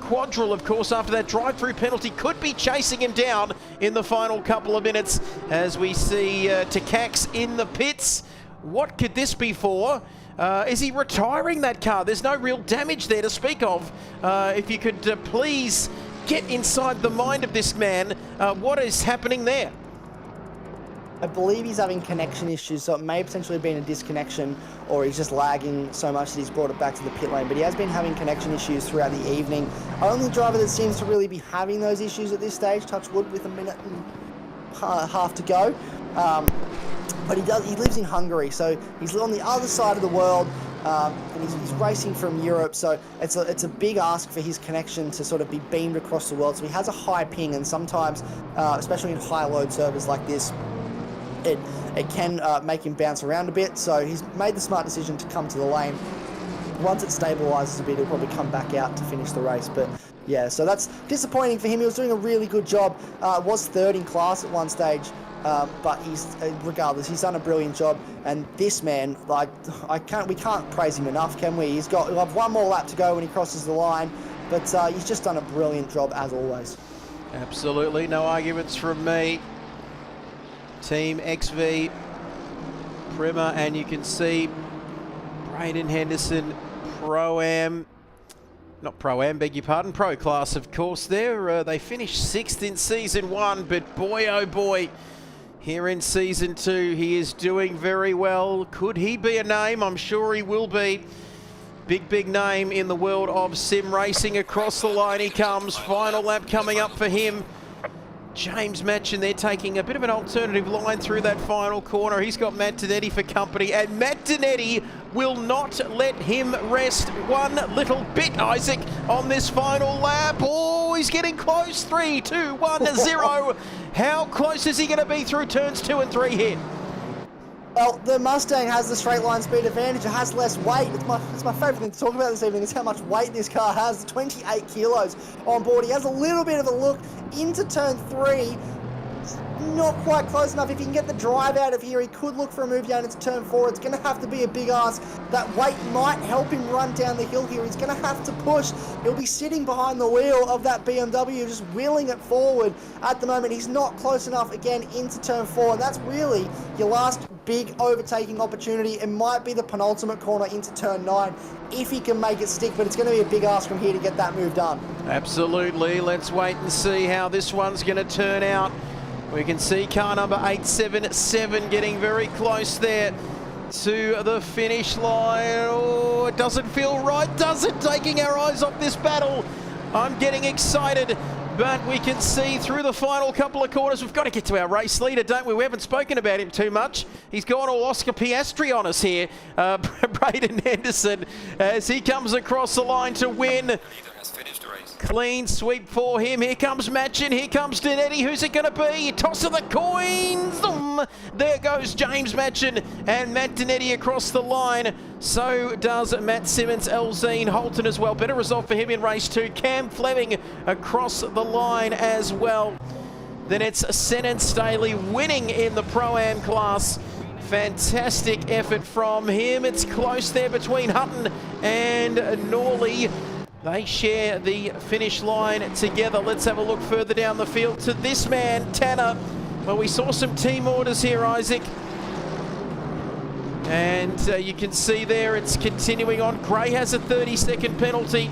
Quadril, of course, after that drive-through penalty, could be chasing him down in the final couple of minutes as we see Takax in the pits. What could this be for? Is he retiring that car? There's no real damage there to speak of. If you could please get inside the mind of this man, what is happening there? I believe he's having connection issues, so it may potentially have been a disconnection, or he's just lagging so much that he's brought it back to the pit lane. But he has been having connection issues throughout the evening. Only driver that seems to really be having those issues at this stage, touch wood, with a minute and a half to go. But he lives in Hungary, so he's on the other side of the world, and he's racing from Europe, so it's a big ask for his connection to sort of be beamed across the world. So he has a high ping, and sometimes, especially in high load servers like this, it can make him bounce around a bit. So he's made the smart decision to come to the lane. Once it stabilizes a bit, he'll probably come back out to finish the race. But yeah, so that's disappointing for him. He was doing a really good job. Was third in class at one stage, but regardless, he's done a brilliant job. And this man, like, we can't praise him enough, can we? He'll have one more lap to go when he crosses the line, but he's just done a brilliant job as always. Absolutely, no arguments from me. Team XV, Prima, and you can see Braden Henderson, Pro-Am, not Pro-Am, beg your pardon, Pro Class, of course, there. They finished 6th in Season 1, but boy, oh boy, here in Season 2, he is doing very well. Could he be a name? I'm sure he will be. Big name in the world of sim racing. Across the line he comes, final lap coming up for him. James Matchin, they're taking a bit of an alternative line through that final corner. He's got Matt Donetti for company, and Matt Donetti will not let him rest one little bit, Isaac, on this final lap. Oh, he's getting close. 3, 2, 1, 0. How close is he going to be through turns 2 and 3 here? Well, the Mustang has the straight line speed advantage. It has less weight. It's my favourite thing to talk about this evening is how much weight this car has. 28 kilos on board. He has a little bit of a look into turn 3. Not quite close enough. If he can get the drive out of here, he could look for a move down into turn 4. It's going to have to be a big ask. That weight might help him run down the hill here. He's going to have to push. He'll be sitting behind the wheel of that BMW, just wheeling it forward. At the moment, he's not close enough again into turn 4. And that's really your last big overtaking opportunity. It might be the penultimate corner into turn 9 if he can make it stick, but it's going to be a big ask from here to get that move done. Absolutely. Let's wait and see how this one's going to turn out. We can see car number 877 getting very close there to the finish line. Oh, it doesn't feel right, does it? Taking our eyes off this battle. I'm getting excited, but we can see through the final couple of corners. We've got to get to our race leader, don't we? We haven't spoken about him too much. He's gone all Oscar Piastri on us here. Braden Henderson, as he comes across the line to win. Clean sweep for him. Here comes Matchin. Here comes Donetti. Who's it going to be? Toss of the coins. There goes James Matchin and Matt Donetti across the line. So does Matt Simmons, Elzine Holton as well. Better result for him in race 2. Cam Fleming across the line as well. Then it's Senan Staley winning in the Pro-Am class. Fantastic effort from him. It's close there between Hutton and Norley. They share the finish line together. Let's have a look further down the field to this man, Tanner. Well, we saw some team orders here, Isaac. And you can see there it's continuing on. Gray has a 30-second penalty,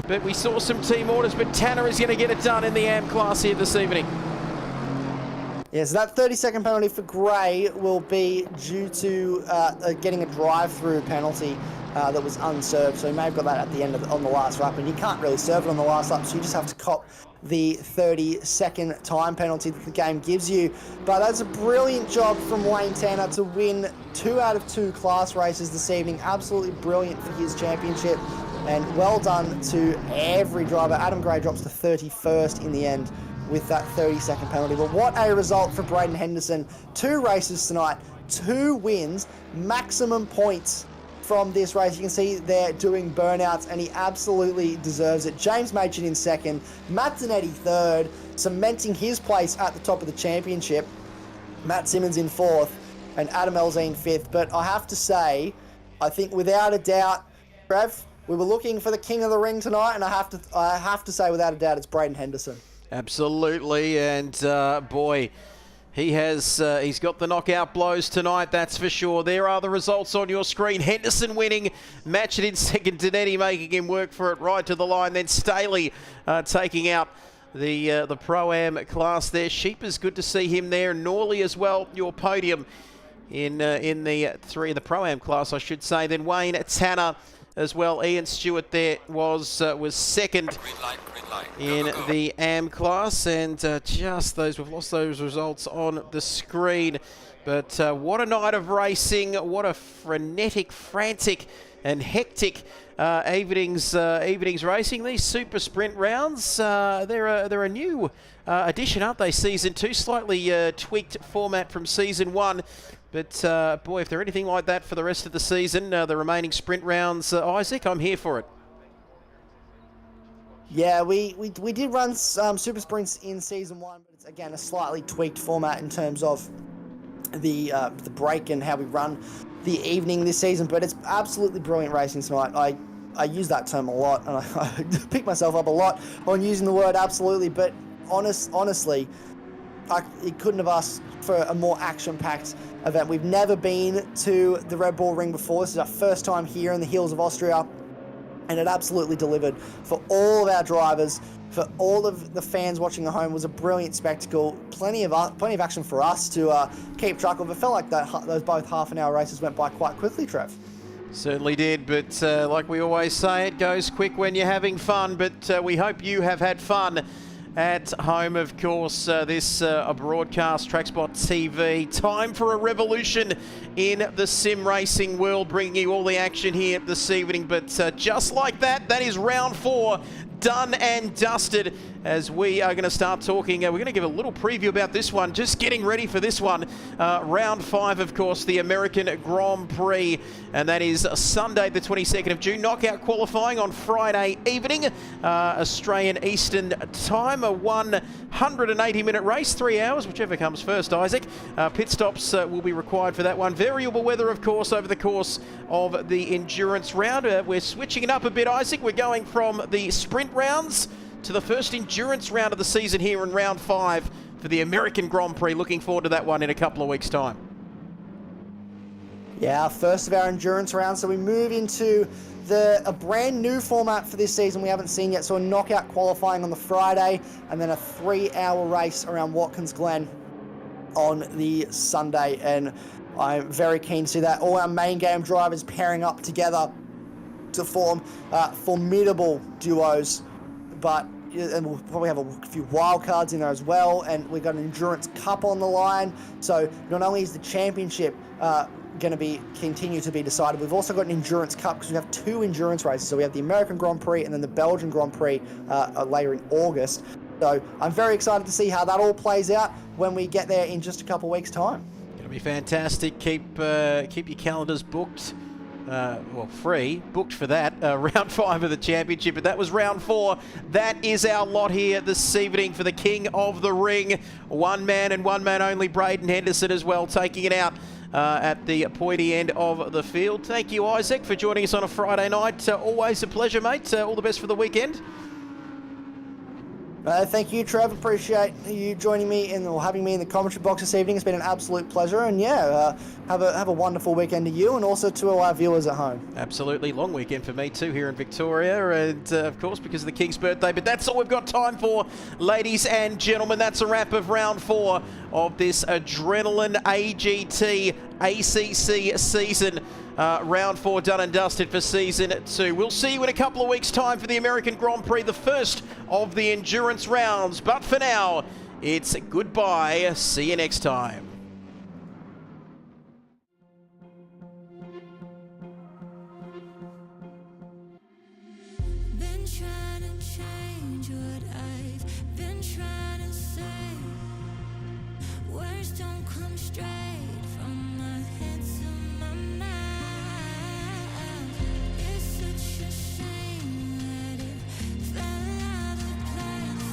but we saw some team orders, but Tanner is going to get it done in the AM class here this evening. Yes, that 30-second penalty for Gray will be due to getting a drive-through penalty that was unserved. So he may have got that at the end on the last lap, and you can't really serve it on the last lap, so you just have to cop the 30-second time penalty that the game gives you. But that's a brilliant job from Wayne Tanner to win 2 out of 2 class races this evening. Absolutely brilliant for his championship, and well done to every driver. Adam Gray drops to 31st in the end with that 30-second penalty. But what a result for Braden Henderson. 2 races tonight, 2 wins, maximum points from this race. You can see they're doing burnouts, and he absolutely deserves it. James Machin in 2nd, Matt Donetti 3rd, cementing his place at the top of the championship. Matt Simmons in 4th, and Adam Elzine 5th. But I have to say, I think without a doubt, Trev, we were looking for the king of the ring tonight, and I have to say without a doubt it's Braden Henderson. Absolutely, and boy, He's got the knockout blows tonight, that's for sure. There are the results on your screen. Henderson winning, matched it in second. Danetti making him work for it right to the line. Then Staley taking out the Pro-Am class there. Sheeper's good to see him there. Norley as well, your podium in the Pro-Am class, I should say. Then Wayne Tanner as well. Ian Stewart there was second in the AM class, and we've lost those results on the screen. But what a night of racing! What a frenetic, frantic, and hectic evenings racing. These super sprint rounds, they're a new addition, aren't they? Season 2, slightly tweaked format from Season 1. But, boy, if they're anything like that for the rest of the season, the remaining sprint rounds, Isaac, I'm here for it. Yeah, we did run super sprints in Season 1, but it's, again, a slightly tweaked format in terms of the break and how we run the evening this season. But it's absolutely brilliant racing tonight. I use that term a lot, and I pick myself up a lot on using the word absolutely. But honestly, it couldn't have asked for a more action-packed event. We've never been to the Red Bull Ring before. This is our first time here in the hills of Austria, and it absolutely delivered for all of our drivers, for all of the fans watching at home. It was a brilliant spectacle. Plenty of action for us to keep track of. It felt like those both half-an-hour races went by quite quickly, Trev. Certainly did, but like we always say, it goes quick when you're having fun, but we hope you have had fun at home, of course. This a broadcast, TrackSpotTV. Time for a revolution in the sim racing world, bringing you all the action here this evening. But just like that, that is round 4 done and dusted, as we are going to start talking. We're going to give a little preview about this one, just getting ready for this one. Round 5, of course, the American Grand Prix, and that is Sunday the 22nd of June. Knockout qualifying on Friday evening, Australian Eastern Time. A 180-minute race, 3 hours, whichever comes first, Isaac. Pit stops will be required for that one. Variable weather, of course, over the course of the endurance round. We're switching it up a bit, Isaac. We're going from the sprint rounds to the first endurance round of the season here in round 5 for the American Grand Prix. Looking forward to that one in a couple of weeks' time. Yeah, first of our endurance round. So we move into a brand new format for this season we haven't seen yet. So a knockout qualifying on the Friday, and then a 3-hour race around Watkins Glen on the Sunday. And I'm very keen to see that. All our main game drivers pairing up together to form formidable duos. And we'll probably have a few wild cards in there as well, and we've got an Endurance Cup on the line. So not only is the championship going to continue to be decided, we've also got an Endurance Cup, because we have 2 endurance races. So we have the American Grand Prix and then the Belgian Grand Prix later in August. So I'm very excited to see how that all plays out when we get there in just a couple of weeks' time. It'll be fantastic. Keep your calendars booked. Booked for that. Round 5 of the championship, but that was round 4. That is our lot here this evening for the King of the Ring. One man and one man only, Braden Henderson as well, taking it out at the pointy end of the field. Thank you, Isaac, for joining us on a Friday night. Always a pleasure, mate. All the best for the weekend. Thank you, Trev. Appreciate you joining me or having me in the commentary box this evening. It's been an absolute pleasure, and have a wonderful weekend to you and also to all our viewers at home. Absolutely. Long weekend for me too here in Victoria, and of course because of the King's birthday. But that's all we've got time for, ladies and gentlemen. That's a wrap of round 4 of this Adrenaline AGT ACC season. Round 4 done and dusted for Season 2. We'll see you in a couple of weeks' time for the American Grand Prix, the first of the endurance rounds. But for now, it's goodbye. See you next time. Been trying to change what I've been trying to say. Words don't come straight from my head to my mouth. It's such a shame that it fell out of place.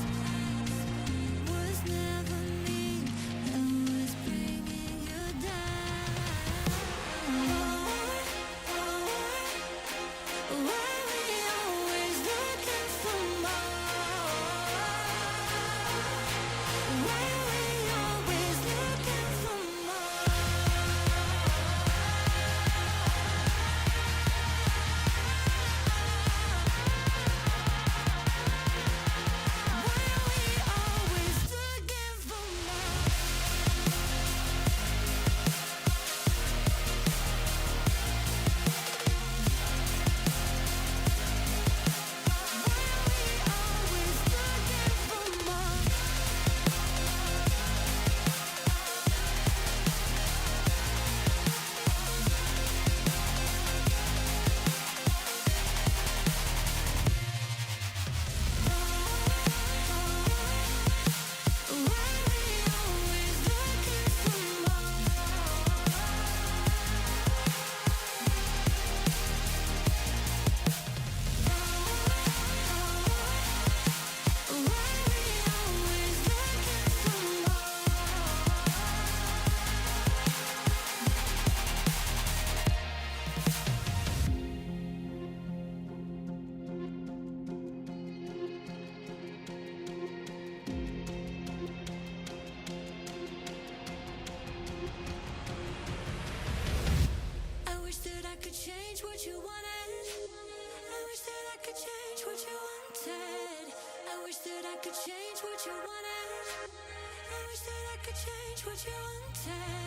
Was never me that was bringing you down. Why we always looking for more? Why we always looking what you wanted.